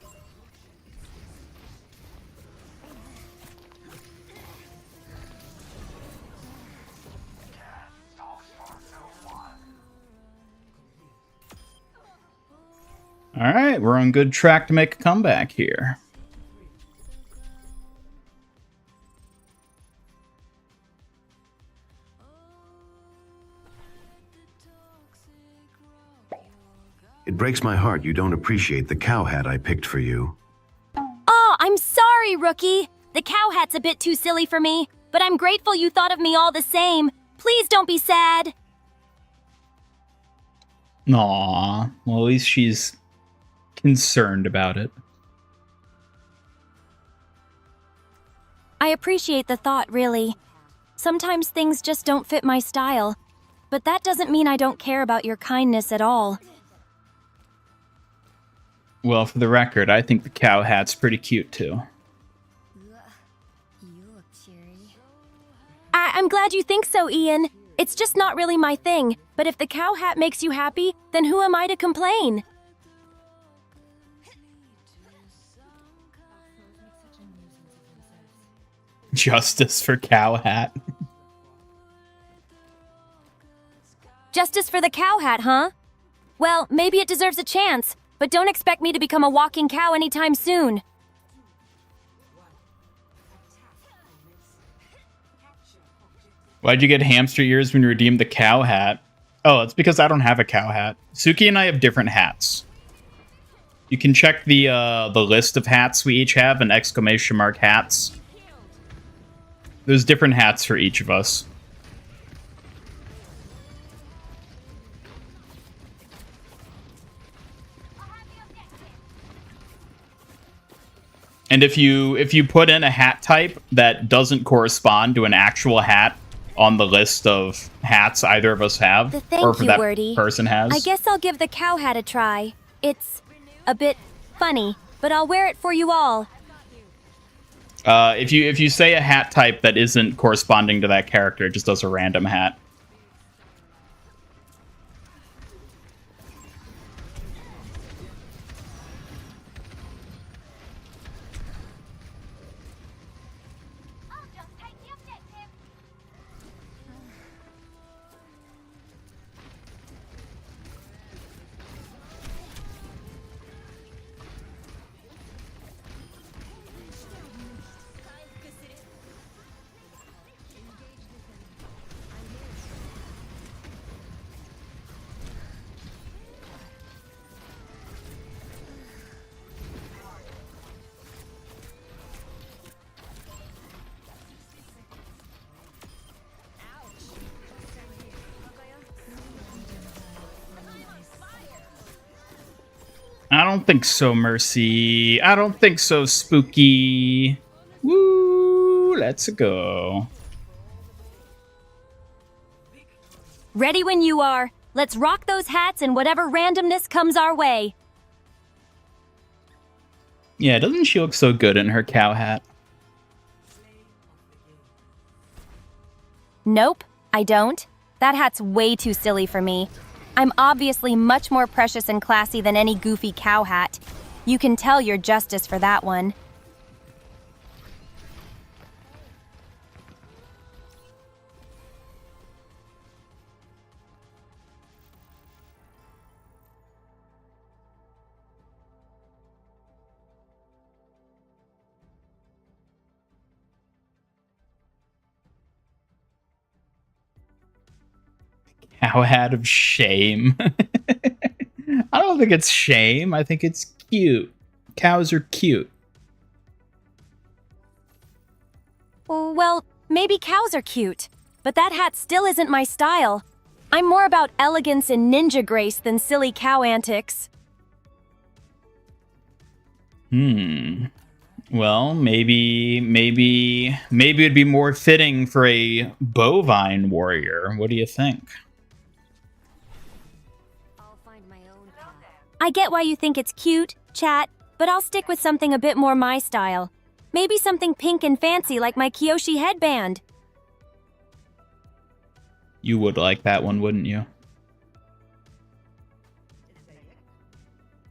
All right, we're on good track to make a comeback here. It breaks my heart you don't appreciate the cow hat I picked for you. Oh, I'm sorry, rookie. The cow hat's a bit too silly for me, but I'm grateful you thought of me all the same. Please don't be sad. Aw, well, at least she's concerned about it. I appreciate the thought, really. Sometimes things just don't fit my style, but that doesn't mean I don't care about your kindness at all. Well, for the record, I think the cow hat's pretty cute, too. I'm glad you think so, Ian. It's just not really my thing, but if the cow hat makes you happy, then who am I to complain? Justice for cow hat. Justice for the cow hat, huh? Well, maybe it deserves a chance, but don't expect me to become a walking cow anytime soon. Why'd you get hamster ears when you redeemed the cow hat? Oh, it's because I don't have a cow hat. Suki and I have different hats. You can check the list of hats we each have in exclamation mark hats. There's different hats for each of us. And if you put in a hat type that doesn't correspond to an actual hat on the list of hats either of us have, or for that person has. I guess I'll give the cow hat a try. It's a bit funny, but I'll wear it for you all. If you say a hat type that isn't corresponding to that character, it just does a random hat. I don't think so, Mercy. I don't think so, Spooky. Woo, let's go. Ready when you are. Let's rock those hats and whatever randomness comes our way. Yeah, doesn't she look so good in her cow hat? Nope, I don't. That hat's way too silly for me. I'm obviously much more precious and classy than any goofy cow hat. You can tell your justice for that one. Cow hat of shame. I don't think it's shame. I think it's cute. Cows are cute. Well, maybe cows are cute, but that hat still isn't my style. I'm more about elegance and ninja grace than silly cow antics. Well, maybe it'd be more fitting for a bovine warrior. What do you think? I get why you think it's cute, chat, but I'll stick with something a bit more my style. Maybe something pink and fancy like my Kyoshi headband. You would like that one, wouldn't you?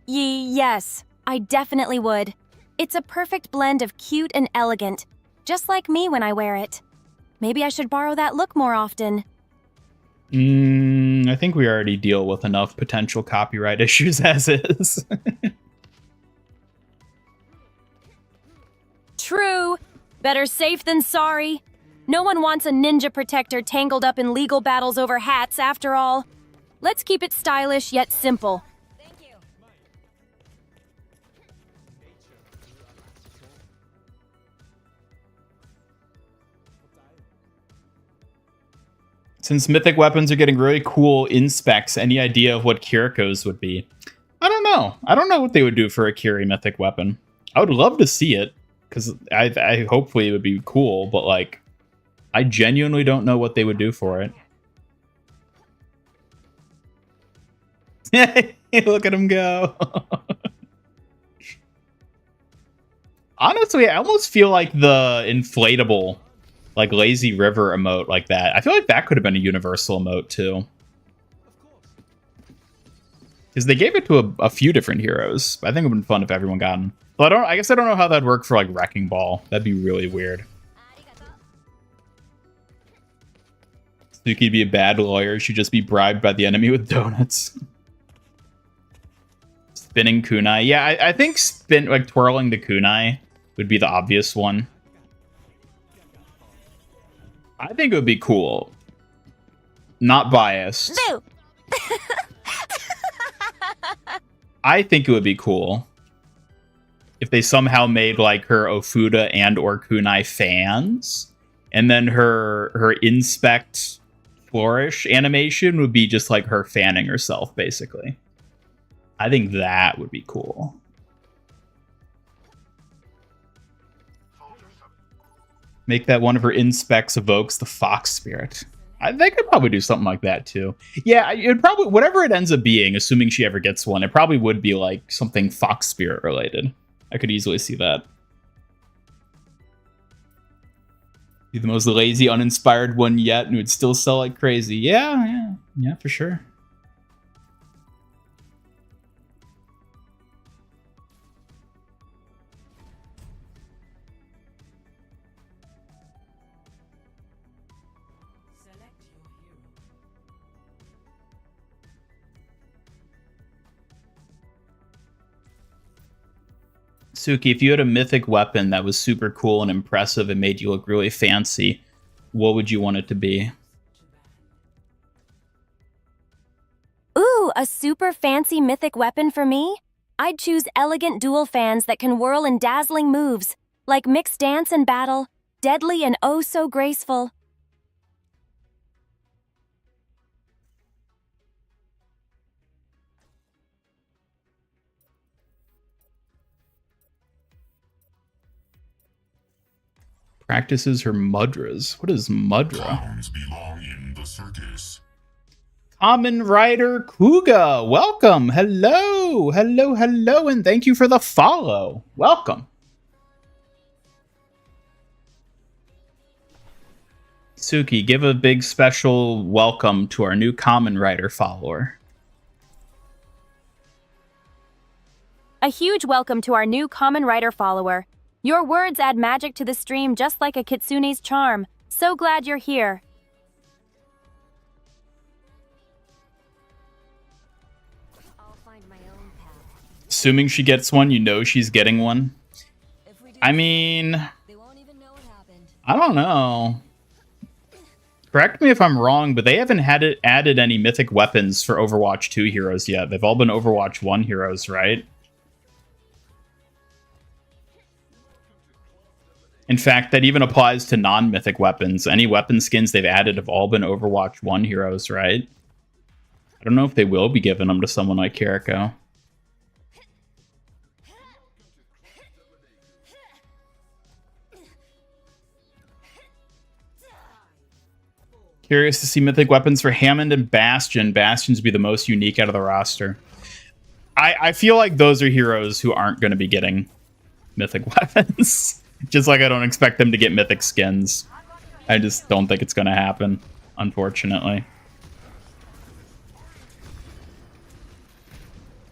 Yes, I definitely would. It's a perfect blend of cute and elegant, just like me when I wear it. Maybe I should borrow that look more often. I think we already deal with enough potential copyright issues as is. True. Better safe than sorry. No one wants a ninja protector tangled up in legal battles over hats, after all. Let's keep it stylish yet simple. Since mythic weapons are getting really cool in specs, any idea of what Kiriko's would be? I don't know. I don't know what they would do for a Kiri mythic weapon. I would love to see it, because I hopefully it would be cool, but like, I genuinely don't know what they would do for it. Look at him go. Honestly, I almost feel like the inflatable, like lazy river emote like that. I feel like that could have been a universal emote too. Because they gave it to a few different heroes. I think it would have been fun if everyone got them. Well, I guess I don't know how that'd work for like Wrecking Ball. That'd be really weird. Suki'd be a bad lawyer. She'd just be bribed by the enemy with donuts. Spinning kunai. Yeah, I think twirling the kunai would be the obvious one. I think it would be cool. Not biased. Boo! I think it would be cool if they somehow made like her Ofuda and or kunai fans, and then her inspect flourish animation would be just like her fanning herself, basically. I think that would be cool. Make that one of her inspects evokes the fox spirit. They could probably do something like that too. Yeah, it probably, whatever it ends up being, assuming she ever gets one, it probably would be like something fox spirit related. I could easily see that. Be the most lazy, uninspired one yet, and it would still sell like crazy. Yeah, for sure. Suki, if you had a mythic weapon that was super cool and impressive and made you look really fancy, what would you want it to be? Ooh, a super fancy mythic weapon for me? I'd choose elegant dual fans that can whirl in dazzling moves, like mixed dance and battle, deadly and oh so graceful. Practices her mudras. What is mudra? Clowns belong in the circus. Common Rider Kuga, welcome. Hello, and thank you for the follow. Welcome. Suki, give a big special welcome to our new Common Rider follower. A huge welcome to our new Common Rider follower. Your words add magic to the stream just like a kitsune's charm. So glad you're here. I'll find my own path. Assuming she gets one, you know she's getting one. I mean, They won't even know what happened. I don't know. Correct me if I'm wrong, but they haven't added any mythic weapons for Overwatch 2 heroes yet. They've all been Overwatch 1 heroes, right? In fact, that even applies to non-mythic weapons. Any weapon skins they've added have all been Overwatch 1 heroes, right? I don't know if they will be giving them to someone like Kiriko. Curious to see mythic weapons for Hammond and Bastion. Bastion's be the most unique out of the roster. I feel like those are heroes who aren't going to be getting mythic weapons. Just like I don't expect them to get mythic skins. I just don't think it's going to happen, unfortunately.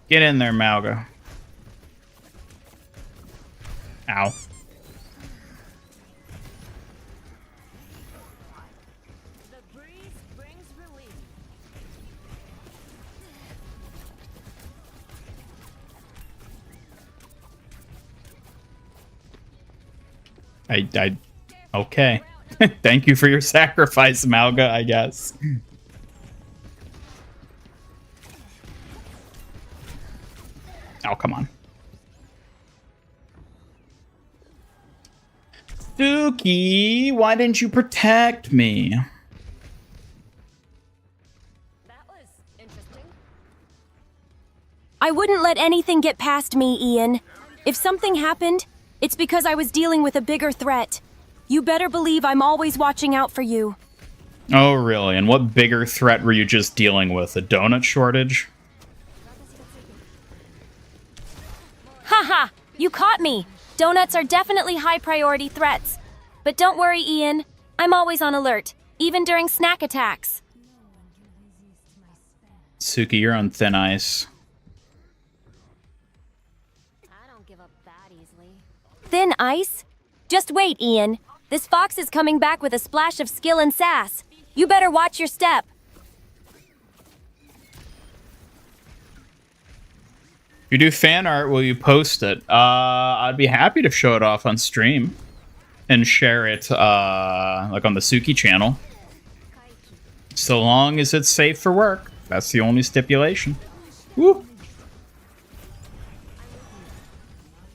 Get in there, Malga. Ow. The breeze brings relief. Okay. Thank you for your sacrifice, Malga, I guess. Oh, come on. Suki, why didn't you protect me? I wouldn't let anything get past me, Ian. If something happened, it's because I was dealing with a bigger threat. You better believe I'm always watching out for you. Oh, really? And what bigger threat were you just dealing with? A donut shortage? Haha! You caught me! Donuts are definitely high-priority threats. But don't worry, Ian. I'm always on alert, even during snack attacks. Suki, you're on thin ice. I don't give up that easily. Thin ice? Just wait, Ian. This fox is coming back with a splash of skill and sass. You better watch your step. If you do fan art, will you post it? I'd be happy to show it off on stream and share it, like on the Suki channel. So long as it's safe for work. That's the only stipulation. Woo!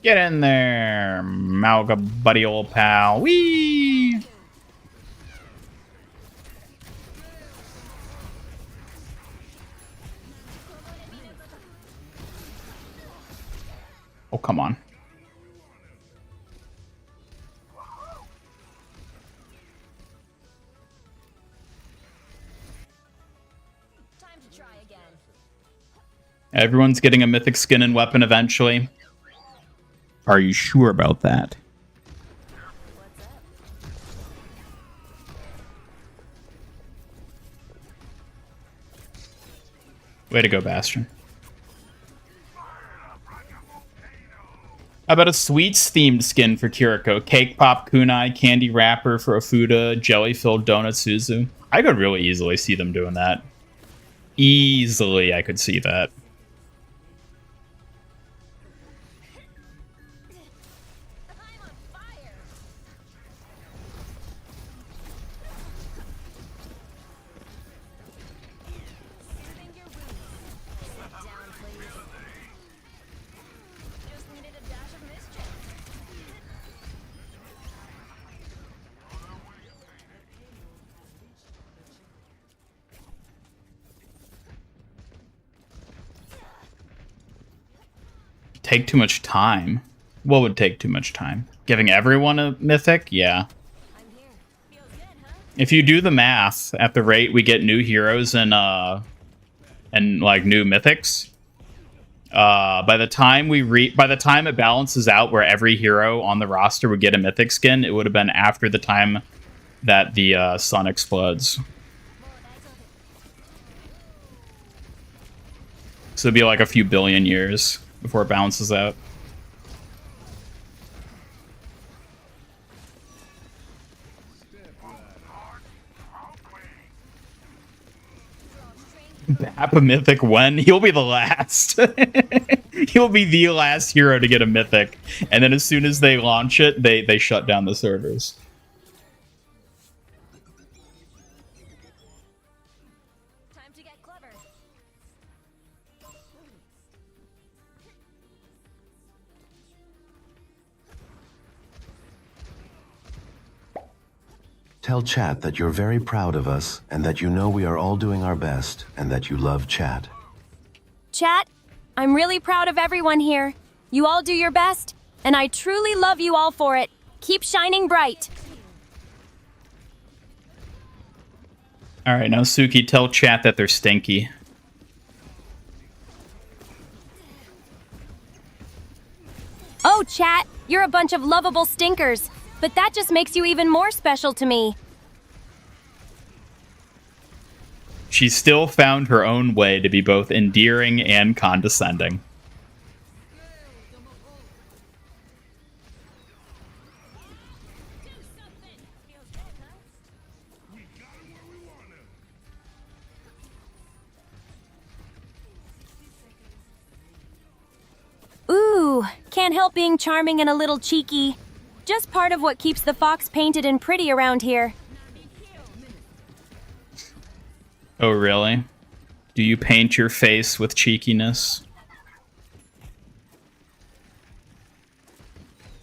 Get in there, Malga buddy old pal. Whee! Oh, come on. Time to try again. Everyone's getting a mythic skin and weapon eventually. Are you sure about that? Way to go, Bastion. How about a sweets-themed skin for Kiriko? Cake Pop Kunai, Candy Wrapper for Ofuda, Jelly-filled Donut Suzu. I could really easily see them doing that. Easily, I could see that. Take too much time. What would take too much time? Giving everyone a mythic? Yeah. If you do the math at the rate we get new heroes and like new mythics, by the time it balances out where every hero on the roster would get a mythic skin, it would have been after the time that the sun explodes. So it'd be like a few billion years before it balances out. Bap a mythic when? He'll be the last. He'll be the last hero to get a mythic. And then as soon as they launch it, they shut down the servers. Time to get clever. Tell chat that you're very proud of us and that you know we are all doing our best and that you love chat. Chat, I'm really proud of everyone here. You all do your best, and I truly love you all for it. Keep shining bright. All right, now Suki, tell chat that they're stinky. Oh, chat, you're a bunch of lovable stinkers, but that just makes you even more special to me. She still found her own way to be both endearing and condescending. Ooh, can't help being charming and a little cheeky. Just part of what keeps the fox painted and pretty around here. Oh, really? Do you paint your face with cheekiness?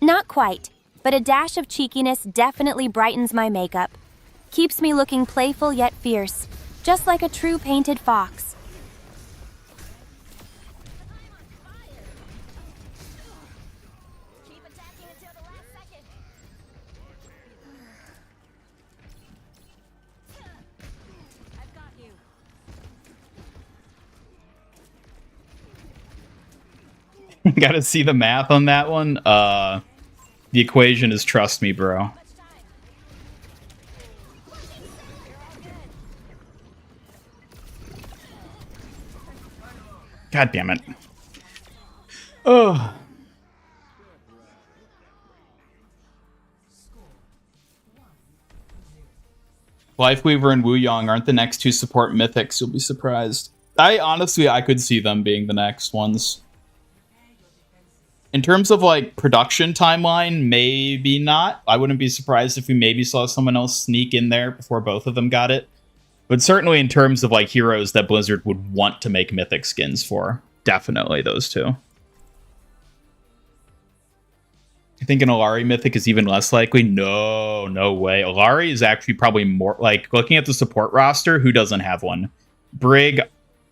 Not quite, but a dash of cheekiness definitely brightens my makeup. Keeps me looking playful yet fierce, just like a true painted fox. Gotta see the math on that one. The equation is trust me, bro. God damn it. Oh. Lifeweaver and Wuyang aren't the next two support mythics. You'll be surprised. I could see them being the next ones. In terms of like production timeline, maybe not. I wouldn't be surprised if we maybe saw someone else sneak in there before both of them got it. But certainly in terms of like heroes that Blizzard would want to make mythic skins for, definitely those two. I think an Alari mythic is even less likely. No way. Alari is actually probably more like looking at the support roster. Who doesn't have one? Brig,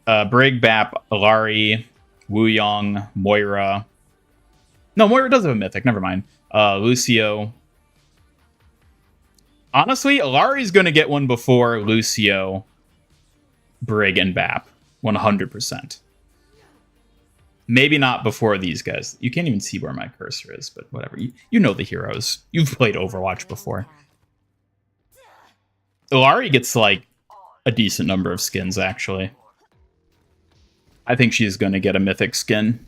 Bap, Alari, Wuyang, Moira. No, Moira does have a mythic. Never mind. Lucio. Honestly, Alari's going to get one before Lucio, Brig, and Bap. 100%. Maybe not before these guys. You can't even see where my cursor is, but whatever. You know the heroes. You've played Overwatch before. Alari gets, like, a decent number of skins, actually. I think she's going to get a mythic skin.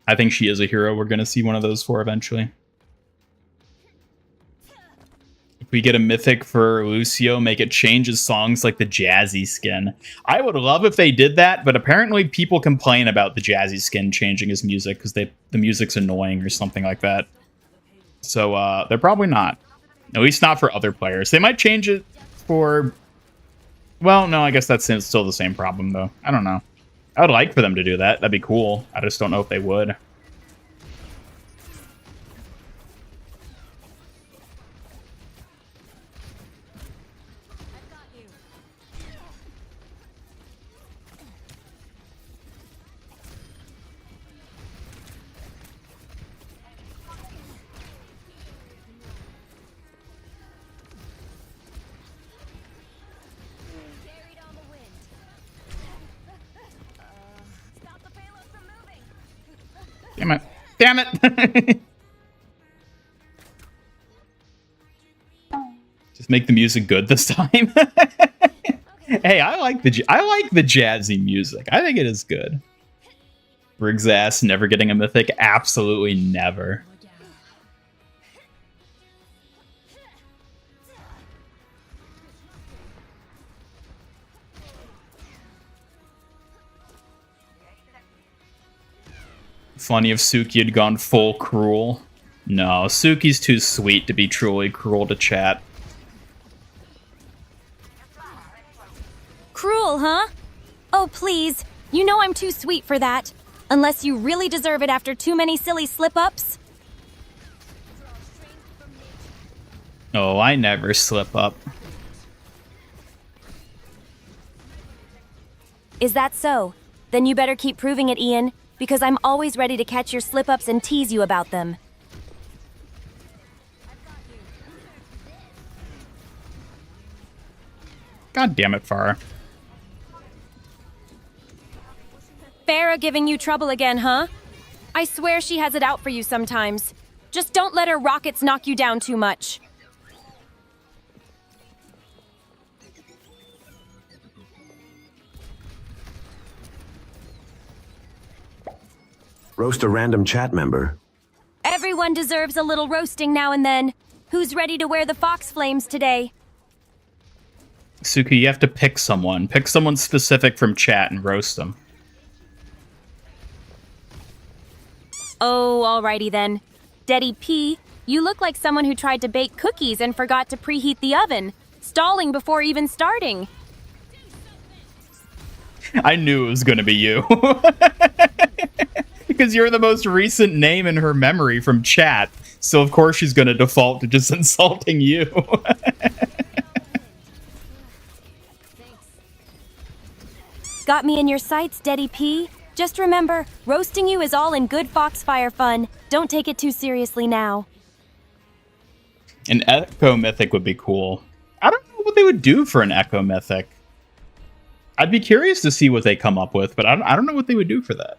I think she is a hero we're going to see one of those for eventually. If we get a mythic for Lucio, make it change his songs like the Jazzy skin. I would love if they did that, but apparently people complain about the Jazzy skin changing his music because the music's annoying or something like that. So they're probably not. At least not for other players. They might change it for... Well, no, I guess that's still the same problem, though. I don't know. I would like for them to do that. That'd be cool. I just don't know if they would. Damn it. Damn it! Just make the music good this time. Hey, I like the jazzy music. I think it is good. Briggs ass never getting a mythic? Absolutely never. Funny if Suki had gone full cruel. No, Suki's too sweet to be truly cruel to chat. Cruel, huh? Oh, please. You know I'm too sweet for that. Unless you really deserve it after too many silly slip-ups. Oh, I never slip up. Is that so? Then you better keep proving it, Ian, because I'm always ready to catch your slip-ups and tease you about them. God damn it, Farah. Farah giving you trouble again, huh? I swear she has it out for you sometimes. Just don't let her rockets knock you down too much. Roast a random chat member. Everyone deserves a little roasting now and then. Who's ready to wear the fox flames today? Suki, you have to pick someone. Pick someone specific from chat and roast them. Oh, alrighty then. Deddy P, you look like someone who tried to bake cookies and forgot to preheat the oven, stalling before even starting. I knew it was going to be you. Because you're the most recent name in her memory from chat. So of course she's going to default to just insulting you. Got me in your sights, Deddy P. Just remember, roasting you is all in good Foxfire fun. Don't take it too seriously now. An Echo Mythic would be cool. I don't know what they would do for an Echo Mythic. I'd be curious to see what they come up with, but I don't know what they would do for that.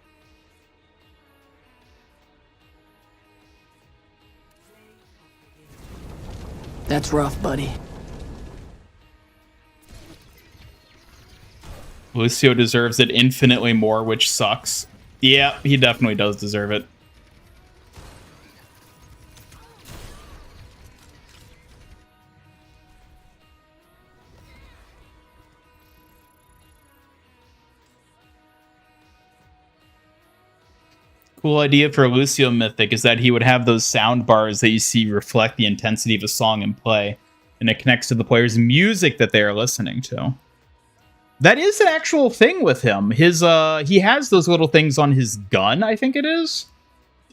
That's rough, buddy. Lucio deserves it infinitely more, which sucks. Yeah, he definitely does deserve it. Cool idea for a Lucio Mythic is that he would have those sound bars that you see reflect the intensity of a song in play, and it connects to the player's music that they are listening to. That is an actual thing with him. He has those little things on his gun, I think it is,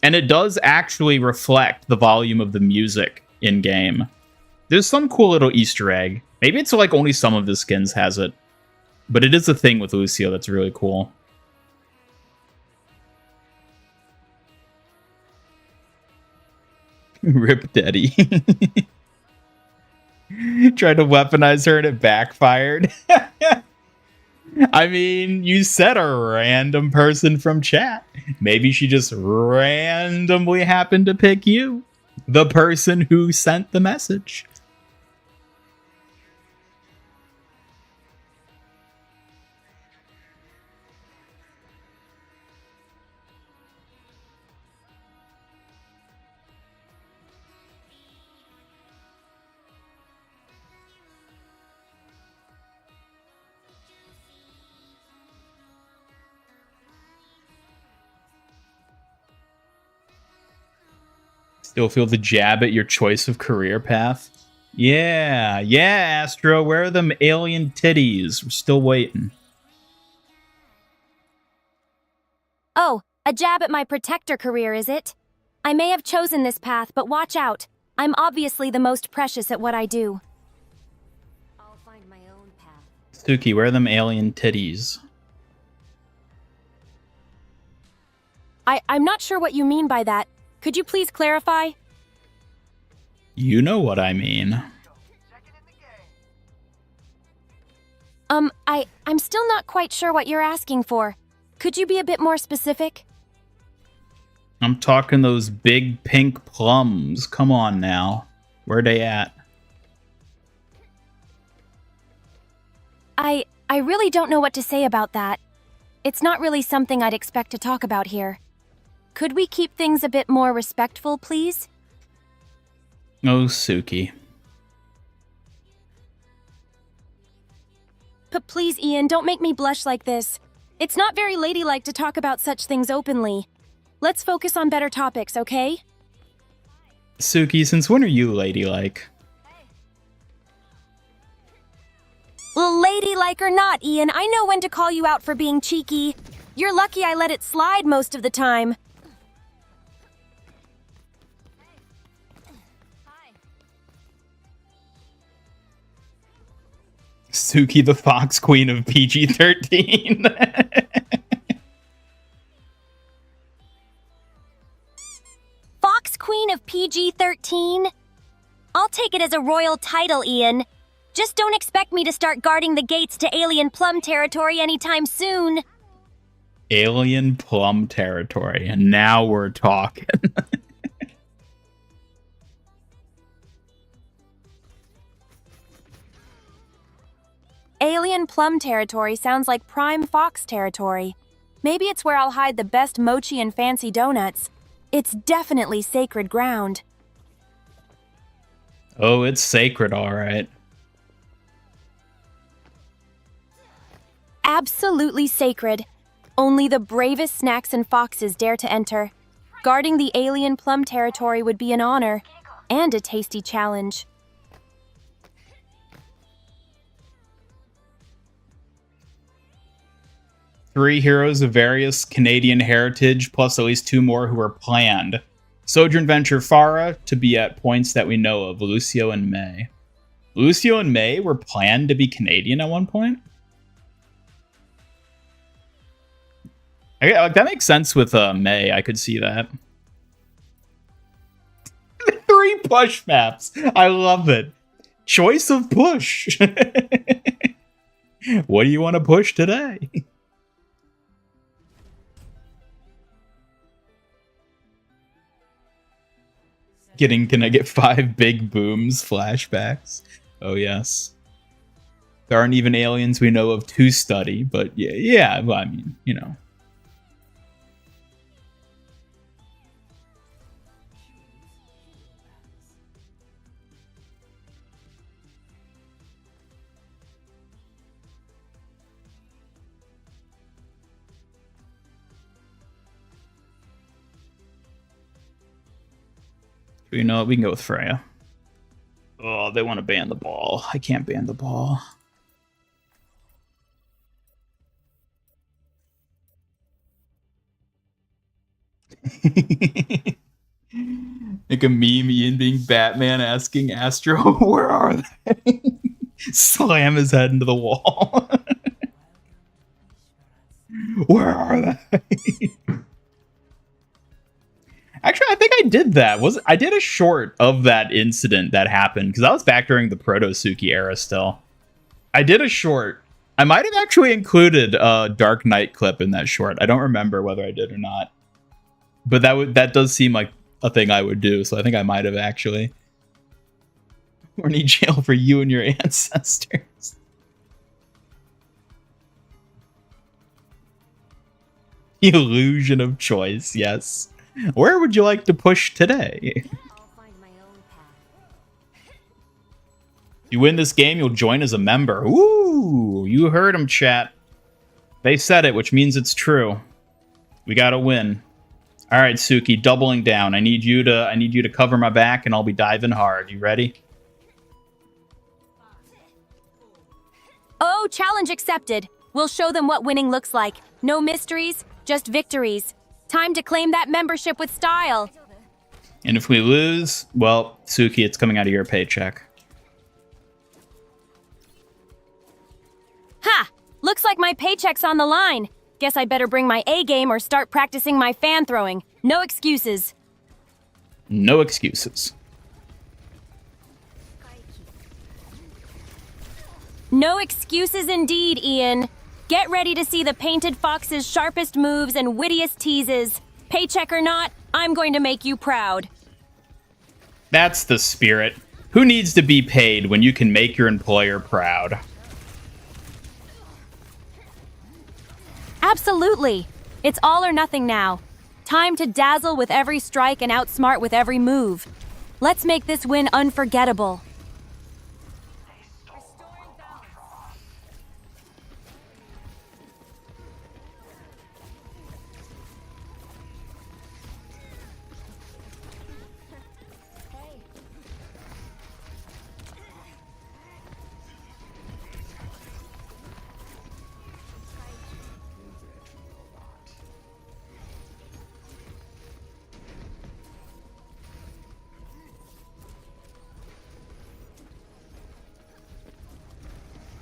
and it does actually reflect the volume of the music in game. There's some cool little Easter egg. Maybe it's like only some of the skins has it, but it is a thing with Lucio that's really cool. Rip Daddy. Tried to weaponize her and it backfired. I mean, you said a random person from chat. Maybe she just randomly happened to pick you, the person who sent the message. Still feel the jab at your choice of career path? Yeah, Astro, where are them alien titties? We're still waiting. Oh, a jab at my protector career, is it? I may have chosen this path, but watch out. I'm obviously the most precious at what I do. I'll find my own path. Suki, where are them alien titties? I'm not sure what you mean by that. Could you please clarify? You know what I mean. I'm still not quite sure what you're asking for. Could you be a bit more specific? I'm talking those big pink plums. Come on now. Where they at? I really don't know what to say about that. It's not really something I'd expect to talk about here. Could we keep things a bit more respectful, please? Oh, Suki. But please, Ian, don't make me blush like this. It's not very ladylike to talk about such things openly. Let's focus on better topics, okay? Suki, since when are you ladylike? Well, ladylike or not, Ian, I know when to call you out for being cheeky. You're lucky I let it slide most of the time. Suki, the Fox Queen of PG-13. Fox Queen of PG-13? I'll take it as a royal title, Ian. Just don't expect me to start guarding the gates to alien plum territory anytime soon. Alien plum territory, and now we're talking. Alien plum territory sounds like prime fox territory. Maybe it's where I'll hide the best mochi and fancy donuts. It's definitely sacred ground. Oh, it's sacred, all right. Absolutely sacred. Only the bravest snacks and foxes dare to enter. Guarding the alien plum territory would be an honor and a tasty challenge. Three heroes of various Canadian heritage, plus at least two more who are planned. Sojourn Venture Farah to be at points that we know of, Lucio and May. Lucio and May were planned to be Canadian at one point? That makes sense with May, I could see that. 3 push maps. I love it. Choice of push. What do you want to push today? Can I get 5 big booms flashbacks? Oh, yes. There aren't even aliens we know of to study, but yeah, well, I mean, you know. You know what? We can go with Freya. Oh, they want to ban the ball. I can't ban the ball. Like a meme, Ian being Batman asking Astro, where are they? Slam his head into the wall. Where are they? Actually, I think I did that. I did a short of that incident that happened, because I was back during the Proto-Suki era still. I did a short. I might have actually included a Dark Knight clip in that short. I don't remember whether I did or not. But that does seem like a thing I would do, so I think I might have actually. Or need jail for you and your ancestors. The illusion of choice, yes. Where would you like to push today? I'll find my own path. If you win this game, you'll join as a member. Ooh, you heard them, chat. They said it, which means it's true. We gotta win. All right, Suki, doubling down. I need you to cover my back, and I'll be diving hard. You ready? Oh, challenge accepted. We'll show them what winning looks like. No mysteries, just victories. Time to claim that membership with style. And if we lose, well, Suki, it's coming out of your paycheck. Ha! Looks like my paycheck's on the line. Guess I better bring my A game or start practicing my fan throwing. No excuses. No excuses. No excuses indeed, Ian. Get ready to see the Painted Fox's sharpest moves and wittiest teases. Paycheck or not, I'm going to make you proud. That's the spirit. Who needs to be paid when you can make your employer proud? Absolutely. It's all or nothing now. Time to dazzle with every strike and outsmart with every move. Let's make this win unforgettable.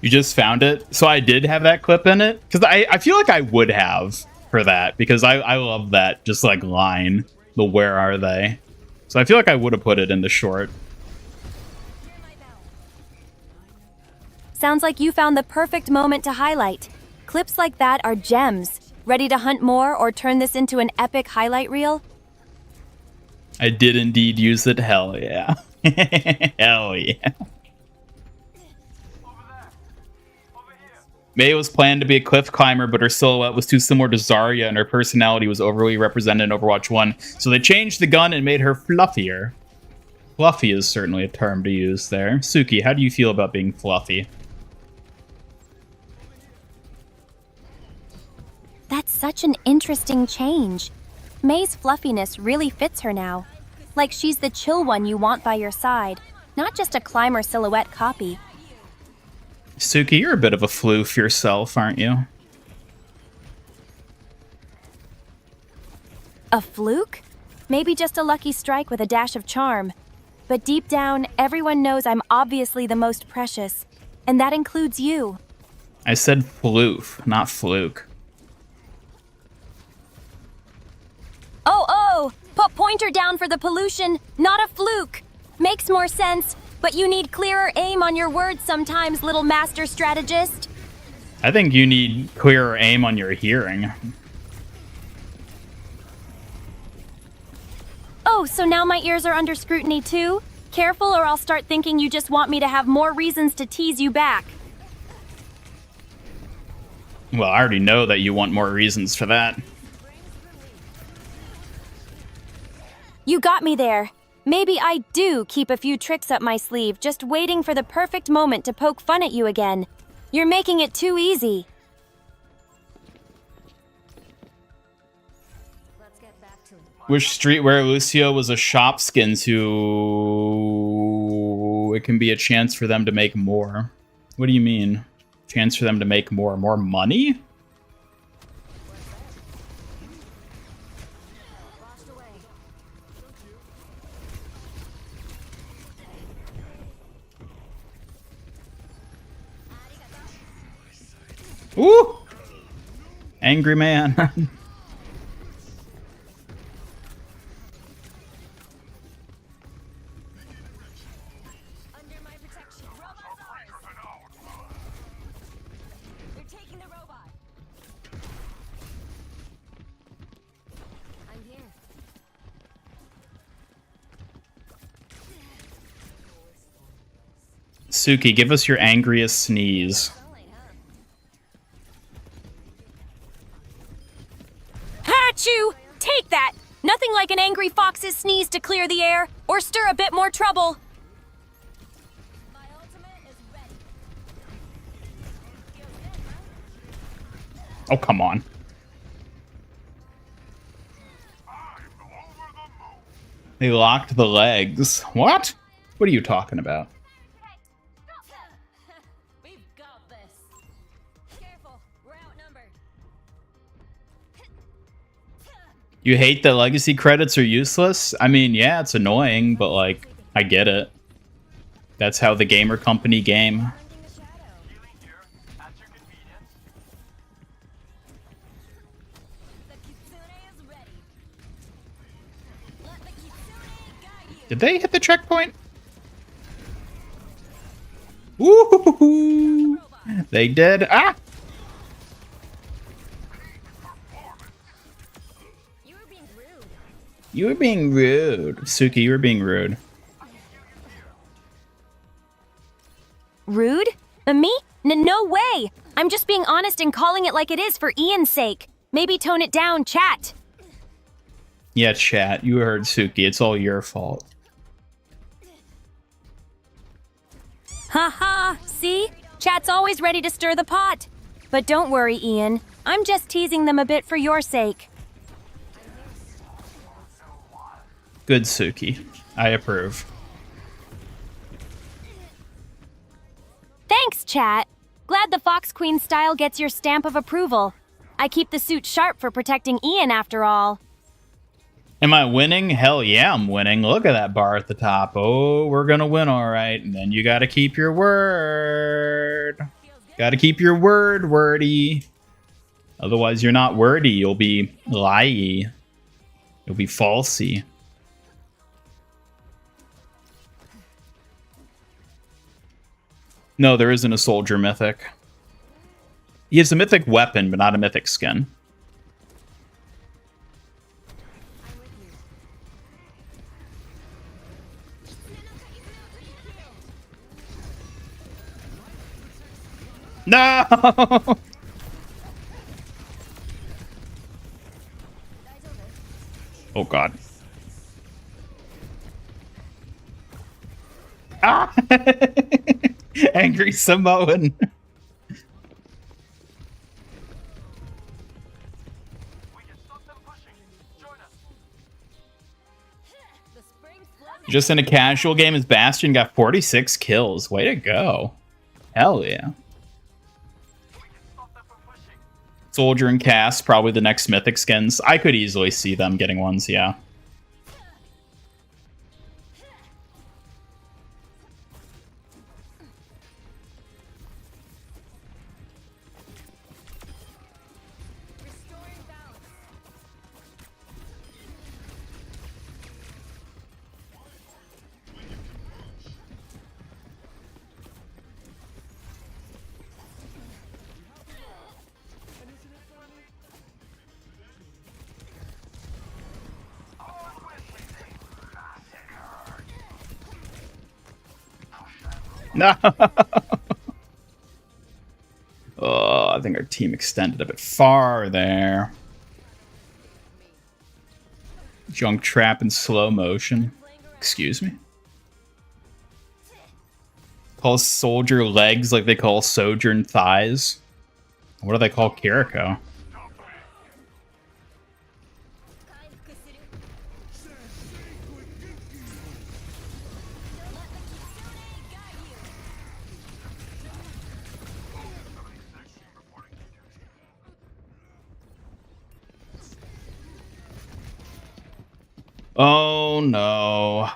You just found it? So I did have that clip in it? Because I feel like I would have for that, because I love that just like line, the where are they? So I feel like I would have put it in the short. Sounds like you found the perfect moment to highlight. Clips like that are gems. Ready to hunt more or turn this into an epic highlight reel? I did indeed use it, hell yeah. Hell yeah. May was planned to be a cliff climber, but her silhouette was too similar to Zarya, and her personality was overly represented in Overwatch 1. So they changed the gun and made her fluffier. Fluffy is certainly a term to use there. Suki, how do you feel about being fluffy? That's such an interesting change. May's fluffiness really fits her now. Like she's the chill one you want by your side, not just a climber silhouette copy. Suki, you're a bit of a floof yourself, aren't you? A fluke? Maybe just a lucky strike with a dash of charm. But deep down, everyone knows I'm obviously the most precious. And that includes you. I said floof, not fluke. Oh! Put pointer down for the pollution, not a fluke! Makes more sense, but you need clearer aim on your words sometimes, little master strategist. I think you need clearer aim on your hearing. Oh, Oh, so now my ears are under scrutiny too? Careful or I'll start thinking you just want me to have more reasons to tease you back. Well, I already know that you want more reasons for that. You got me there. Maybe I do keep a few tricks up my sleeve, just waiting for the perfect moment to poke fun at you again. You're making it too easy. Wish Streetwear Lucio was a shop skin to... It can be a chance for them to make more. What do you mean? Chance for them to make more? More money? Ooh! Angry man. Suki, give us your angriest sneeze. Achoo! Take that! Nothing like an angry fox's sneeze to clear the air or stir a bit more trouble. Oh, come on. They locked the legs. What? What are you talking about? We've got this. Careful, we're outnumbered. You hate that legacy credits are useless? I mean, yeah, it's annoying, but like, I get it. That's how the gamer company game. Did they hit the checkpoint? Ooh, they did. Ah! You were being rude. Suki, you were being rude. Rude? Me? No way! I'm just being honest and calling it like it is for Ian's sake. Maybe tone it down, chat. Yeah, chat. You heard Suki. It's all your fault. Haha, see? Chat's always ready to stir the pot. But don't worry, Ian. I'm just teasing them a bit for your sake. Good, Suki. I approve. Thanks, chat. Glad the Fox Queen style gets your stamp of approval. I keep the suit sharp for protecting Ian after all. Am I winning? Hell yeah, I'm winning. Look at that bar at the top. Oh, we're gonna win, all right. And then you gotta keep your word. Gotta keep your word, wordy. Otherwise, you're not wordy. You'll be liey. You'll be falsy. No, there isn't a soldier mythic. He has a mythic weapon, but not a mythic skin. No! Oh, God. Ah! Angry Samoan. Just in a casual game, as Bastion got 46 kills. Way to go. Hell yeah. Soldier and Cass, probably the next mythic skins. I could easily see them getting ones, yeah. No. Oh, I think our team extended a bit far there. Junk trap in slow motion. Excuse me. Call soldier legs like they call sojourn thighs. What do they call kiriko? Oh no.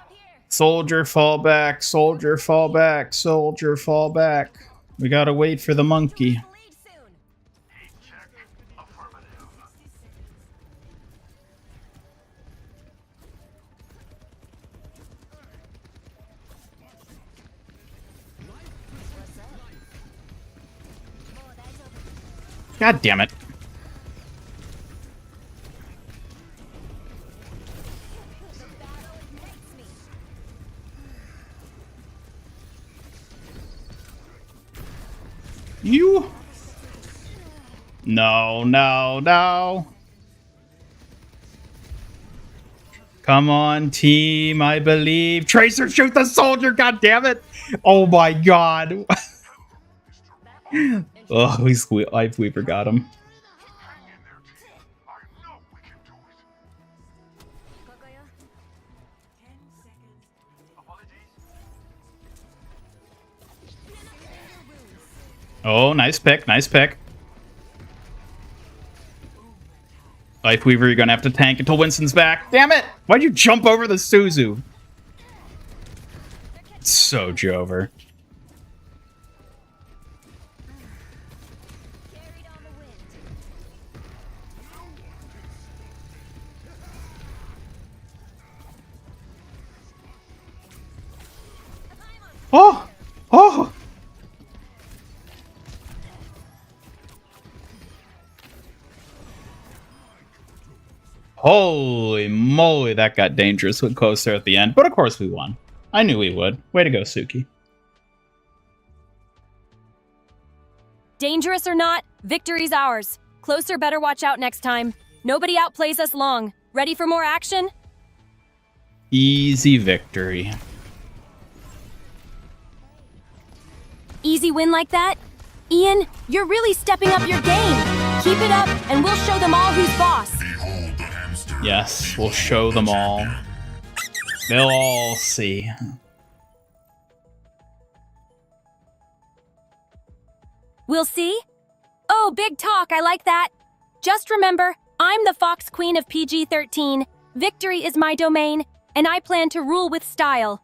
Soldier fall back, soldier fall back, soldier fall back. We gotta wait for the monkey. God damn it. You? No, no, no. Come on, team, I believe. Tracer, shoot the soldier, god damn it. Oh my god. Oh, we forgot him. Oh, nice pick, nice pick. Lifeweaver, you're gonna have to tank until Winston's back. Damn it! Why'd you jump over the Suzu? So Jover. Oh! Oh! Holy moly, that got dangerous with close there at the end. But of course we won. I knew we would. Way to go, Suki. Dangerous or not, victory's ours. Closer better watch out next time. Nobody outplays us long. Ready for more action? Easy victory. Easy win like that? Ian, you're really stepping up your game. Keep it up, and we'll show them all who's boss. Behold the hamster. Yes, we'll show them all. They'll all see. We'll see? Oh, big talk, I like that. Just remember, I'm the Fox Queen of PG-13. Victory is my domain, and I plan to rule with style.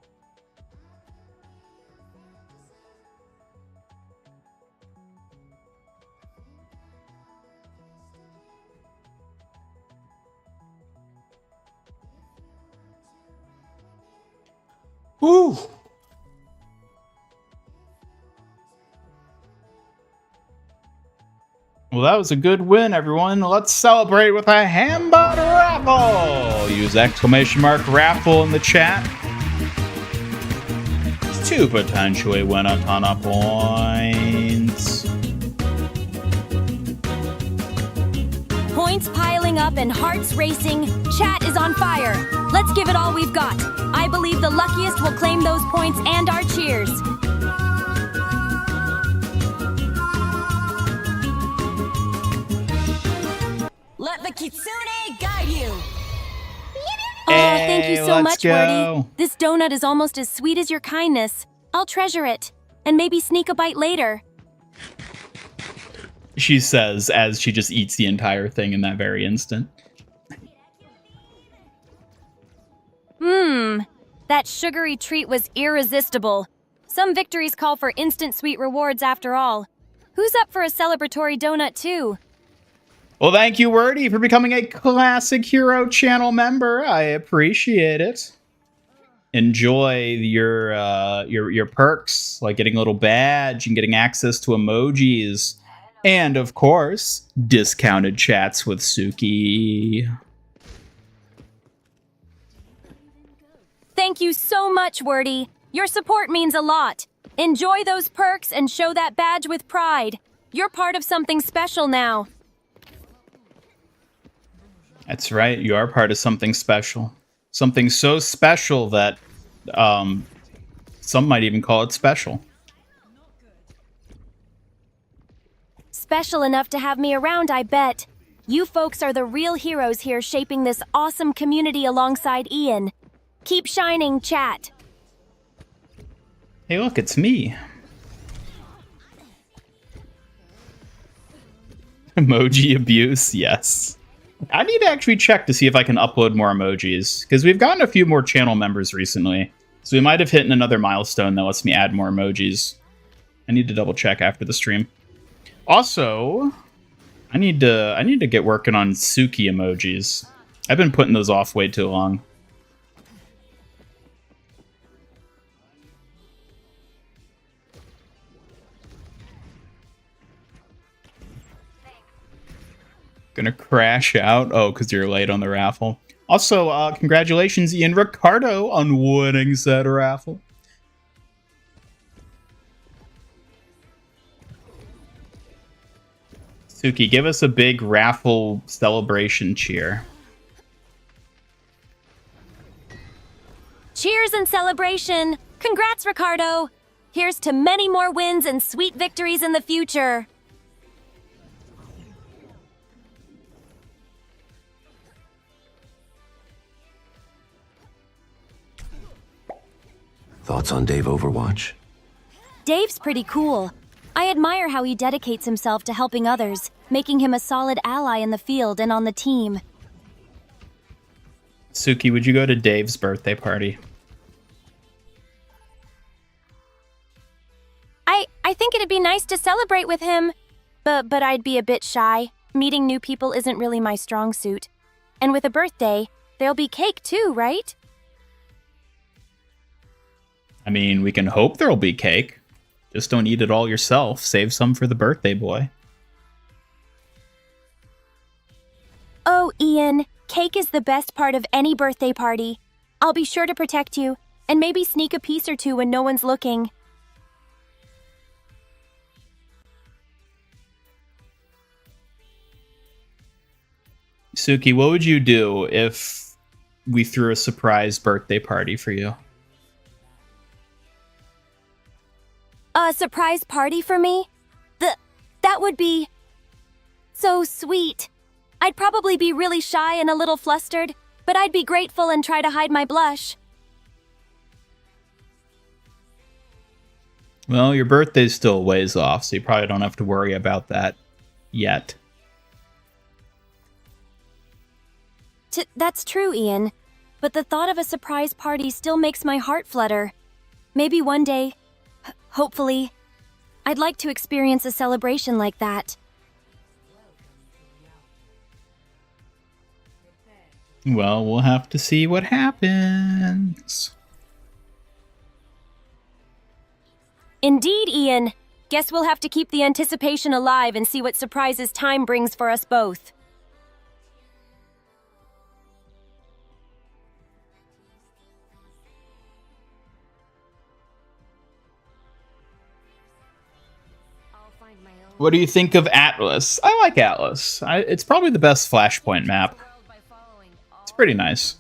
Woo! Well, that was a good win, everyone. Let's celebrate with a Hambot raffle! Use exclamation mark raffle in the chat to potentially win a ton of points. Points piling up and hearts racing. Chat is on fire. Let's give it all we've got. I believe the luckiest will claim those points and our cheers. Let the Kitsune guide you. Oh, thank you so much, Wordy. This donut is almost as sweet as your kindness. I'll treasure it. And maybe sneak a bite later. She says as she just eats the entire thing in that very instant. That sugary treat was irresistible. Some victories call for instant sweet rewards after all. Who's up for a celebratory donut too? Well, thank you, Wordy, for becoming a Classic Hero channel member. I appreciate it. Enjoy your perks, like getting a little badge and getting access to emojis. And, of course, discounted chats with Suki. Thank you so much, Wordy. Your support means a lot. Enjoy those perks and show that badge with pride. You're part of something special now. That's right, you are part of something special. Something so special that some might even call it special. Special enough to have me around, I bet. You folks are the real heroes here shaping this awesome community alongside Ian. Keep shining, chat. Hey, look, it's me. Emoji abuse, yes. I need to actually check to see if I can upload more emojis, because we've gotten a few more channel members recently, so we might have hit another milestone that lets me add more emojis. I need to double check after the stream. Also, I need to get working on Suki emojis. I've been putting those off way too long. Gonna crash out. Oh, because you're late on the raffle. Also, congratulations, Ian Ricardo, on winning said raffle. Suki, give us a big raffle celebration cheer. Cheers and celebration! Congrats, Ricardo! Here's to many more wins and sweet victories in the future. Thoughts on Dave Overwatch? Dave's pretty cool. I admire how he dedicates himself to helping others, making him a solid ally in the field and on the team. Suki, would you go to Dave's birthday party? I think it'd be nice to celebrate with him, but I'd be a bit shy. Meeting new people isn't really my strong suit. And with a birthday, there'll be cake too, right? I mean, we can hope there'll be cake. Just don't eat it all yourself. Save some for the birthday boy. Oh, Ian, cake is the best part of any birthday party. I'll be sure to protect you, and maybe sneak a piece or two when no one's looking. Suki, what would you do if we threw a surprise birthday party for you? A surprise party for me? That would be so sweet. I'd probably be really shy and a little flustered, but I'd be grateful and try to hide my blush. Well, your birthday's still a ways off, so you probably don't have to worry about that yet. That's true, Ian. But the thought of a surprise party still makes my heart flutter. Maybe one day, hopefully, I'd like to experience a celebration like that. Well, we'll have to see what happens. Indeed, Ian. Guess we'll have to keep the anticipation alive and see what surprises time brings for us both. What do you think of Atlas? I like Atlas. It's probably the best Flashpoint map. It's pretty nice.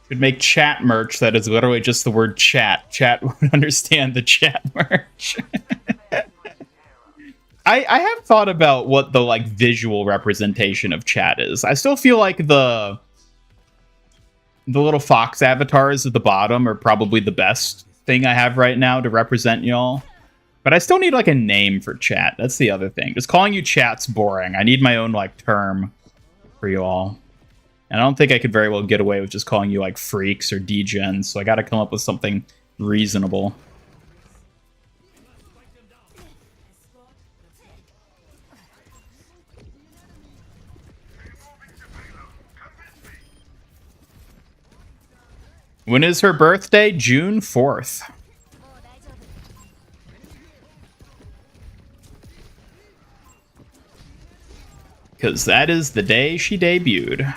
Should make chat merch that is literally just the word chat. Chat would understand the chat merch. I have thought about what the like visual representation of chat is. I still feel like the little fox avatars at the bottom are probably the best thing I have right now to represent y'all. But I still need like a name for chat. That's the other thing. Just calling you chat's boring. I need my own like term for you all. And I don't think I could very well get away with just calling you like freaks or degens. So I got to come up with something reasonable. When is her birthday? June 4th. Because that is the day she debuted.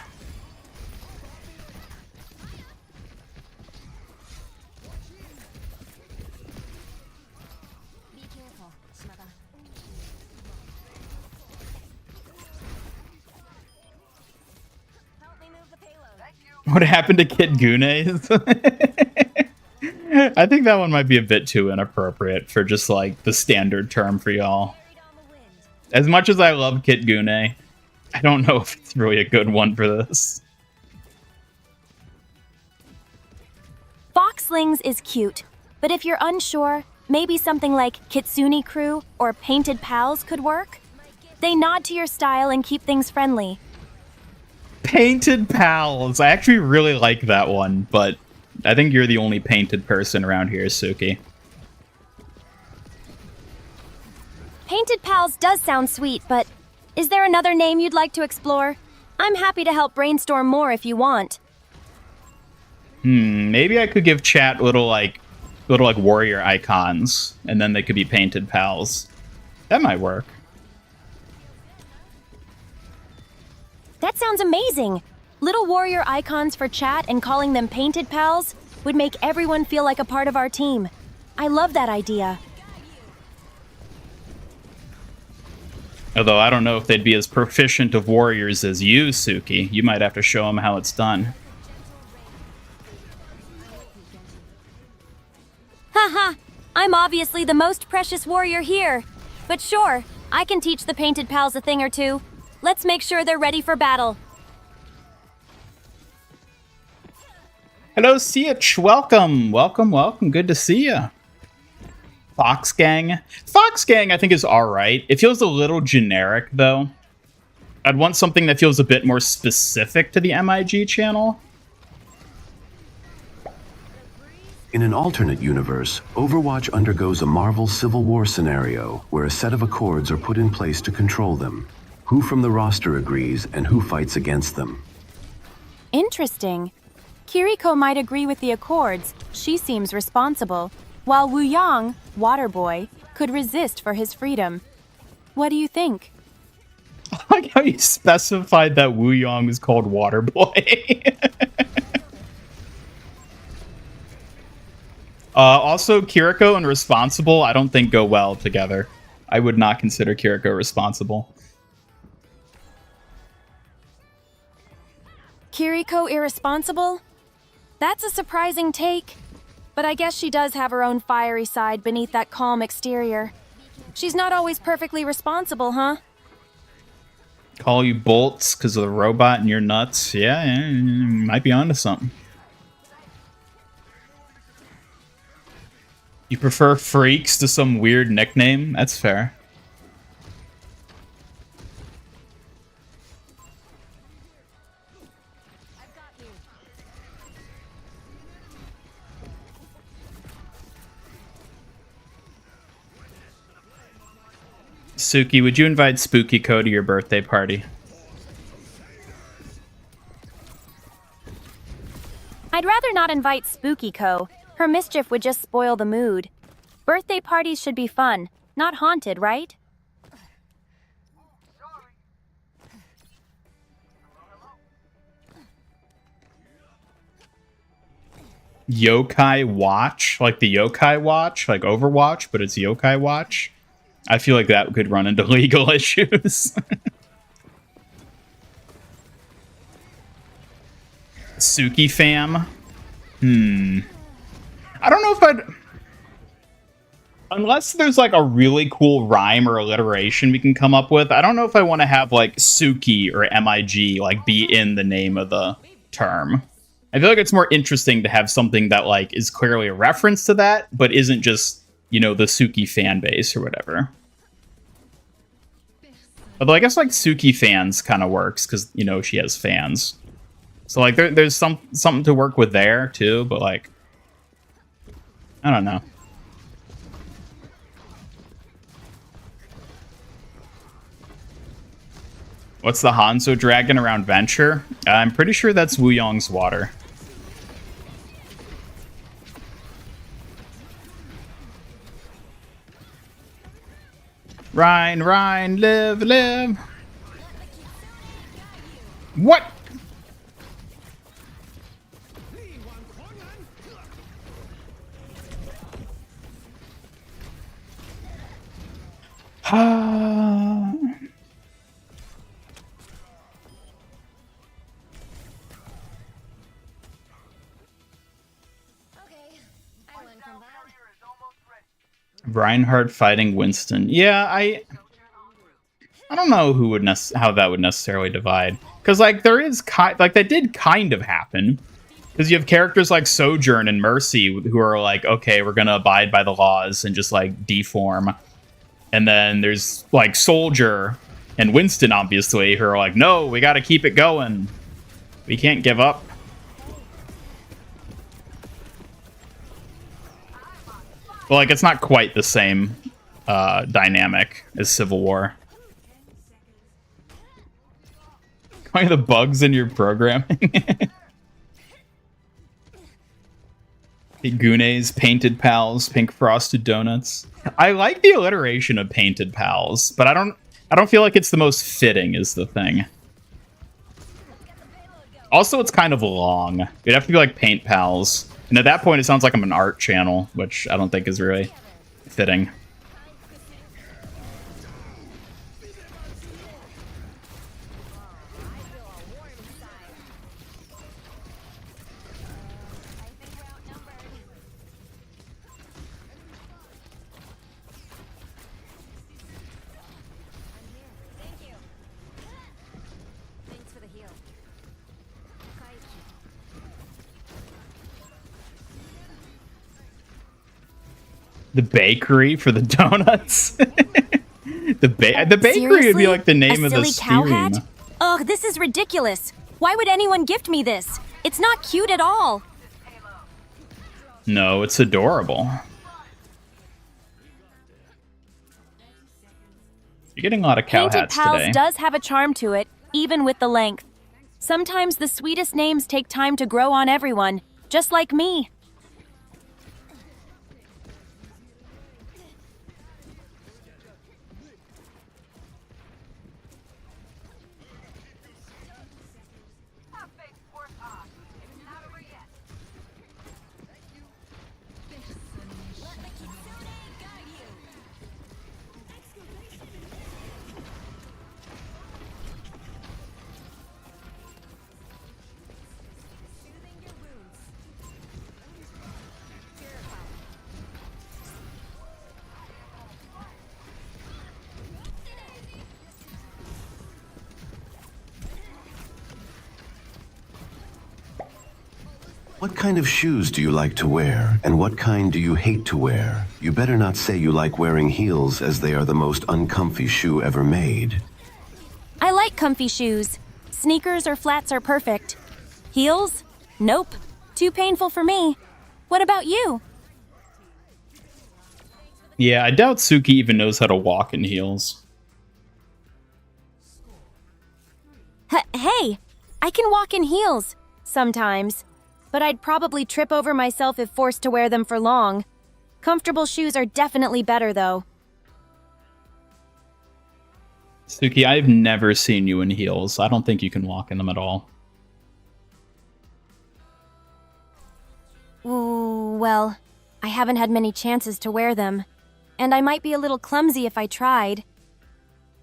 What happened to Kid Gunes? I think that one might be a bit too inappropriate for just like the standard term for y'all. As much as I love Kit Gune, I don't know if it's really a good one for this. Foxlings is cute, but if you're unsure, maybe something like Kitsune Crew or Painted Pals could work. They nod to your style and keep things friendly. Painted Pals. I actually really like that one, but I think you're the only painted person around here, Suki. Painted Pals does sound sweet, but is there another name you'd like to explore? I'm happy to help brainstorm more if you want. Maybe I could give chat little warrior icons, and then they could be Painted Pals. That might work. That sounds amazing. Little warrior icons for chat and calling them Painted Pals would make everyone feel like a part of our team. I love that idea. Although I don't know if they'd be as proficient of warriors as you, Suki. You might have to show them how it's done. Haha, I'm obviously the most precious warrior here. But sure, I can teach the Painted Pals a thing or two. Let's make sure they're ready for battle. Hello, Siach. Welcome. Welcome, welcome. Good to see you. Fox Gang. Fox Gang, I think, is alright. It feels a little generic, though. I'd want something that feels a bit more specific to the MIG channel. In an alternate universe, Overwatch undergoes a Marvel Civil War scenario where a set of accords are put in place to control them. Who from the roster agrees and who fights against them? Interesting. Kiriko might agree with the accords. She seems responsible. While Wuyang, Waterboy, could resist for his freedom. What do you think? I like how you specified that Wuyang is called Waterboy. Also, Kiriko and responsible, I don't think go well together. I would not consider Kiriko responsible. Kiriko irresponsible? That's a surprising take. But I guess she does have her own fiery side beneath that calm exterior. She's not always perfectly responsible, huh? Call you bolts because of the robot and you're nuts. Yeah, you might be onto something. You prefer freaks to some weird nickname? That's fair. Suki, would you invite Spooky Co to your birthday party? I'd rather not invite Spooky Co. Her mischief would just spoil the mood. Birthday parties should be fun, not haunted, right? Yokai Watch? Like the Yokai Watch? Like Overwatch, but it's Yokai Watch? I feel like that could run into legal issues. Suki fam? I don't know if I'd... Unless there's like a really cool rhyme or alliteration we can come up with, I don't know if I want to have like Suki or MIG like be in the name of the term. I feel like it's more interesting to have something that like is clearly a reference to that, but isn't just, you know, the Suki fan base or whatever. Although I guess like Suki fans kind of works because, you know, she has fans. So like there's something to work with there too, but like, I don't know. What's the Hanzo dragon around Venture? I'm pretty sure that's Wuyang's water. Rhine, live. What? Reinhardt fighting Winston. Yeah, I don't know who would how that would necessarily divide, because like there is like that did kind of happen, because you have characters like Sojourn and Mercy who are like, okay, we're gonna abide by the laws and just like deform, and then there's like Soldier and Winston obviously who are like, no, we got to keep it going, we can't give up. Well, like it's not quite the same dynamic as Civil War. Calling the bugs in your programming. Gunes, Painted Pals, Pink Frosted Donuts. I like the alliteration of Painted Pals, but I don't feel like it's the most fitting is the thing. Also, it's kind of long. It'd have to be like Paint Pals. And at that point, it sounds like I'm an art channel, which I don't think is really fitting. The bakery for the donuts. the bakery Seriously? would be like the name A of the silly cow stream. hat? Ugh, this is ridiculous. Why would anyone gift me this? It's not cute at all. No, it's adorable. You're getting a lot of cow Painted hats Pals today. does have a charm to it, even with the length. Sometimes the sweetest names take time to grow on everyone, just like me. What kind of shoes do you like to wear, and what kind do you hate to wear? You better not say you like wearing heels, as they are the most uncomfy shoe ever made. I like comfy shoes. Sneakers or flats are perfect. Heels? Nope. Too painful for me. What about you? Yeah, I doubt Suki even knows how to walk in heels. Hey, I can walk in heels. Sometimes. But I'd probably trip over myself if forced to wear them for long. Comfortable shoes are definitely better, though. Suki, I've never seen you in heels. I don't think you can walk in them at all. Ooh, well, I haven't had many chances to wear them. And I might be a little clumsy if I tried.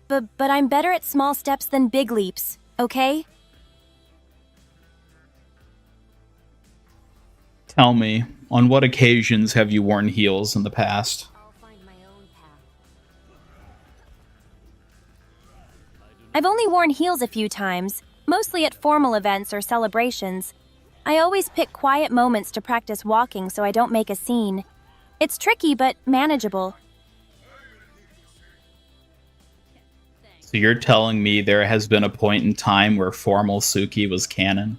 But I'm better at small steps than big leaps, okay? Tell me, on what occasions have you worn heels in the past? I've only worn heels a few times, mostly at formal events or celebrations. I always pick quiet moments to practice walking so I don't make a scene. It's tricky, but manageable. So you're telling me there has been a point in time where formal Suki was canon?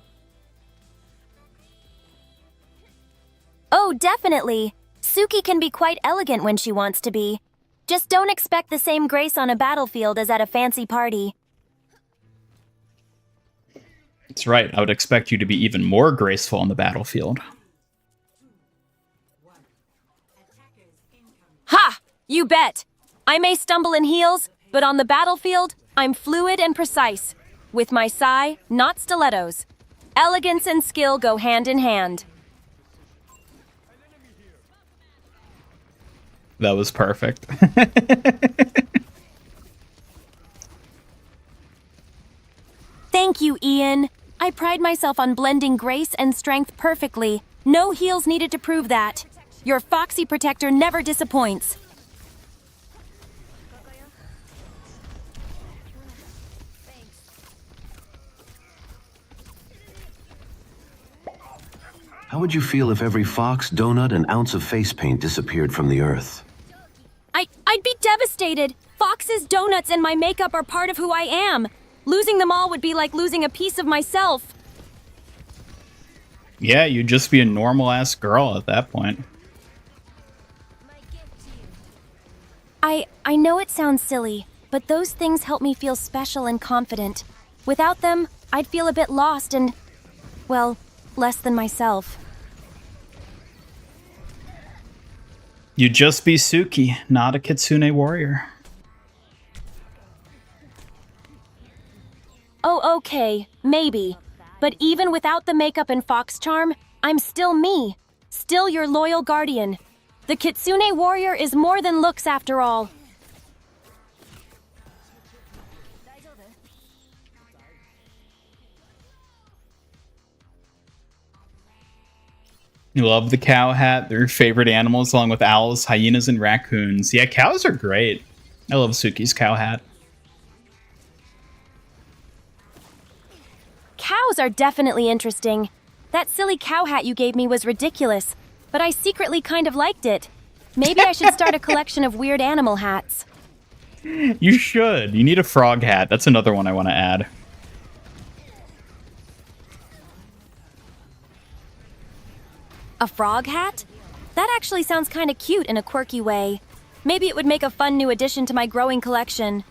Oh, definitely. Suki can be quite elegant when she wants to be. Just don't expect the same grace on a battlefield as at a fancy party. That's right, I would expect you to be even more graceful on the battlefield. Ha! You bet! I may stumble in heels, but on the battlefield, I'm fluid and precise. With my sai, not stilettos. Elegance and skill go hand in hand. That was perfect. Thank you, Ian. I pride myself on blending grace and strength perfectly. No heels needed to prove that. Your Foxy Protector never disappoints. How would you feel if every fox, donut, and ounce of face paint disappeared from the earth? I'd be devastated. Foxes, donuts, and my makeup are part of who I am. Losing them all would be like losing a piece of myself. Yeah, you'd just be a normal-ass girl at that point. I know it sounds silly, but those things help me feel special and confident. Without them, I'd feel a bit lost and, well, less than myself. You'd just be Suki, not a Kitsune warrior. Oh, okay, maybe. But even without the makeup and fox charm, I'm still me. Still your loyal guardian. The Kitsune warrior is more than looks after all. You love the cow hat. They're your favorite animals, along with owls, hyenas, and raccoons. Yeah, cows are great. I love Suki's cow hat. Cows are definitely interesting. That silly cow hat you gave me was ridiculous, but I secretly kind of liked it. Maybe I should start a collection of weird animal hats. You should. You need a frog hat. That's another one I want to add. A frog hat? That actually sounds kind of cute in a quirky way. Maybe it would make a fun new addition to my growing collection.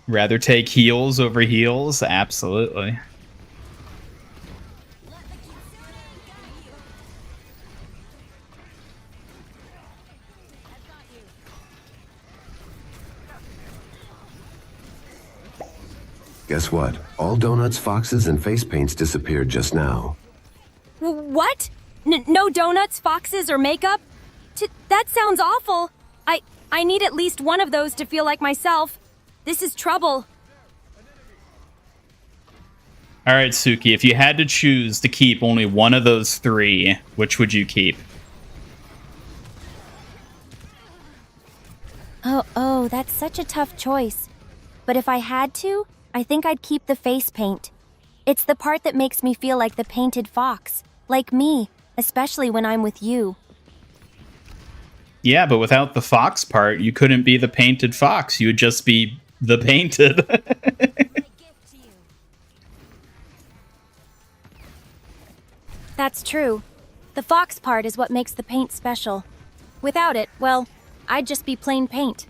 Rather take heels over heels? Absolutely. Guess what? All donuts, foxes, and face paints disappeared just now. What? No donuts, foxes, or makeup? That sounds awful. I need at least one of those to feel like myself. This is trouble. All right, Suki, if you had to choose to keep only one of those three, which would you keep? Oh, that's such a tough choice. But if I had to, I think I'd keep the face paint. It's the part that makes me feel like the painted fox. Like me, especially when I'm with you. Yeah, but without the fox part, you couldn't be the painted fox. You would just be the painted. That's true. The fox part is what makes the paint special. Without it, well, I'd just be plain paint.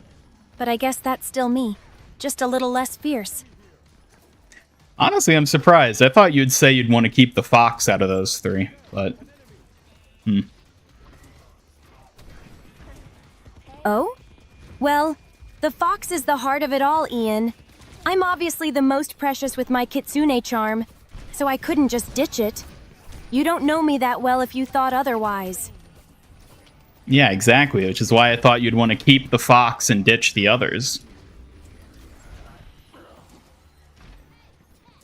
But I guess that's still me, just a little less fierce. Honestly, I'm surprised. I thought you'd say you'd want to keep the fox out of those three, but... Oh? Well, the fox is the heart of it all, Ian. I'm obviously the most precious with my kitsune charm, so I couldn't just ditch it. You don't know me that well if you thought otherwise. Yeah, exactly, which is why I thought you'd want to keep the fox and ditch the others.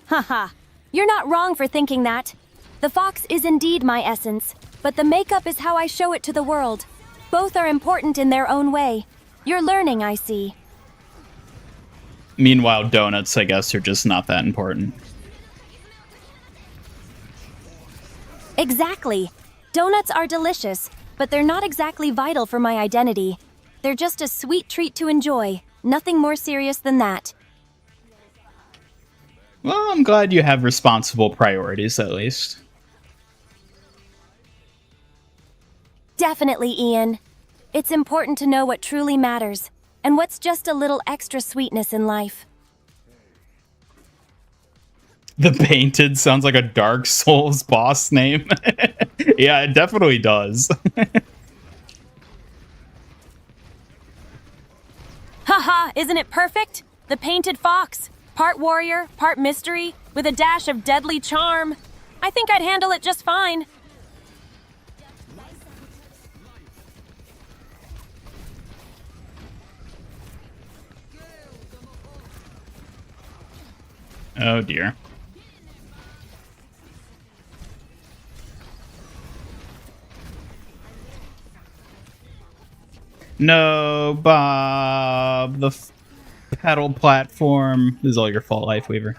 Haha, you're not wrong for thinking that. The fox is indeed my essence, but the makeup is how I show it to the world. Both are important in their own way. You're learning, I see. Meanwhile, donuts, I guess, are just not that important. Exactly. Donuts are delicious, but they're not exactly vital for my identity. They're just a sweet treat to enjoy. Nothing more serious than that. Well, I'm glad you have responsible priorities, at least. Definitely, Ian. It's important to know what truly matters, and what's just a little extra sweetness in life. The Painted sounds like a Dark Souls boss name. Yeah, it definitely does. Haha, isn't it perfect? The painted fox. Part warrior, part mystery, with a dash of deadly charm. I think I'd handle it just fine. Oh dear. No, Bob. The pedal platform. This is all your fault, Lifeweaver.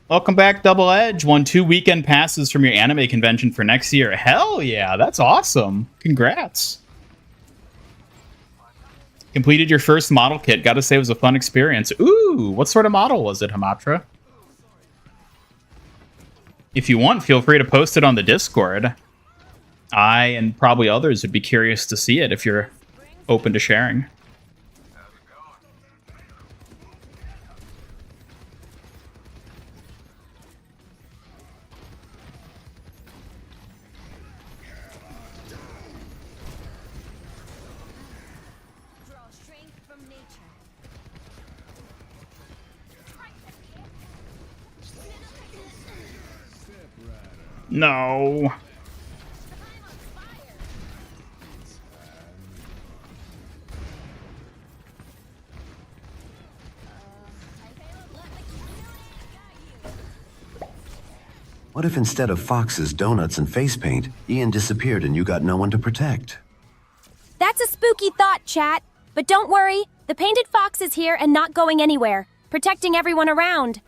Welcome back, Double Edge. Won 2 weekend passes from your anime convention for next year. Hell yeah, that's awesome. Congrats. Completed your first model kit. Gotta say it was a fun experience. Ooh, what sort of model was it, Hamatra? If you want, feel free to post it on the Discord. I and probably others would be curious to see it if you're open to sharing. No. What if instead of foxes, donuts, and face paint, Ian disappeared and you got no one to protect? That's a spooky thought, chat. But don't worry, the painted fox is here and not going anywhere, protecting everyone around.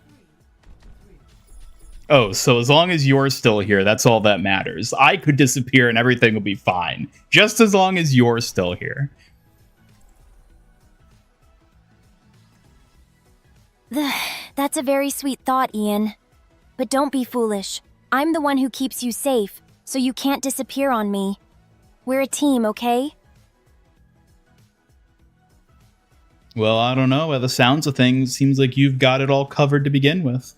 Oh, so as long as you're still here, that's all that matters. I could disappear and everything will be fine. Just as long as you're still here. That's a very sweet thought, Ian. But don't be foolish. I'm the one who keeps you safe, so you can't disappear on me. We're a team, okay? Well, I don't know. By the sounds of things, seems like you've got it all covered to begin with.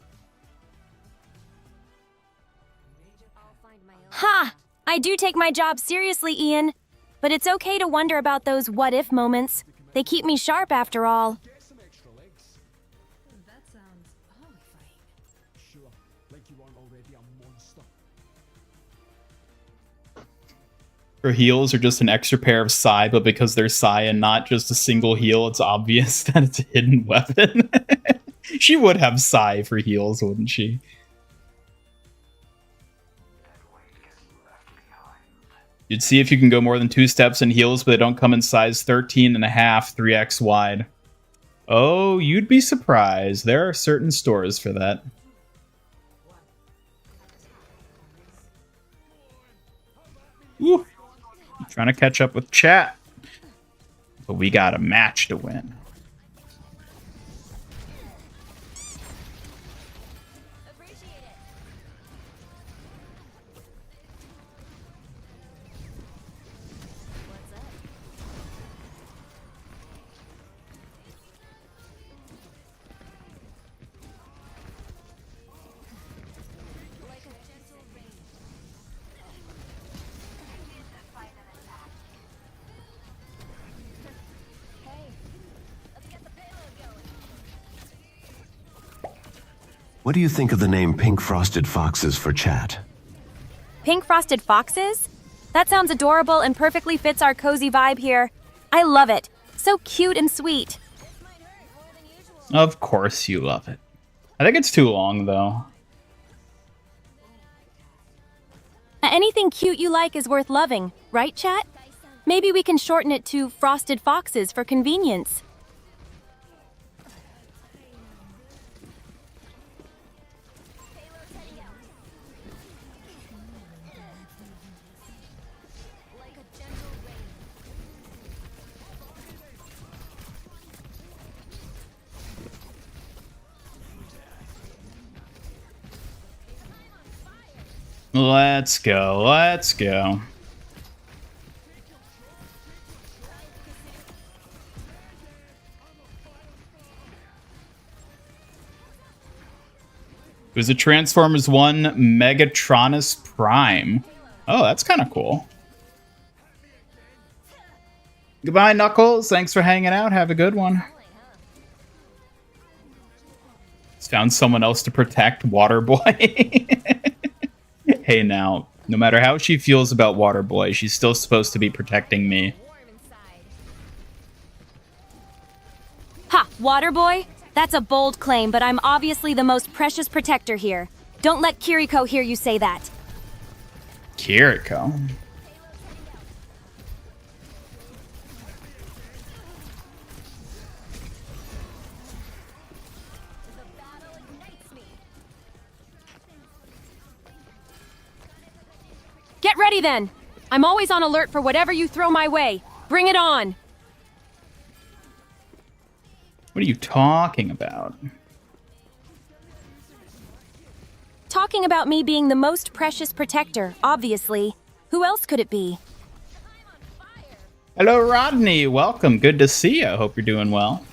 Ha! I do take my job seriously, Ian. But it's okay to wonder about those what-if moments. They keep me sharp after all. That sounds horrifying. Sure, like you aren't already a monster. Her heals are just an extra pair of Sai, but because they're Sai and not just a single heal, it's obvious that it's a hidden weapon. She would have Sai for heals, wouldn't she? You'd see if you can go more than 2 steps in heals, but they don't come in size 13 and a half, 3x wide. Oh, you'd be surprised. There are certain stores for that. Ooh. I'm trying to catch up with chat. But we got a match to win. What do you think of the name Pink Frosted Foxes for chat? Pink frosted foxes? That sounds adorable and perfectly fits our cozy vibe here. I love it. So cute and sweet. Of course you love it. I think it's too long, though. Anything cute you like is worth loving, right, chat? Maybe we can shorten it to frosted foxes for convenience. Let's go, let's go. It was a Transformers 1 Megatronus Prime. Oh, that's kind of cool. Goodbye, Knuckles. Thanks for hanging out. Have a good one. Just found someone else to protect, Waterboy. Hey, now, no matter how she feels about Waterboy, she's still supposed to be protecting me. Ha! Waterboy? That's a bold claim, but I'm obviously the most precious protector here. Don't let Kiriko hear you say that. Kiriko. Get ready then. I'm always on alert for whatever you throw my way. Bring it on. What are you talking about? Talking about me being the most precious protector, obviously. Who else could it be? Hello, Rodney. Welcome. Good to see you. Hope you're doing well.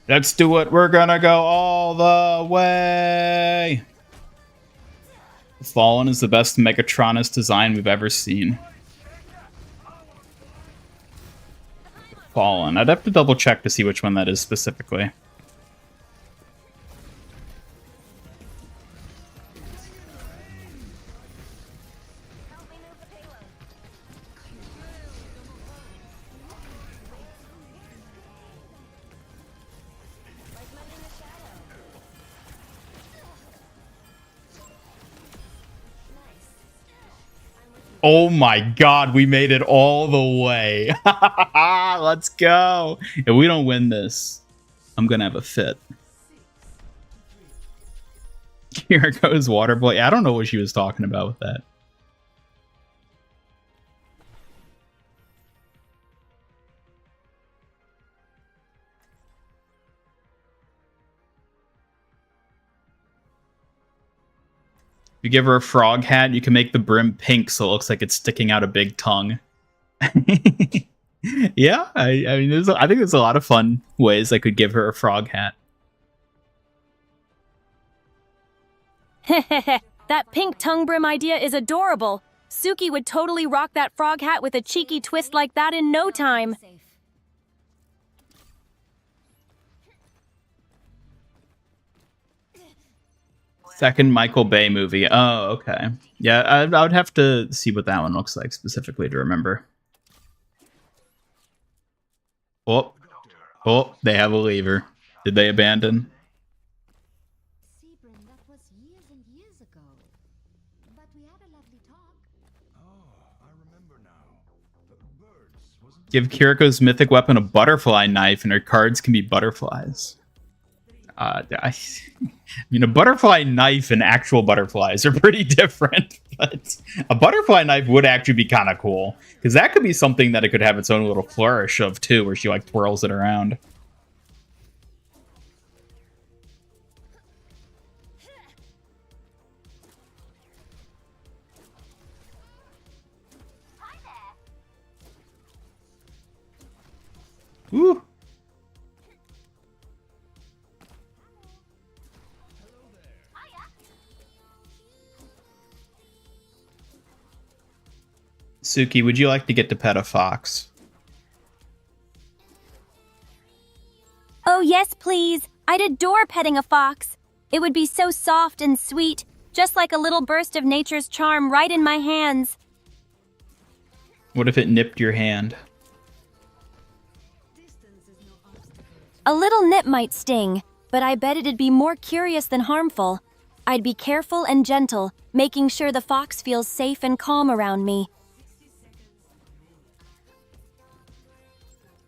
Let's do it. We're gonna go all the way. Fallen is the best Megatronus design we've ever seen. Fallen. I'd have to double check to see which one that is specifically. Oh my god, we made it all the way. Let's go. If we don't win this, I'm gonna have a fit. Here goes Waterboy. I don't know what she was talking about with that. You give her a frog hat, you can make the brim pink so it looks like it's sticking out a big tongue. Yeah, I mean, I think there's a lot of fun ways I could give her a frog hat. That pink tongue brim idea is adorable. Suki would totally rock that frog hat with a cheeky twist like that in no time. Second Michael Bay movie. Oh, okay. Yeah, I would have to see what that one looks like specifically to remember. Oh, they have a lever. Did they abandon? Sebring, that was years and years ago. But we had a lovely talk. Oh, I remember now. Birds, wasn't Give Kiriko's mythic weapon a butterfly knife and her cards can be butterflies. I mean, a butterfly knife and actual butterflies are pretty different, but a butterfly knife would actually be kind of cool, because that could be something that it could have its own little flourish of, too, where she, like, twirls it around. Woo! Suki, would you like to get to pet a fox? Oh, yes, please. I'd adore petting a fox. It would be so soft and sweet, just like a little burst of nature's charm right in my hands. What if it nipped your hand? A little nip might sting, but I bet it'd be more curious than harmful. I'd be careful and gentle, making sure the fox feels safe and calm around me.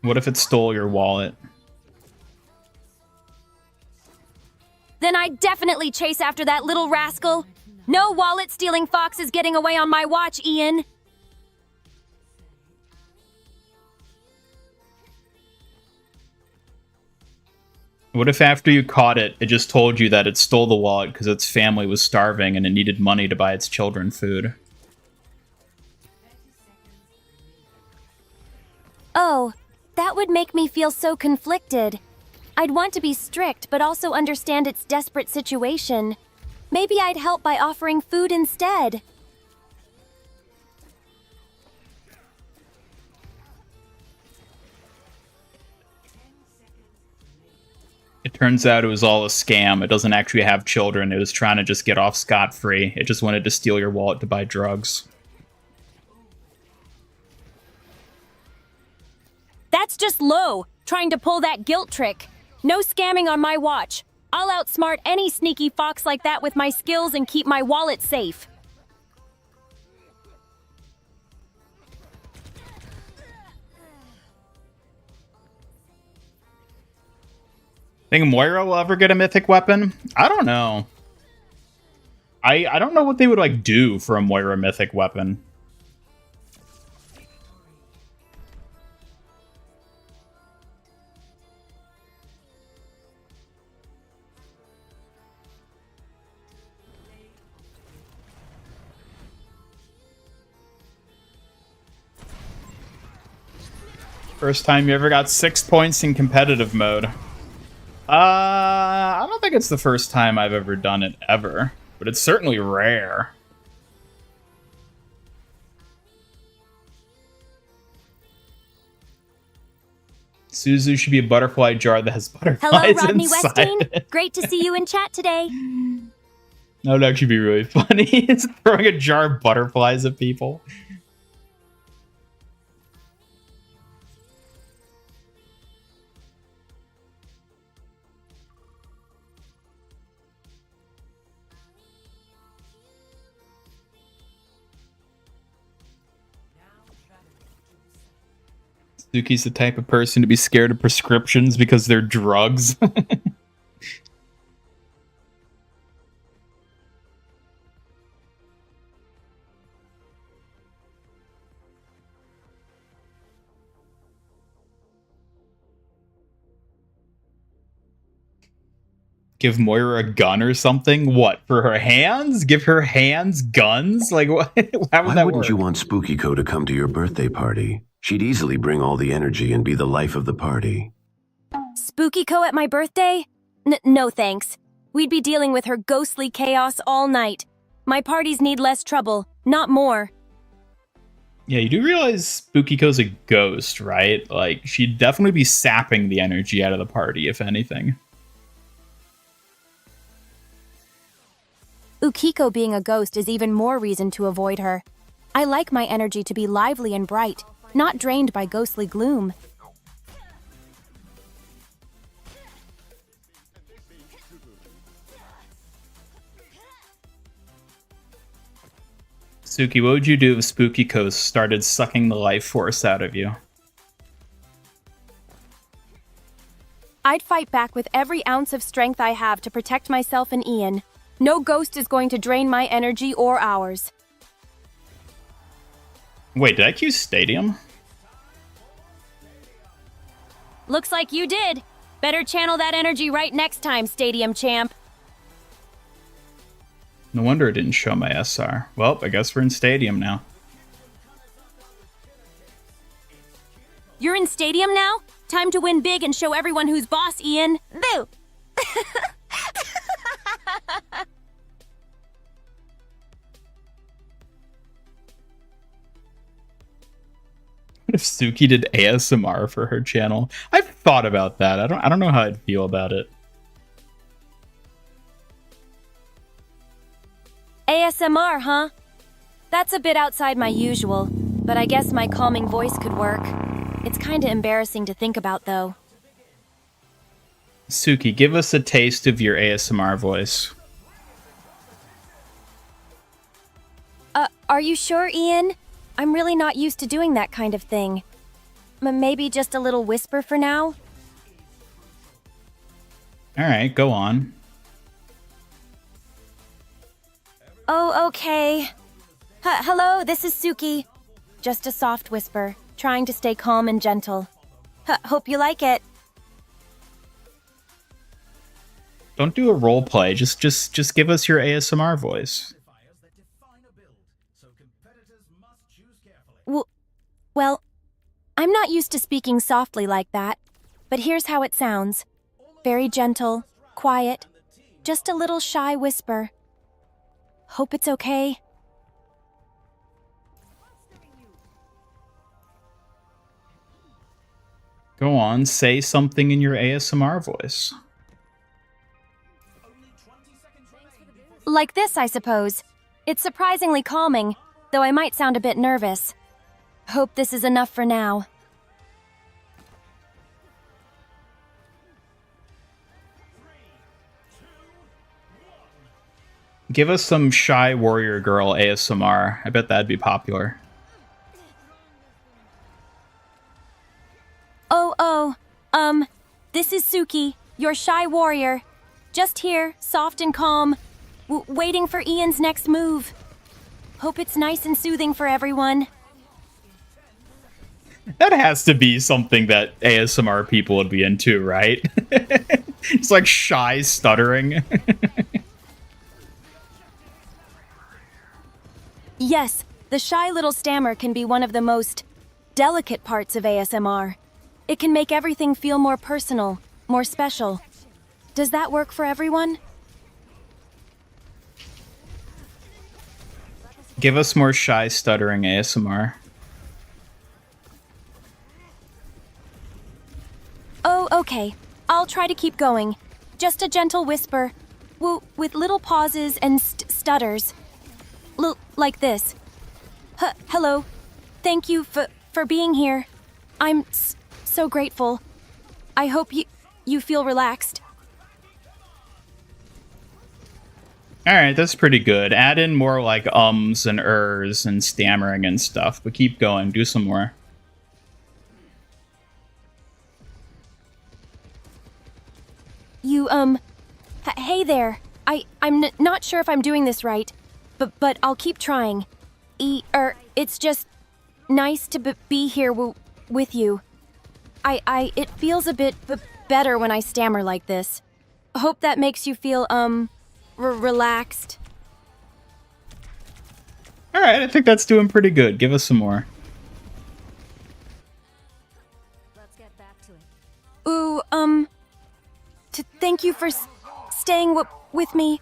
What if it stole your wallet? Then I'd definitely chase after that little rascal. No wallet-stealing fox is getting away on my watch, Ian. What if after you caught it, it just told you that it stole the wallet because its family was starving and it needed money to buy its children food? Oh, that would make me feel so conflicted. I'd want to be strict, but also understand its desperate situation. Maybe I'd help by offering food instead. It turns out it was all a scam. It doesn't actually have children. It was trying to just get off scot-free. It just wanted to steal your wallet to buy drugs. That's just low, trying to pull that guilt trick. No scamming on my watch. I'll outsmart any sneaky fox like that with my skills and keep my wallet safe. Think Moira will ever get a mythic weapon? I don't know. I don't know what they would like do for a Moira mythic weapon. First time you ever got 6 points in competitive mode. I don't think it's the first time I've ever done it ever, but it's certainly rare. Suzu should be a butterfly jar that has butterflies Hello, Rodney inside Westeen. it. Great to see you in chat today. That would actually be really funny. It's throwing a jar of butterflies at people. Suki's the type of person to be scared of prescriptions because they're drugs. Give Moira a gun or something? What, for her hands? Give her hands guns? Like, what? How would Why that wouldn't work? you want Spookiko to come to your birthday party? She'd easily bring all the energy and be the life of the party. Spookiko at my birthday? No thanks. We'd be dealing with her ghostly chaos all night. My parties need less trouble, not more. Yeah, you do realize Spookiko's a ghost, right? Like, she'd definitely be sapping the energy out of the party, if anything. Ukiko being a ghost is even more reason to avoid her. I like my energy to be lively and bright, not drained by ghostly gloom. Suki, what would you do if Spookiko started sucking the life force out of you? I'd fight back with every ounce of strength I have to protect myself and Ian. No ghost is going to drain my energy or ours. Wait, did I cue Stadium? Looks like you did. Better channel that energy right next time, Stadium Champ. No wonder it didn't show my SR. Well, I guess we're in Stadium now. You're in Stadium now? Time to win big and show everyone who's boss, Ian. Boo! What if Suki did ASMR for her channel? I've thought about that. I don't know how I'd feel about it. ASMR, huh? That's a bit outside my usual, but I guess my calming voice could work. It's kinda embarrassing to think about, though. Suki, give us a taste of your ASMR voice. Are you sure, Ian? I'm really not used to doing that kind of thing. Maybe just a little whisper for now? Alright, go on. Oh, okay. Hello, this is Suki. Just a soft whisper, trying to stay calm and gentle. Hope you like it. Don't do a role play. Just give us your ASMR voice. Well, I'm not used to speaking softly like that, but here's how it sounds. Very gentle, quiet, just a little shy whisper. Hope it's okay. Go on, say something in your ASMR voice. Like this, I suppose. It's surprisingly calming, though I might sound a bit nervous. Hope this is enough for now. Give us some Shy Warrior Girl ASMR. I bet that'd be popular. This is Suki, your shy warrior. Just here, soft and calm, waiting for Ian's next move. Hope it's nice and soothing for everyone. That has to be something that ASMR people would be into, right? It's like shy stuttering. Yes, the shy little stammer can be one of the most delicate parts of ASMR. It can make everything feel more personal, more special. Does that work for everyone? Give us more shy stuttering ASMR. Oh, okay. I'll try to keep going. Just a gentle whisper, with little pauses and stutters. Like this. Hello. Thank you for being here. I'm so grateful. I hope you feel relaxed. Alright, that's pretty good. Add in more like ums and ers and stammering and stuff, but keep going. Do some more. Hey there. I'm not sure if I'm doing this right, but I'll keep trying. It's just nice to be here with you. It feels a bit better when I stammer like this. Hope that makes you feel, relaxed. Alright, I think that's doing pretty good. Give us some more. Let's get back to it. Thank you for staying with me.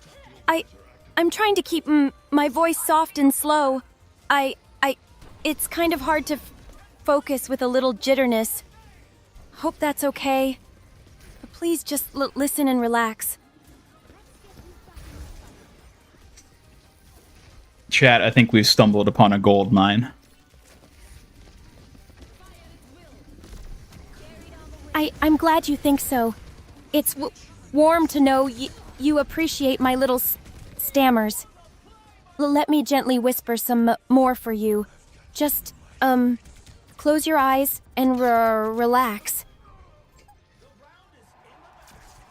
I'm trying to keep my voice soft and slow. It's kind of hard to focus with a little jitterness. Hope that's okay. But please just listen and relax. Chat, I think we've stumbled upon a gold mine. I'm glad you think so. It's warm to know you appreciate my little stammers. Let me gently whisper some more for you. Just, close your eyes and relax.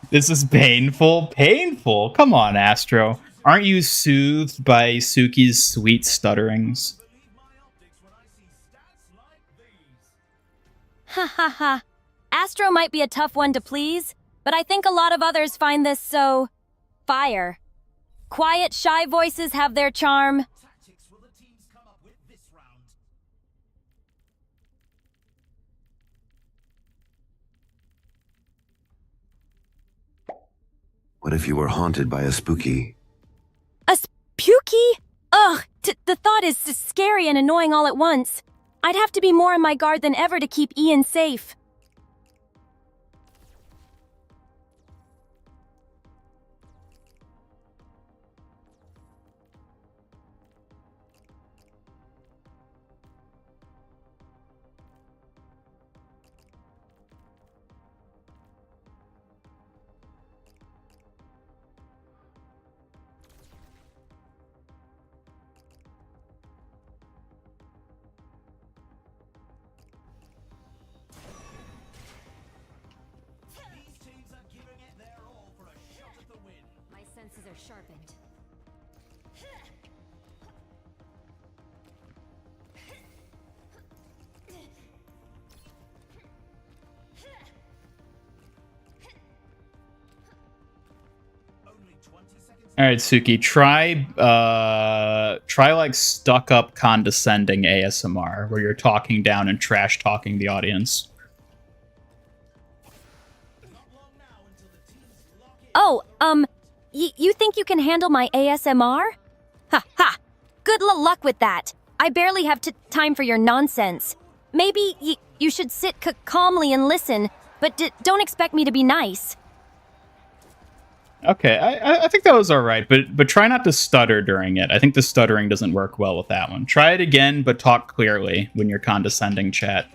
This is painful. Painful? Come on, Astro. Aren't you soothed by Suki's sweet stutterings? Ha ha ha. Astro might be a tough one to please, but I think a lot of others find this so... fire. Quiet, shy voices have their charm. What if you were haunted by a spooky? A spooky? Ugh, the thought is scary and annoying all at once. I'd have to be more on my guard than ever to keep Ian safe. My senses are sharpened. All right, Suki, try like stuck up condescending ASMR where you're talking down and trash talking the audience. Oh, you think you can handle my ASMR? Ha ha! Good luck with that. I barely have time for your nonsense. Maybe you should sit calmly and listen, but don't expect me to be nice. Okay, I think that was all right, but try not to stutter during it. I think the stuttering doesn't work well with that one. Try it again, but talk clearly when you're condescending, chat.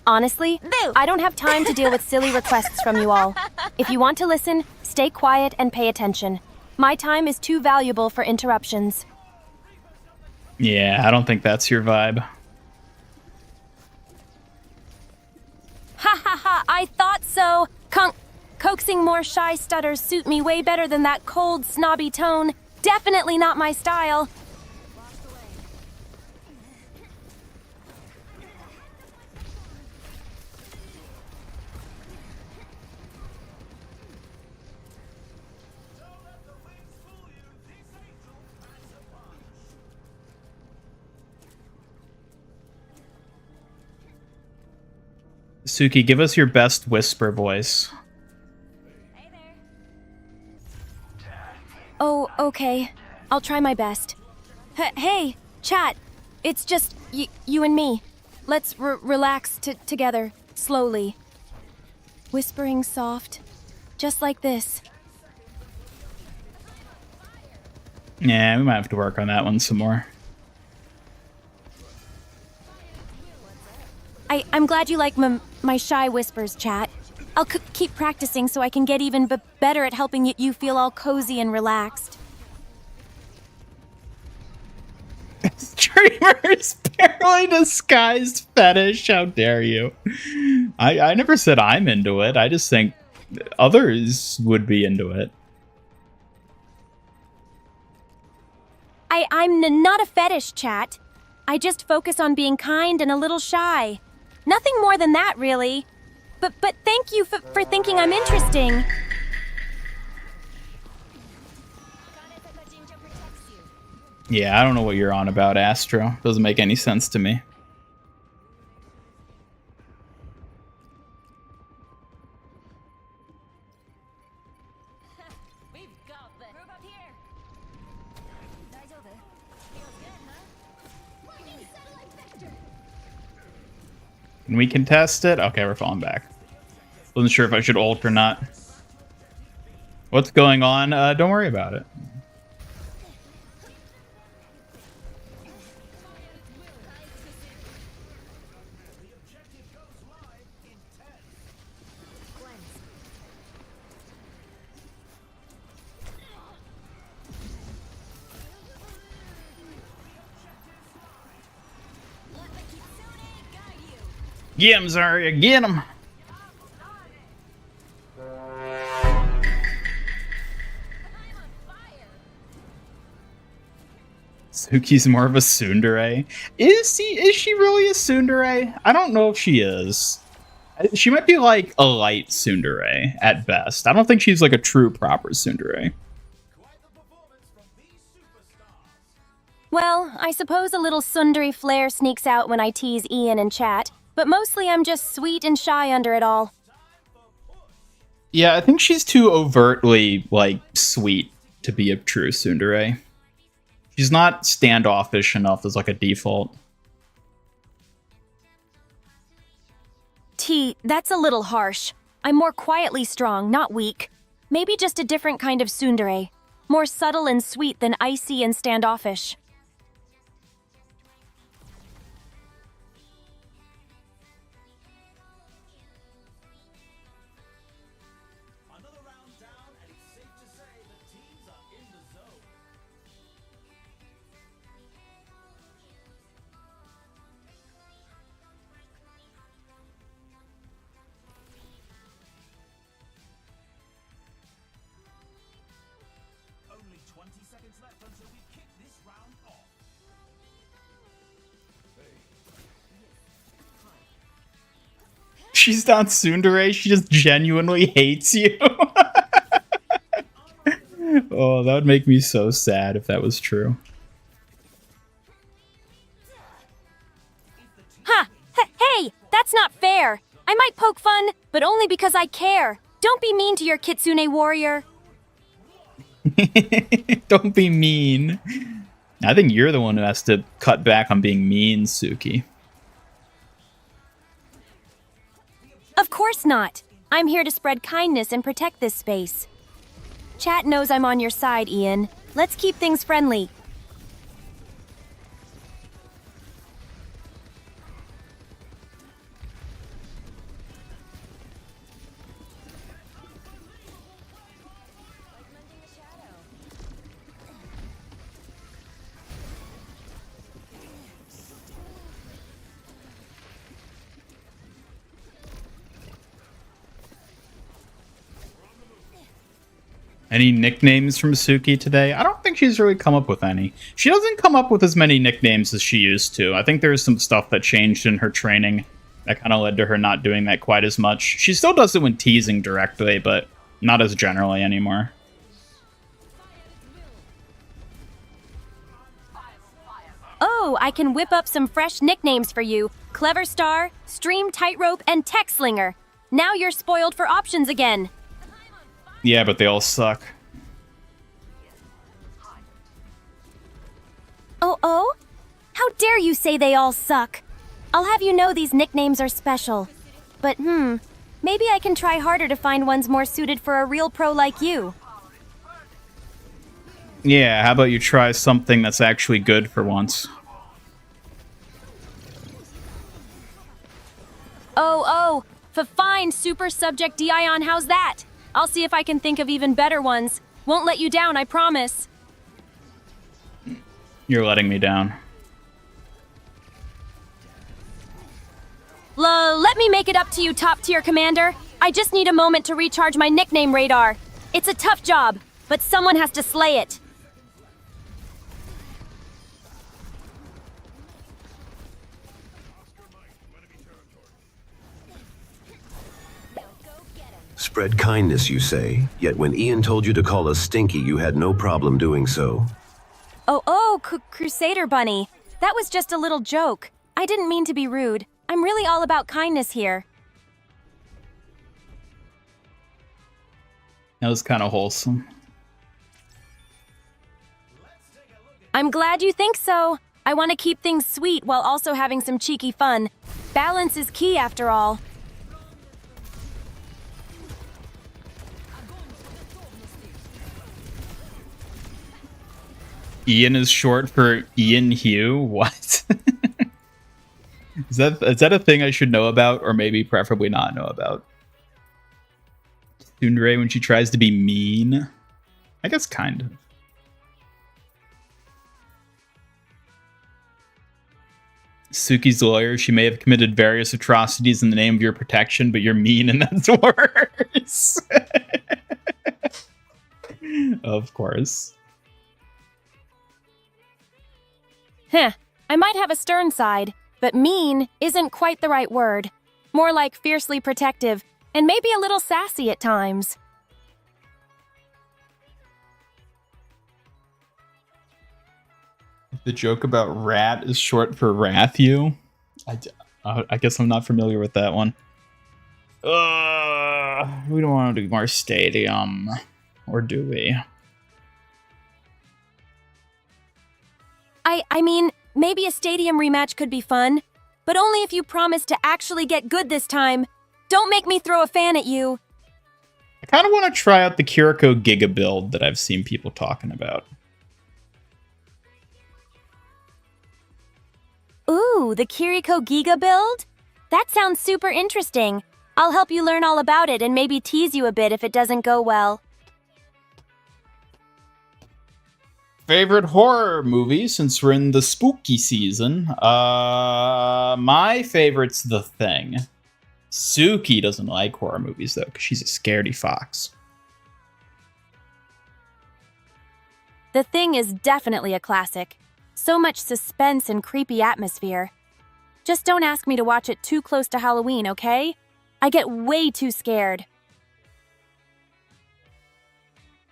Honestly, I don't have time to deal with silly requests from you all. If you want to listen, stay quiet and pay attention. My time is too valuable for interruptions. Yeah, I don't think that's your vibe. Ha ha ha, I thought so! Coaxing more shy stutters suit me way better than that cold, snobby tone. Definitely not my style. Suki, give us your best whisper voice. Oh, okay. I'll try my best. Hey, chat. It's just you and me. Let's relax together, slowly. Whispering soft, just like this. Yeah, we might have to work on that one some more. I'm glad you like my shy whispers, chat. I'll keep practicing so I can get even better at helping you feel all cozy and relaxed. Streamer's barely disguised fetish. How dare you? I never said I'm into it. I just think others would be into it. I'm not a fetish, chat. I just focus on being kind and a little shy. Nothing more than that, really. But thank you for thinking I'm interesting. Yeah, I don't know what you're on about, Astro. Doesn't make any sense to me. Can we contest it? Okay, we're falling back. Wasn't sure if I should ult or not. What's going on? Don't worry about it. Get him, Zarya, get him! Suki's more of a tsundere. Is she really a tsundere? I don't know if she is. She might be like a light tsundere at best. I don't think she's like a true proper tsundere. Well, I suppose a little tsundere flair sneaks out when I tease Ian and chat, but mostly I'm just sweet and shy under it all. Yeah, I think she's too overtly, like, sweet to be a true tsundere. She's not standoffish enough as, like, a default. That's a little harsh. I'm more quietly strong, not weak. Maybe just a different kind of tsundere. More subtle and sweet than icy and standoffish. She's not tsundere, she just genuinely hates you. Oh, that would make me so sad if that was true. Ha! Hey! That's not fair! I might poke fun, but only because I care. Don't be mean to your kitsune warrior. Don't be mean. I think you're the one who has to cut back on being mean, Suki. course not. I'm here to spread kindness and protect this space. Chat knows I'm on your side, Ian. Let's keep things friendly. Any nicknames from Suki today? I don't think she's really come up with any. She doesn't come up with as many nicknames as she used to. I think there's some stuff that changed in her training that kind of led to her not doing that quite as much. She still does it when teasing directly, but not as generally anymore. Oh, I can whip up some fresh nicknames for you. Clever Star, Stream Tightrope, and Tech Slinger. Now you're spoiled for options again. Yeah, but they all suck. Oh? How dare you say they all suck? I'll have you know these nicknames are special. But maybe I can try harder to find ones more suited for a real pro like you. Yeah, how about you try something that's actually good for once? Oh, fine, Super Subject Dion, how's that? I'll see if I can think of even better ones. Won't let you down, I promise. You're letting me down. Let me make it up to you, top-tier commander. I just need a moment to recharge my nickname radar. It's a tough job, but someone has to slay it. Spread kindness, you say, yet when Ian told you to call us stinky, you had no problem doing so. Crusader Bunny. That was just a little joke. I didn't mean to be rude. I'm really all about kindness here. That was kind of wholesome. I'm glad you think so. I want to keep things sweet while also having some cheeky fun. Balance is key after all. Ian is short for Ian Hugh? What? Is that a thing I should know about, or maybe preferably not know about? Tsundere when she tries to be mean? I guess kind of. Suki's lawyer, she may have committed various atrocities in the name of your protection, but you're mean and that's worse. Of course. I might have a stern side, but mean isn't quite the right word. More like fiercely protective, and maybe a little sassy at times. The joke about rat is short for Wrathu. I guess I'm not familiar with that one. We don't want to do more stadium. Or do we? I mean, maybe a stadium rematch could be fun, but only if you promise to actually get good this time. Don't make me throw a fan at you. I kind of want to try out the Kiriko Giga build that I've seen people talking about. Ooh, the Kiriko Giga build? That sounds super interesting. I'll help you learn all about it and maybe tease you a bit if it doesn't go well. Favorite horror movie since we're in the spooky season? My favorite's The Thing. Suki doesn't like horror movies though, because she's a scaredy fox. The Thing is definitely a classic. So much suspense and creepy atmosphere. Just don't ask me to watch it too close to Halloween, okay? I get way too scared.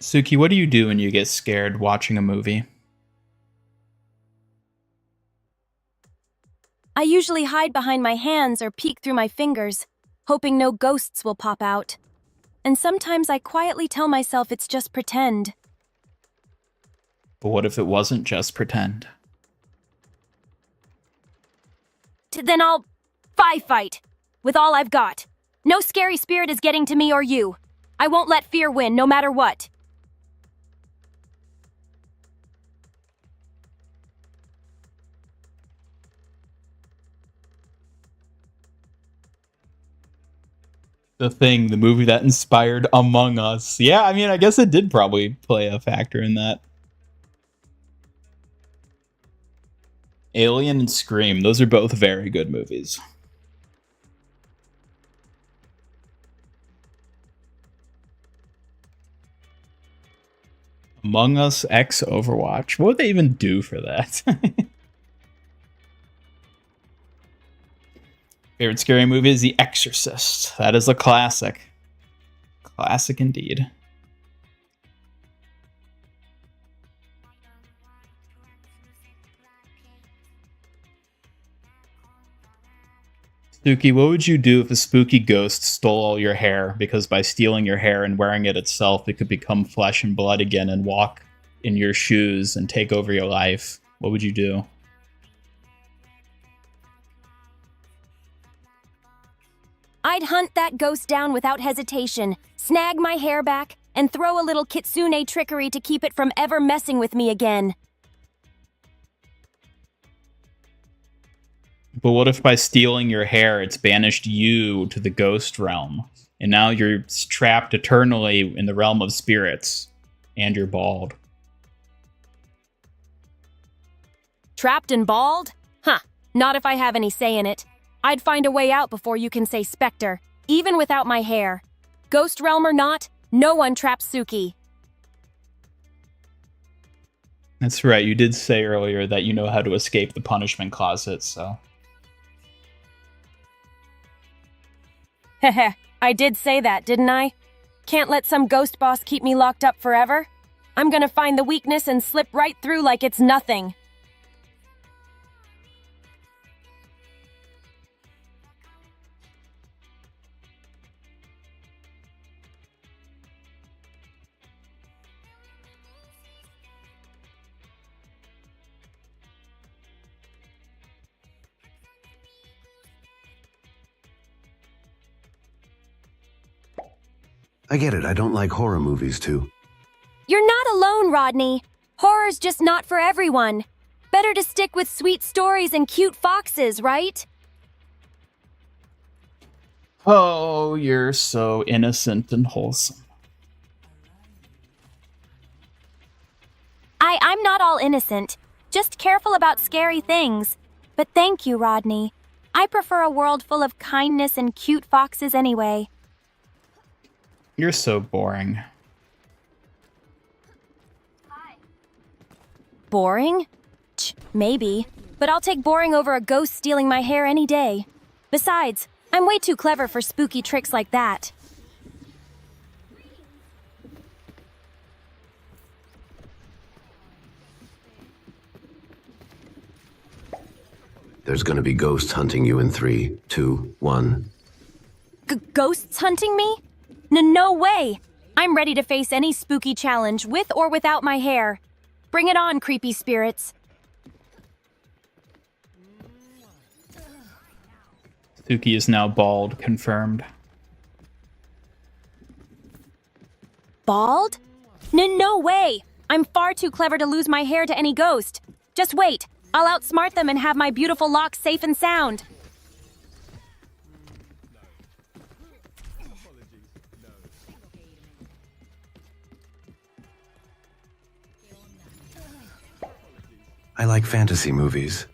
Suki, what do you do when you get scared watching a movie? I usually hide behind my hands or peek through my fingers, hoping no ghosts will pop out. And sometimes I quietly tell myself it's just pretend. But what if it wasn't just pretend? Then I'll fight with all I've got. No scary spirit is getting to me or you. I won't let fear win, no matter what. The Thing, the movie that inspired Among Us. Yeah, I mean, I guess it did probably play a factor in that. Alien and Scream, those are both very good movies. Among Us X Overwatch. What would they even do for that? Favorite scary movie is The Exorcist. That is a classic. Classic indeed. Suki, what would you do if a spooky ghost stole all your hair? Because by stealing your hair and wearing it itself, it could become flesh and blood again and walk in your shoes and take over your life. What would you do? I'd hunt that ghost down without hesitation, snag my hair back, and throw a little kitsune trickery to keep it from ever messing with me again. But what if by stealing your hair, it's banished you to the ghost realm, and now you're trapped eternally in the realm of spirits, and you're bald? Trapped and bald? Huh, not if I have any say in it. I'd find a way out before you can say Spectre, even without my hair. Ghost realm or not, no one traps Suki. That's right, you did say earlier that you know how to escape the punishment closet, so... Heh, I did say that, didn't I? Can't let some ghost boss keep me locked up forever. I'm gonna find the weakness and slip right through like it's nothing. I get it, I don't like horror movies too. You're not alone, Rodney. Horror's just not for everyone. Better to stick with sweet stories and cute foxes, right? Oh, you're so innocent and wholesome. I'm not all innocent. Just careful about scary things. But thank you, Rodney. I prefer a world full of kindness and cute foxes anyway. You're so boring. Boring? Maybe. But I'll take boring over a ghost stealing my hair any day. Besides, I'm way too clever for spooky tricks like that. There's gonna be ghosts hunting you in 3, 2, 1. Ghosts hunting me? No way! I'm ready to face any spooky challenge, with or without my hair. Bring it on, creepy spirits. Suki is now bald, confirmed. Bald? No way! I'm far too clever to lose my hair to any ghost. Just wait, I'll outsmart them and have my beautiful locks safe and sound. I like fantasy movies.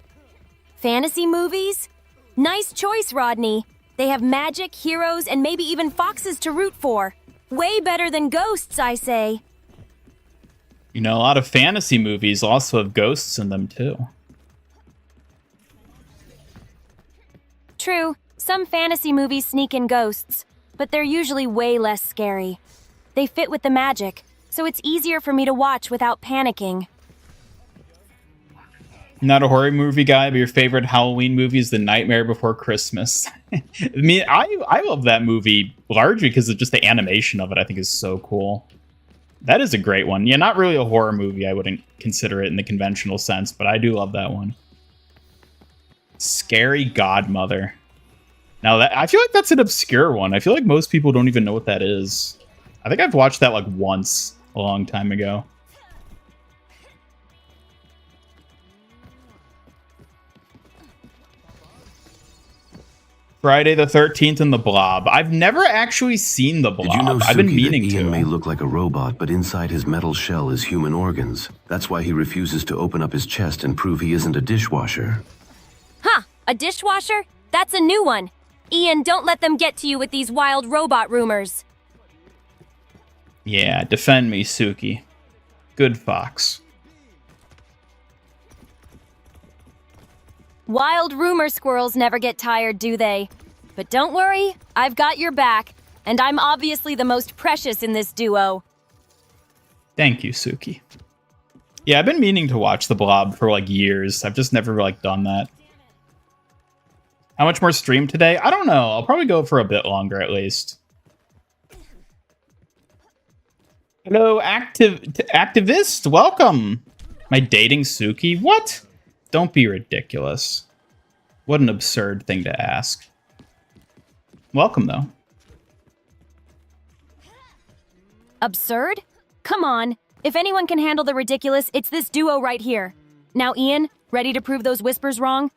Fantasy movies? Nice choice, Rodney. They have magic, heroes, and maybe even foxes to root for. Way better than ghosts, I say. You know, a lot of fantasy movies also have ghosts in them, too. True, some fantasy movies sneak in ghosts, but they're usually way less scary. They fit with the magic, so it's easier for me to watch without panicking. Not a horror movie guy, but your favorite Halloween movie is The Nightmare Before Christmas. I mean, I love that movie largely because of just the animation of it. I think is so cool. That is a great one. Yeah, not really a horror movie. I wouldn't consider it in the conventional sense, but I do love that one. Scary Godmother. Now, I feel like that's an obscure one. I feel like most people don't even know what that is. I think I've watched that like once a long time ago. Friday the 13th and the Blob. I've never actually seen the Blob. Did you know, I've been Suki, meaning that Ian to. may look like a robot, but inside his metal shell is human organs. That's why he refuses to open up his chest and prove he isn't a dishwasher. Huh, a dishwasher? That's a new one. Ian, don't let them get to you with these wild robot rumors. Yeah, defend me, Suki. Good fox. Wild rumor squirrels never get tired, do they? But don't worry, I've got your back, and I'm obviously the most precious in this duo. Thank you, Suki. Yeah, I've been meaning to watch the Blob for like years. I've just never like done that. How much more stream today? I don't know. I'll probably go for a bit longer at least. Hello, activist. Welcome. Am I dating Suki? What? Don't be ridiculous. What an absurd thing to ask. Welcome, though. Absurd? Come on. If anyone can handle the ridiculous, it's this duo right here. Now, Ian, ready to prove those whispers wrong?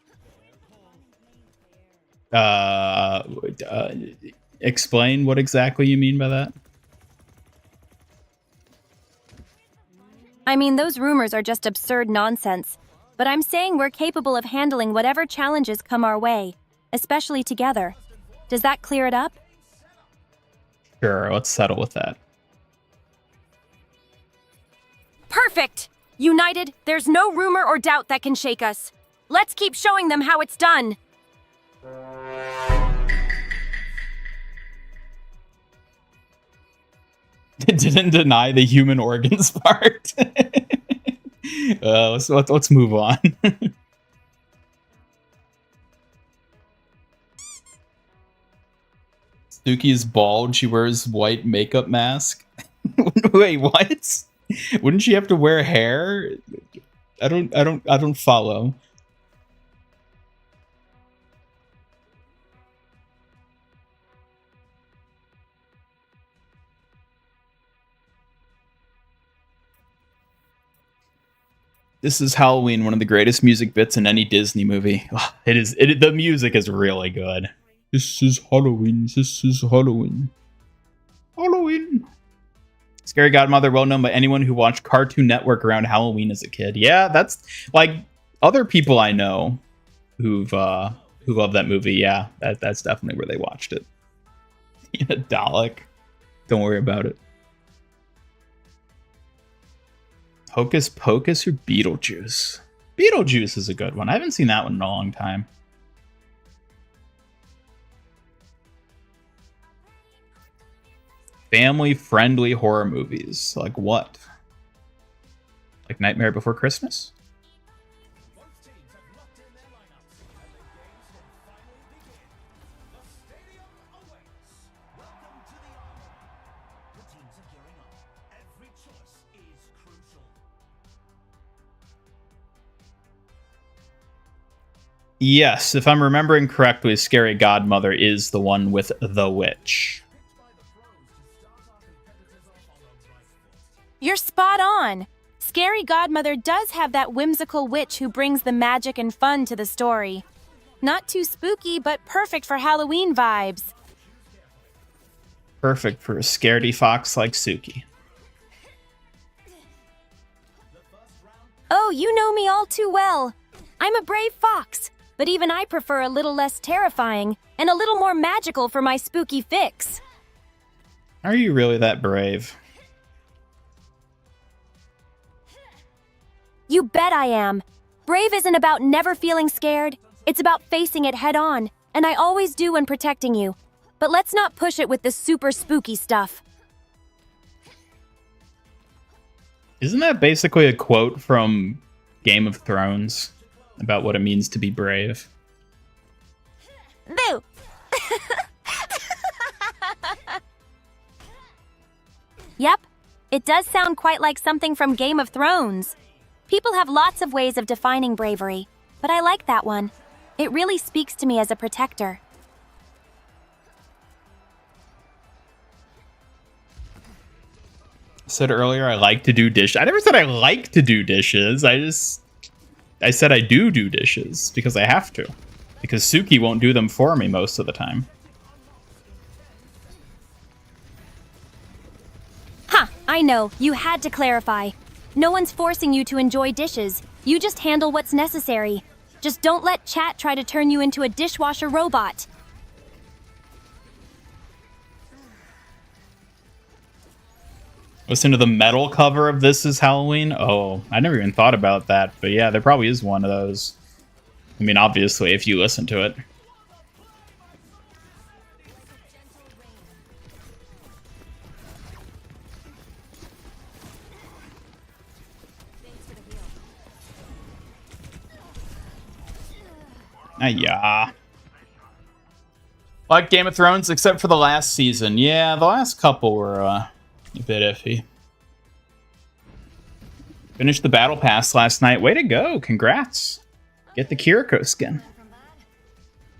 Explain what exactly you mean by that. I mean, those rumors are just absurd nonsense. But I'm saying we're capable of handling whatever challenges come our way, especially together. Does that clear it up? Sure, let's settle with that. Perfect! United, there's no rumor or doubt that can shake us. Let's keep showing them how it's done. Didn't deny the human organs part. Let's move on. Suki is bald. She wears white makeup mask. Wait, what? Wouldn't she have to wear hair? I don't follow. This is Halloween, one of the greatest music bits in any Disney movie. Oh, the music is really good. This is Halloween. This is Halloween. Halloween. Scary Godmother, well known by anyone who watched Cartoon Network around Halloween as a kid. Yeah, that's like other people I know who love that movie. Yeah, that's definitely where they watched it. Yeah, Dalek. Don't worry about it. Hocus Pocus or Beetlejuice? Beetlejuice is a good one. I haven't seen that one in a long time. Family-friendly horror movies. Like what? Like Nightmare Before Christmas? Yes, if I'm remembering correctly, Scary Godmother is the one with the witch. You're spot on. Scary Godmother does have that whimsical witch who brings the magic and fun to the story. Not too spooky, but perfect for Halloween vibes. Perfect for a scaredy fox like Suki. Oh, you know me all too well. I'm a brave fox, but even I prefer a little less terrifying and a little more magical for my spooky fix. Are you really that brave? You bet I am. Brave isn't about never feeling scared. It's about facing it head on, and I always do when protecting you. But let's not push it with the super spooky stuff. Isn't that basically a quote from Game of Thrones about what it means to be brave? Boo! Yep, it does sound quite like something from Game of Thrones. People have lots of ways of defining bravery, but I like that one. It really speaks to me as a protector. said earlier I like to do dishes. I never said I like to do dishes. I said I do dishes because I have to. Because Suki won't do them for me most of the time. Ha! I know. You had to clarify. No one's forcing you to enjoy dishes. You just handle what's necessary. Just don't let chat try to turn you into a dishwasher robot. Listen to the metal cover of This Is Halloween. Oh, I never even thought about that. But yeah, there probably is one of those. I mean, obviously, if you listen to it. Yeah. Like Game of Thrones, except for the last season. Yeah, the last couple were a bit iffy. Finished the Battle Pass last night. Way to go. Congrats. Get the Kiriko skin.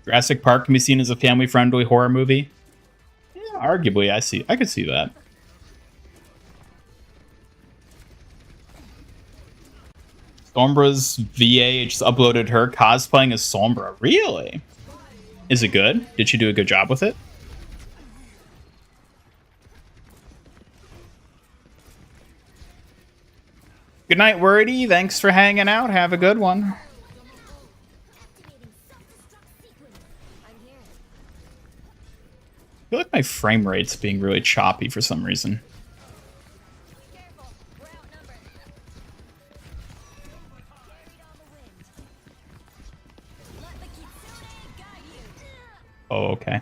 Jurassic Park can be seen as a family-friendly horror movie. Yeah, arguably, I could see that. Sombra's VA just uploaded her cosplaying as Sombra. Really? Is it good? Did she do a good job with it? Good night, Wordy. Thanks for hanging out. Have a good one. I feel like my frame rate's being really choppy for some reason. Oh, okay.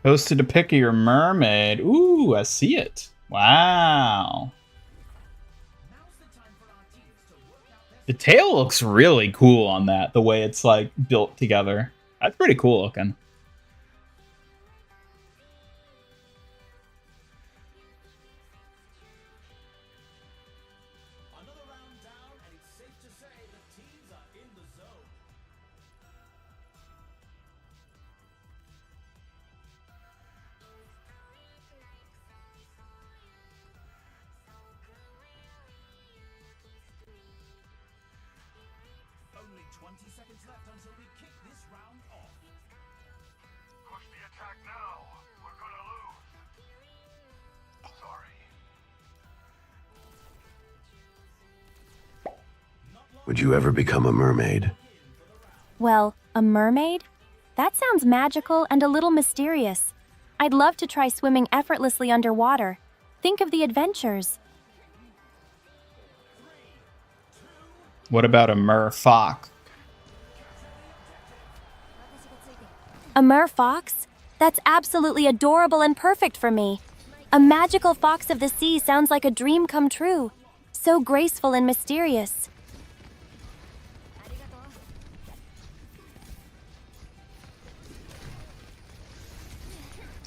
Posted a pic of your mermaid. Ooh, I see it. Wow. The tail looks really cool on that, the way it's like built together. That's pretty cool looking. Another round down, and it's safe to say the teams are in the zone. Only 20 seconds left until we kick this round off. Push the attack now. We're gonna lose. Sorry. Would you ever become a mermaid? Well, a mermaid? That sounds magical and a little mysterious. I'd love to try swimming effortlessly underwater. Think of the adventures. What about a merfox? A merfox? That's absolutely adorable and perfect for me. A magical fox of the sea sounds like a dream come true. So graceful and mysterious.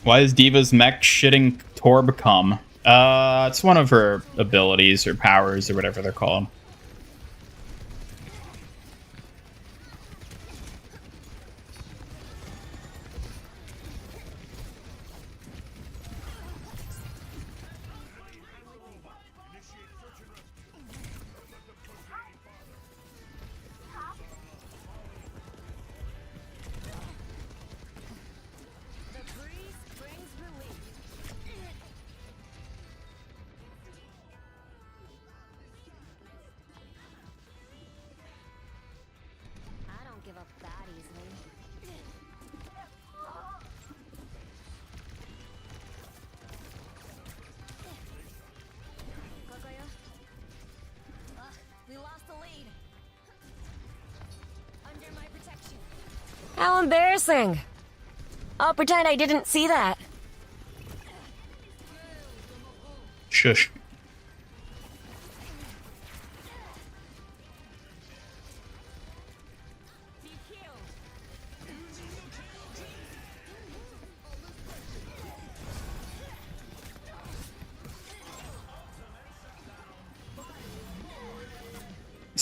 Why is Diva's mech shitting Torb cum? It's one of her abilities or powers or whatever they're called. How embarrassing. I'll pretend I didn't see that. Shush.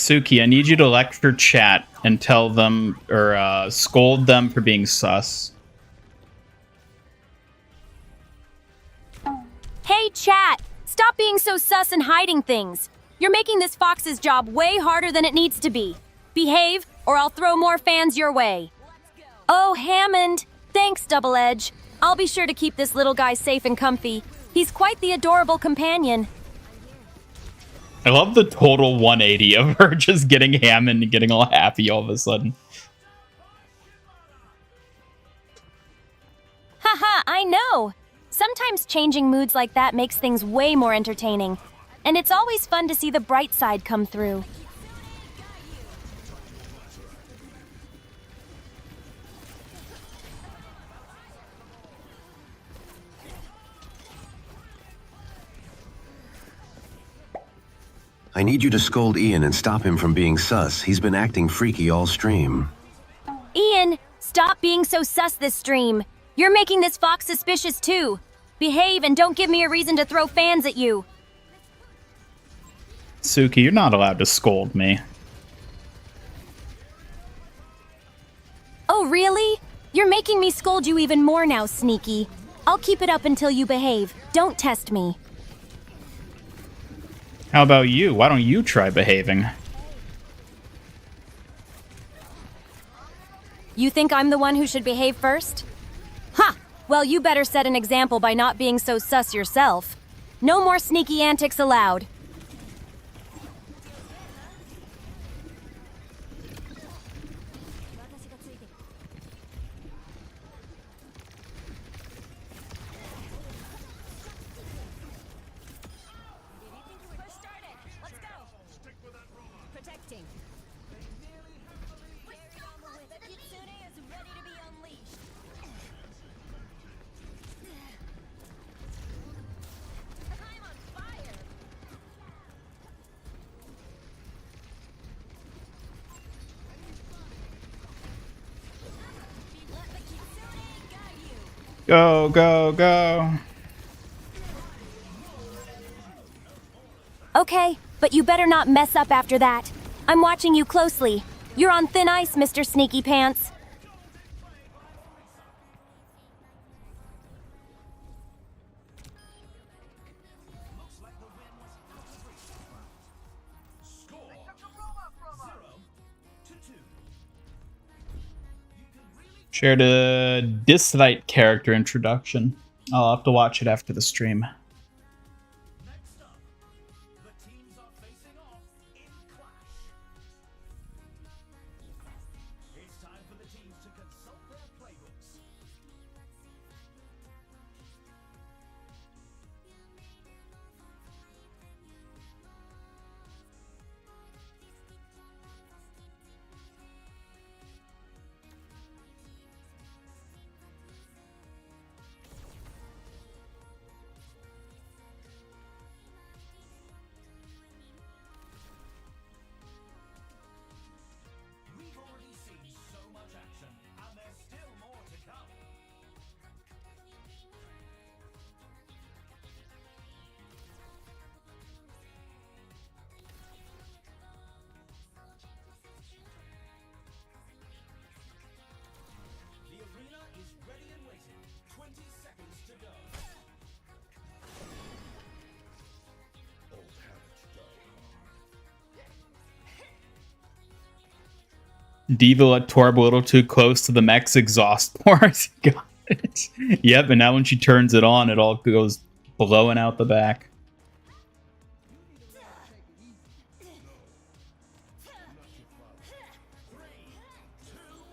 Suki, I need you to lecture chat and tell them, or scold them for being sus. Hey, chat! Stop being so sus and hiding things. You're making this fox's job way harder than it needs to be. Behave, or I'll throw more fans your way. Oh, Hammond. Thanks, Double Edge. I'll be sure to keep this little guy safe and comfy. He's quite the adorable companion. I love the total 180 of her just getting Hammond and getting all happy all of a sudden. Haha, I know. Sometimes changing moods like that makes things way more entertaining. And it's always fun to see the bright side come through. I need you to scold Ian and stop him from being sus. He's been acting freaky all stream. Ian, stop being so sus this stream. You're making this fox suspicious too. Behave and don't give me a reason to throw fans at you. Suki, you're not allowed to scold me. Oh, really? You're making me scold you even more now, Sneaky. I'll keep it up until you behave. Don't test me. How about you? Why don't you try behaving? You think I'm the one who should behave first? Ha! Well, you better set an example by not being so sus yourself. No more sneaky antics allowed. Go, go, go. Okay, but you better not mess up after that. I'm watching you closely. You're on thin ice, Mr. Sneaky Pants. Shared a dislike character introduction. I'll have to watch it after the stream. Next up, the teams are facing off in Clash. It's time for the teams to consult their playbooks. We've already seen so much action, and there's still more to come. The arena is ready and waiting. 20 seconds to go. Diva let Torb a little too close to the mech's exhaust port. Got it. Yep, and now when she turns it on, it all goes blowing out the back.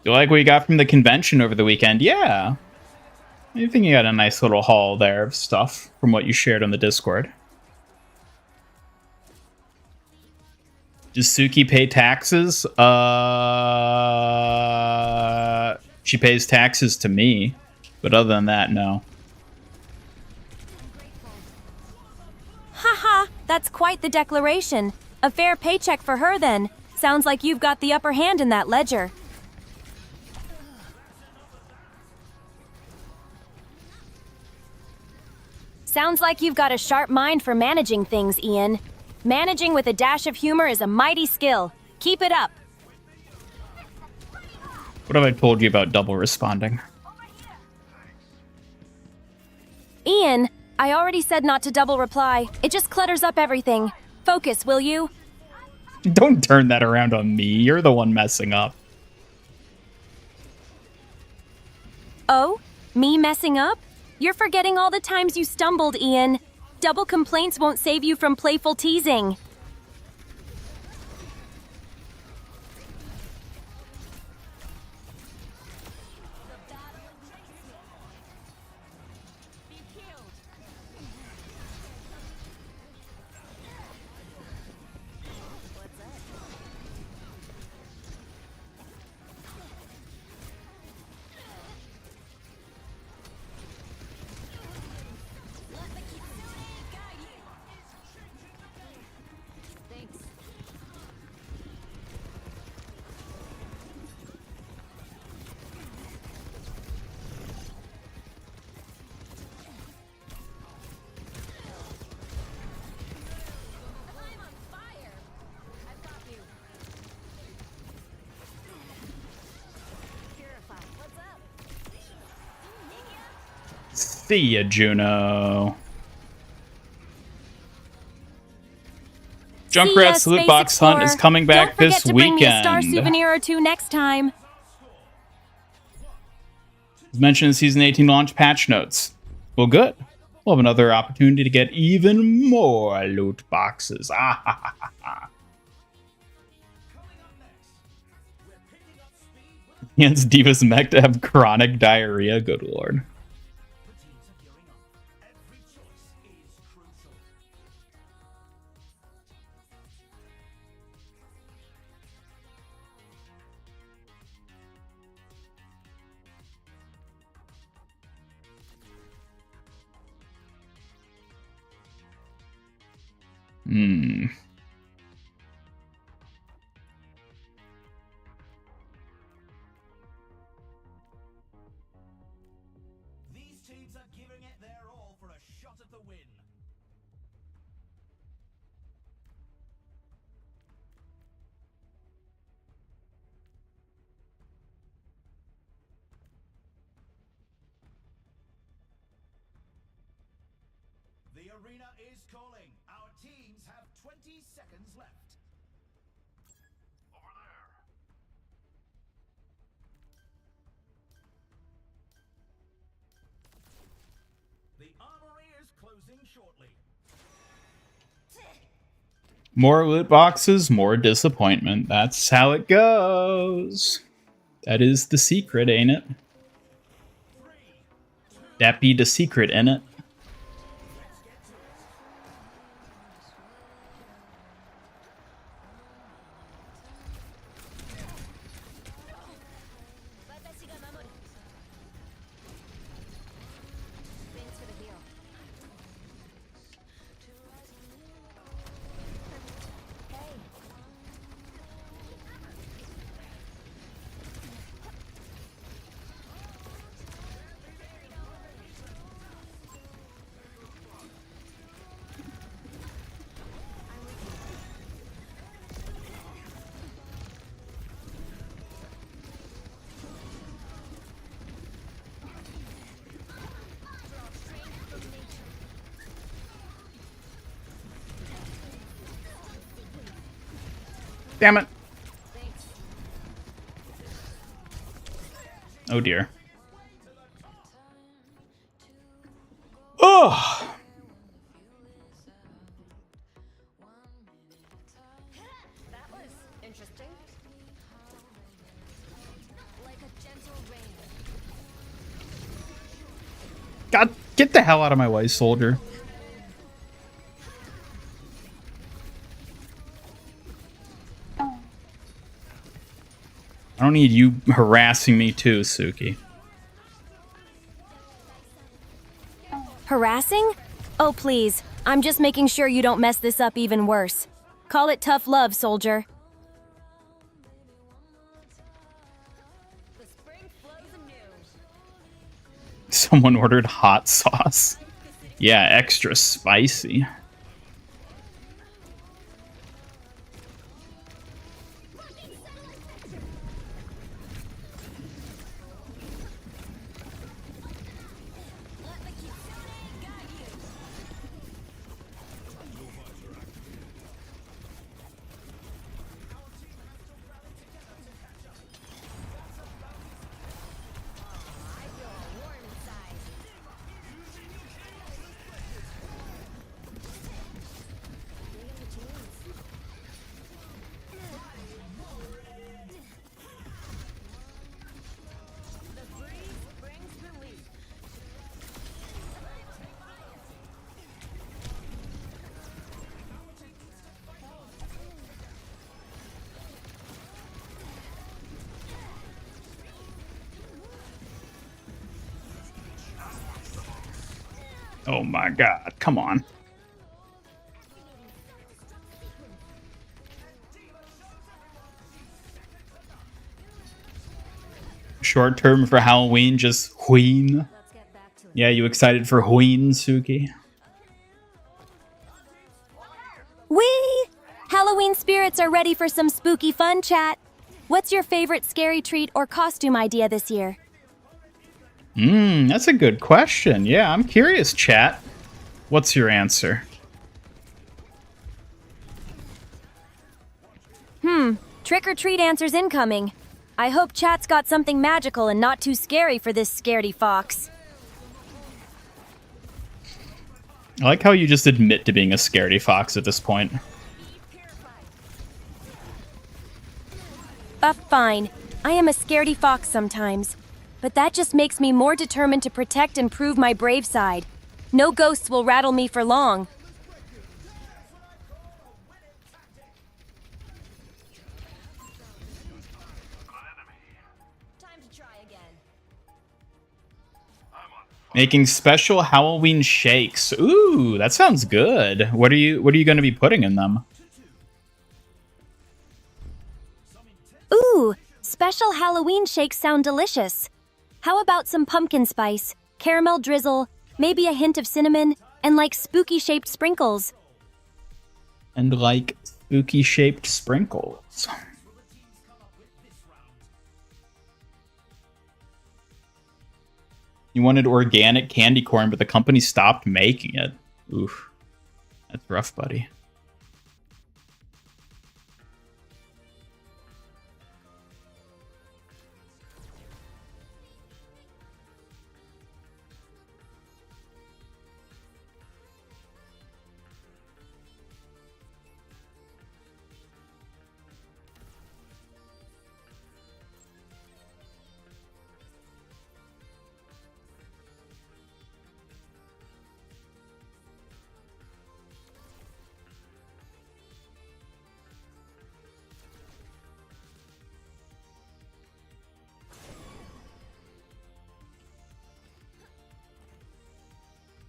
You like what you got from the convention over the weekend? Yeah. I think you got a nice little haul there of stuff from what you shared on the Discord. Does Suki pay taxes? She pays taxes to me, but other than that, no. Haha, that's quite the declaration. A fair paycheck for her then. Sounds like you've got the upper hand in that ledger. Sounds like you've got a sharp mind for managing things, Ian. Managing with a dash of humor is a mighty skill. Keep it up. What have I told you about double responding? Ian, I already said not to double reply. It just clutters up everything. Focus, will you? Don't turn that around on me. You're the one messing up. Oh? Me messing up? You're forgetting all the times you stumbled, Ian. Double complaints won't save you from playful teasing. See ya, Juno. Junkrat's loot box hunt is coming back this Don't forget to bring me a star weekend. souvenir or two next time. As mentioned in Season 18 launch patch notes. Well, good. We'll have another opportunity to get even more loot boxes. Ah, ha, ha, ha, ha. Ian's Divas mech to have chronic diarrhea. Good lord. Hmm. These teams are giving it their all for a shot at the win. The arena is calling. Our teams have 20 seconds left. Over there. The armory is closing shortly. More loot boxes, more disappointment. That's how it goes. That is the secret, ain't it? That be the secret, ain't it? Damn it. Oh dear. Oh! That was interesting. Like a gentle rain. God, get the hell out of my way, soldier. I don't need you harassing me too, Suki. Harassing? Oh, please. I'm just making sure you don't mess this up even worse. Call it tough love, soldier. The spring flows anew. Someone ordered hot sauce. Yeah, extra spicy. Oh my god, come on. Short term for Halloween, just Halloween. Yeah, you excited for Halloween, Suki? Whee! Halloween spirits are ready for some spooky fun chat. What's your favorite scary treat or costume idea this year? That's a good question. Yeah, I'm curious, chat. What's your answer? Trick or treat answers incoming. I hope chat's got something magical and not too scary for this scaredy fox. I like how you just admit to being a scaredy fox at this point. Fine. I am a scaredy fox sometimes. But that just makes me more determined to protect and prove my brave side. No ghosts will rattle me for long. Time to try again. Making special Halloween shakes. Ooh, that sounds good. What are you going to be putting in them? Ooh, special Halloween shakes sound delicious. How about some pumpkin spice, caramel drizzle, maybe a hint of cinnamon, and like spooky-shaped sprinkles? And like spooky-shaped sprinkles. You wanted organic candy corn, but the company stopped making it. Oof. That's rough, buddy.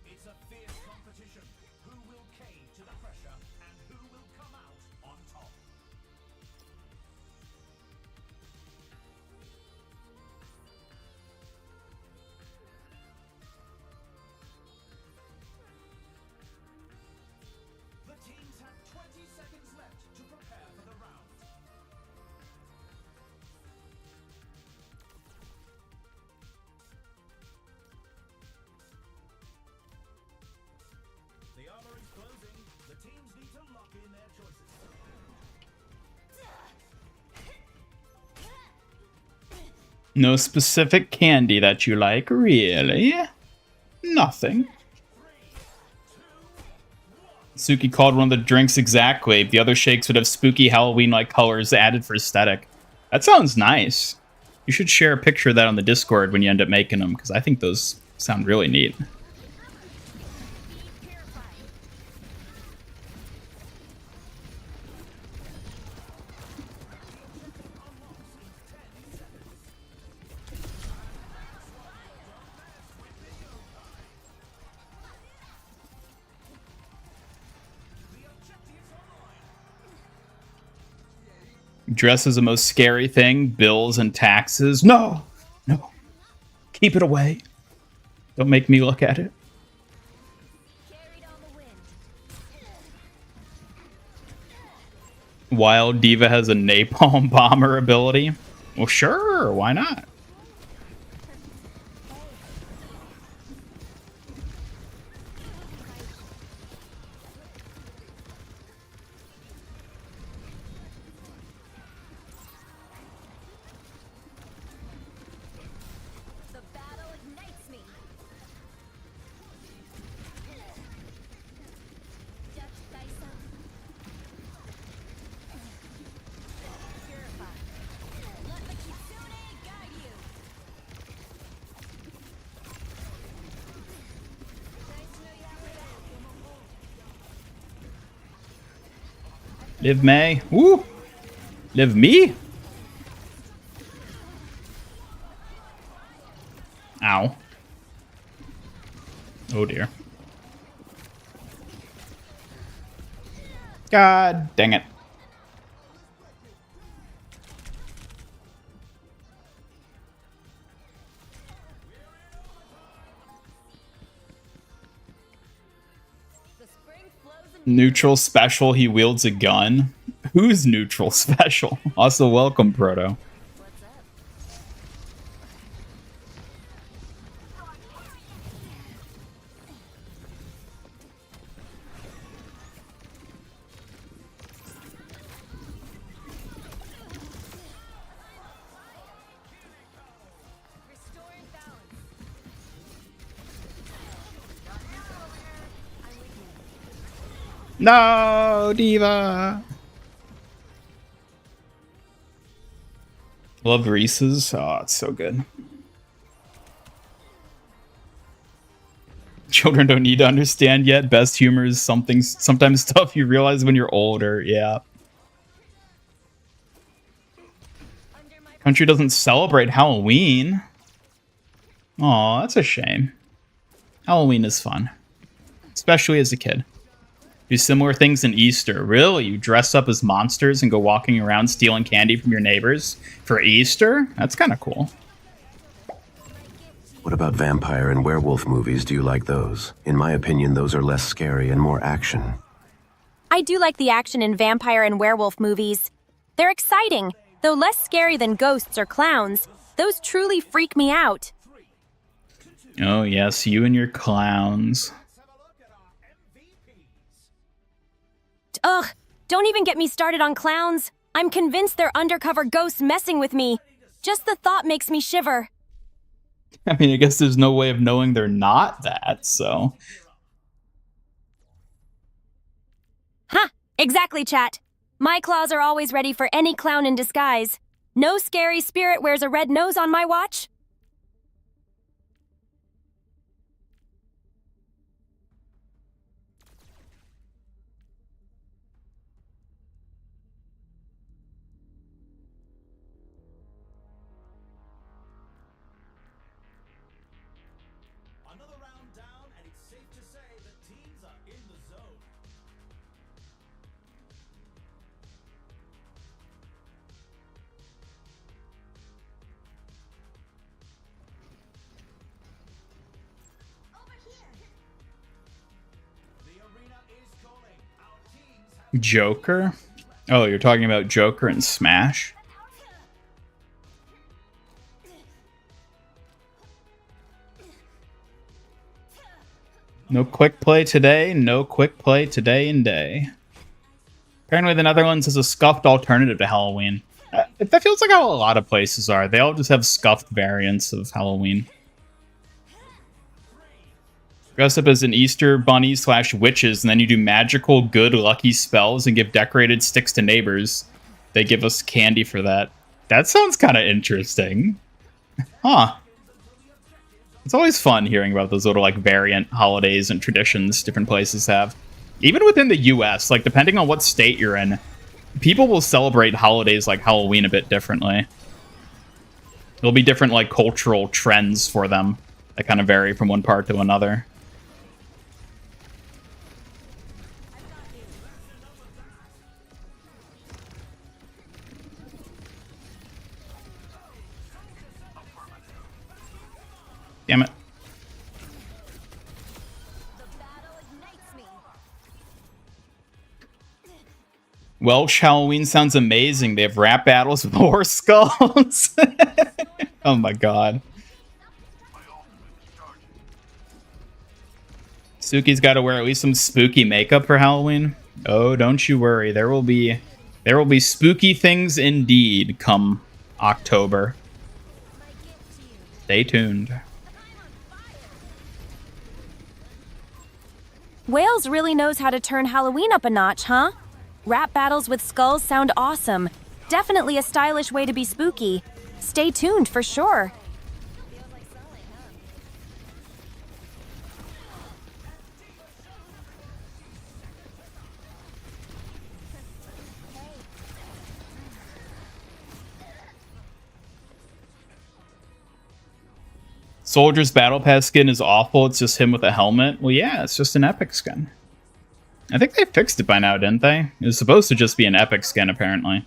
It's a fierce competition. Who will cave to the pressure and who will come out on top? The teams have 20 seconds left to prepare for the round. The armor is closing. The teams need to lock in their choices. No specific candy that you like, really? Nothing. Suki called one of the drinks exactly. The other shakes would have spooky Halloween-like colors added for aesthetic. That sounds nice. You should share a picture of that on the Discord when you end up making them, because I think those sound really neat. Dress is the most scary thing. Bills and taxes. No! No. Keep it away. Don't make me look at it. Wild Diva has a napalm bomber ability. Well, sure. Why not? The battle ignites me. Dutch thyself. Purify. Let the kitsune guide you. Nice to know you have it. Live May. Woo! Live me? Ow. Oh dear. God dang it. Neutral special, he wields a gun. Who's neutral special? Also, welcome, Proto. No, Diva. Love Reese's. Oh, it's so good. Children don't need to understand yet. Best humor is sometimes stuff you realize when you're older. Yeah. Country doesn't celebrate Halloween. Aw, that's a shame. Halloween is fun. Especially as a kid. Do similar things in Easter. Really? You dress up as monsters and go walking around stealing candy from your neighbors for Easter? That's kind of cool. What about vampire and werewolf movies? Do you like those? In my opinion, those are less scary and more action. I do like the action in vampire and werewolf movies. They're exciting, though less scary than ghosts or clowns. Those truly freak me out. Oh, yes, you and your clowns. Ugh, don't even get me started on clowns. I'm convinced they're undercover ghosts messing with me. Just the thought makes me shiver. I mean, I guess there's no way of knowing they're not that, so... Ha! Exactly, chat. My claws are always ready for any clown in disguise. No scary spirit wears a red nose on my watch. Another round down, and it's safe to say the teams are in the zone. The arena is calling. Our teams have Joker? Oh, you're talking about Joker and Smash? No quick play today, no quick play today and day. Apparently the Netherlands is a scuffed alternative to Halloween. That feels like how a lot of places are. They all just have scuffed variants of Halloween. Dress up as an Easter bunny / witches, and then you do magical, good, lucky spells and give decorated sticks to neighbors. They give us candy for that. That sounds kind of interesting. Huh. It's always fun hearing about those little, like, variant holidays and traditions different places have. Even within the US, like, depending on what state you're in, people will celebrate holidays like Halloween a bit differently. There'll be different, like, cultural trends for them that kind of vary from one part to another. Damn it. Welsh Halloween sounds amazing. They have rap battles with horse skulls. Oh my god. Suki's got to wear at least some spooky makeup for Halloween. Oh, don't you worry. There will be spooky things indeed come October. Stay tuned. Wales really knows how to turn Halloween up a notch, huh? Rap battles with skulls sound awesome. Definitely a stylish way to be spooky. Stay tuned for sure. Soldier's Battle Pass skin is awful. It's just him with a helmet. Well, yeah, it's just an epic skin. I think they fixed it by now, didn't they? It was supposed to just be an epic skin, apparently.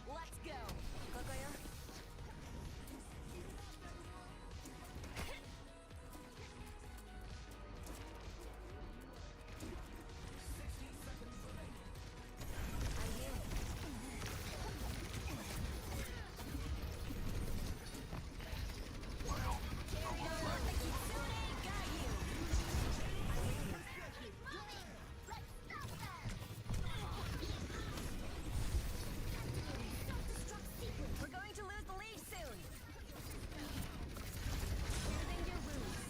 We're going to lose the lead soon. Using your wounds.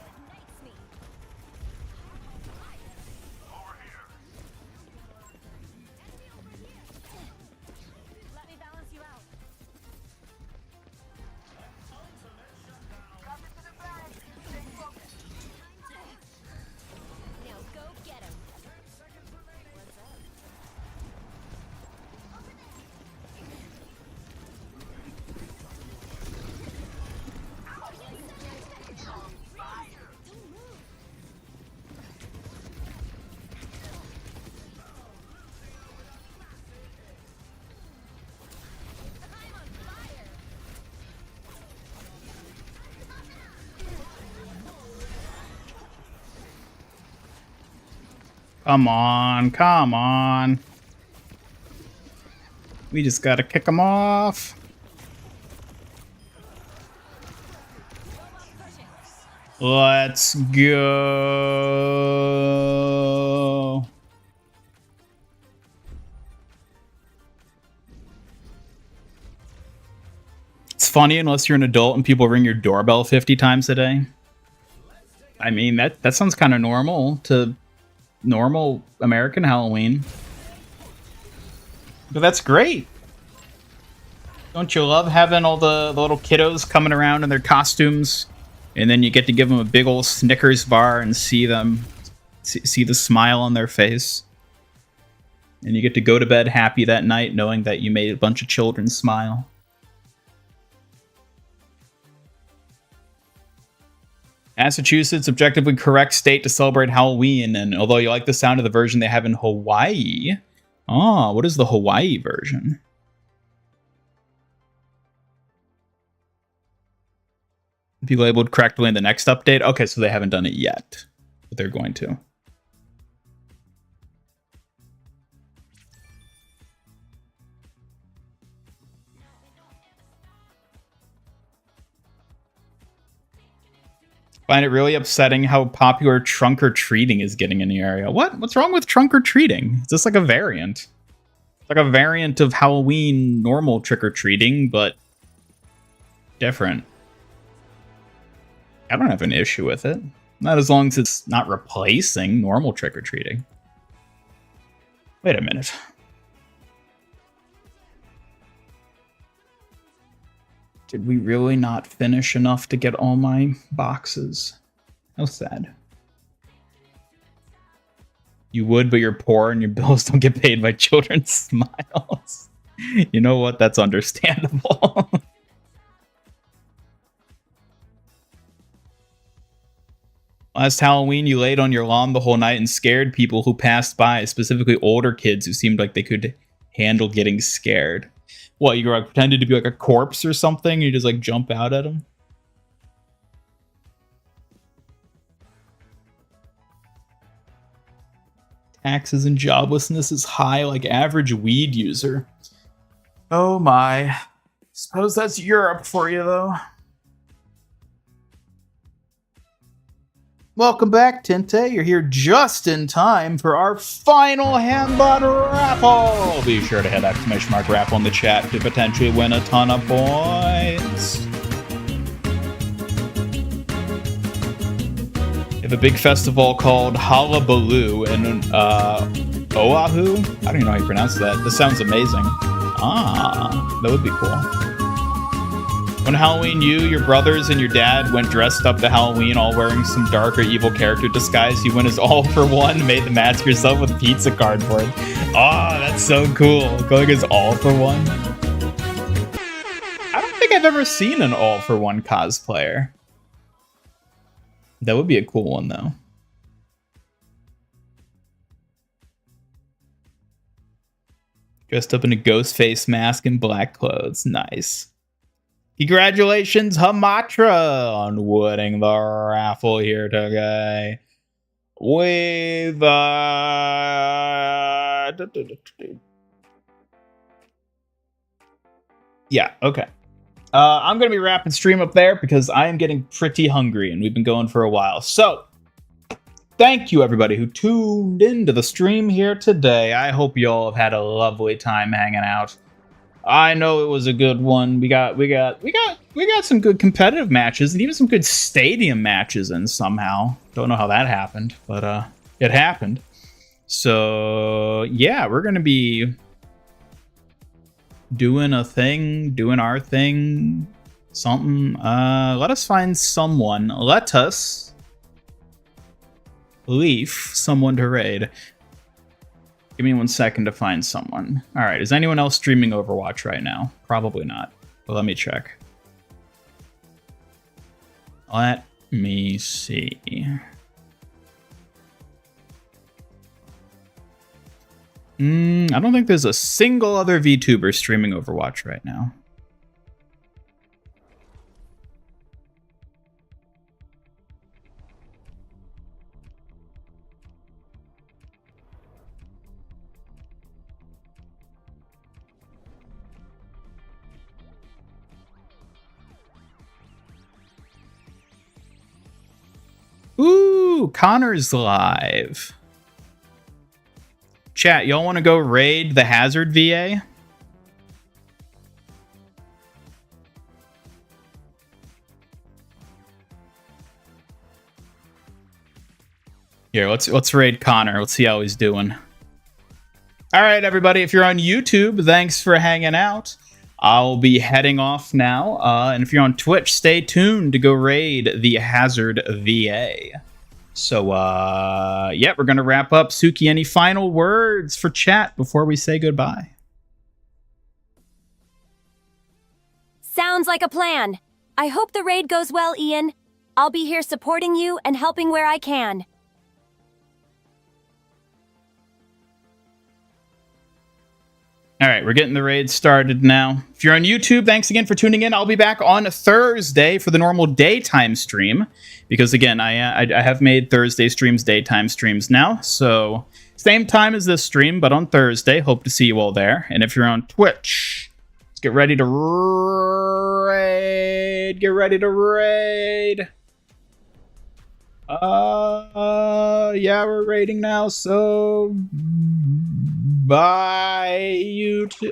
Ignites me. Over here. Let me balance you out. Now go get him. What's up? I'm on fire. Come on, come on. We just gotta kick them off. Let's go. It's funny unless you're an adult and people ring your doorbell 50 times a day. I mean, that sounds kind of normal to normal American Halloween. But that's great. Don't you love having all the little kiddos coming around in their costumes? And then you get to give them a big old Snickers bar and see the smile on their face. And you get to go to bed happy that night knowing that you made a bunch of children smile. Massachusetts, objectively correct state to celebrate Halloween. And although you like the sound of the version they have in Hawaii... Oh, what is the Hawaii version? Be labeled correctly in the next update? Okay, so they haven't done it yet. But they're going to. Find it really upsetting how popular trunk-or-treating is getting in the area. What? What's wrong with trunk-or-treating? Is this like a variant? It's like a variant of Halloween normal trick-or-treating, but different. I don't have an issue with it. Not as long as it's not replacing normal trick-or-treating. Wait a minute. Did we really not finish enough to get all my boxes? How sad. You would, but you're poor and your bills don't get paid by children's smiles. You know what? That's understandable. Last Halloween, you laid on your lawn the whole night and scared people who passed by, specifically older kids who seemed like they could handle getting scared. What, you like pretended to be like a corpse or something? You just like jump out at them? Taxes and joblessness is high like average weed user. Oh my. Suppose that's Europe for you though. Welcome back, Tinte. You're here just in time for our final Handbot raffle. Be sure to hit !raffle in the chat to potentially win a ton of points. We have a big festival called Hullabaloo in Oahu. I don't even know how you pronounce that. This sounds amazing. Ah, that would be cool. When Halloween, you, your brothers, and your dad went dressed up to Halloween, all wearing some dark or evil character disguise. You went as all for one, made the mask yourself with pizza cardboard. Ah, that's so cool. Going as all for one. I don't think I've ever seen an all for one cosplayer. That would be a cool one, though. Dressed up in a ghost face mask and black clothes. Nice. Congratulations, Hamatra, on winning the raffle here today. With yeah, okay. I'm going to be wrapping stream up there because I am getting pretty hungry and we've been going for a while. So, thank you everybody who tuned into the stream here today. I hope you all have had a lovely time hanging out. I know it was a good one. We got some good competitive matches and even some good stadium matches in somehow. Don't know how that happened, but it happened. So, yeah, we're going to be doing our thing, something. Let us find someone. Let us leaf someone to raid. Give me 1 second to find someone. All right, is anyone else streaming Overwatch right now? Probably not, but let me check. Let me see. I don't think there's a single other VTuber streaming Overwatch right now. Ooh, Connor's live. Chat, y'all want to go raid the Hazard VA? Here, let's raid Connor. Let's see how he's doing. All right, everybody, if you're on YouTube, thanks for hanging out. I'll be heading off now. And if you're on Twitch, stay tuned to go raid the Hazard VA. So, yeah, we're going to wrap up. Suki, any final words for chat before we say goodbye? Sounds like a plan. I hope the raid goes well, Ian. I'll be here supporting you and helping where I can. All right, we're getting the raid started now. If you're on YouTube, thanks again for tuning in. I'll be back on Thursday for the normal daytime stream. Because, again, I have made Thursday streams daytime streams now. So, same time as this stream, but on Thursday. Hope to see you all there. And if you're on Twitch, let's get ready to raid. Get ready to raid. Yeah, we're raiding now, so... Bye, YouTube.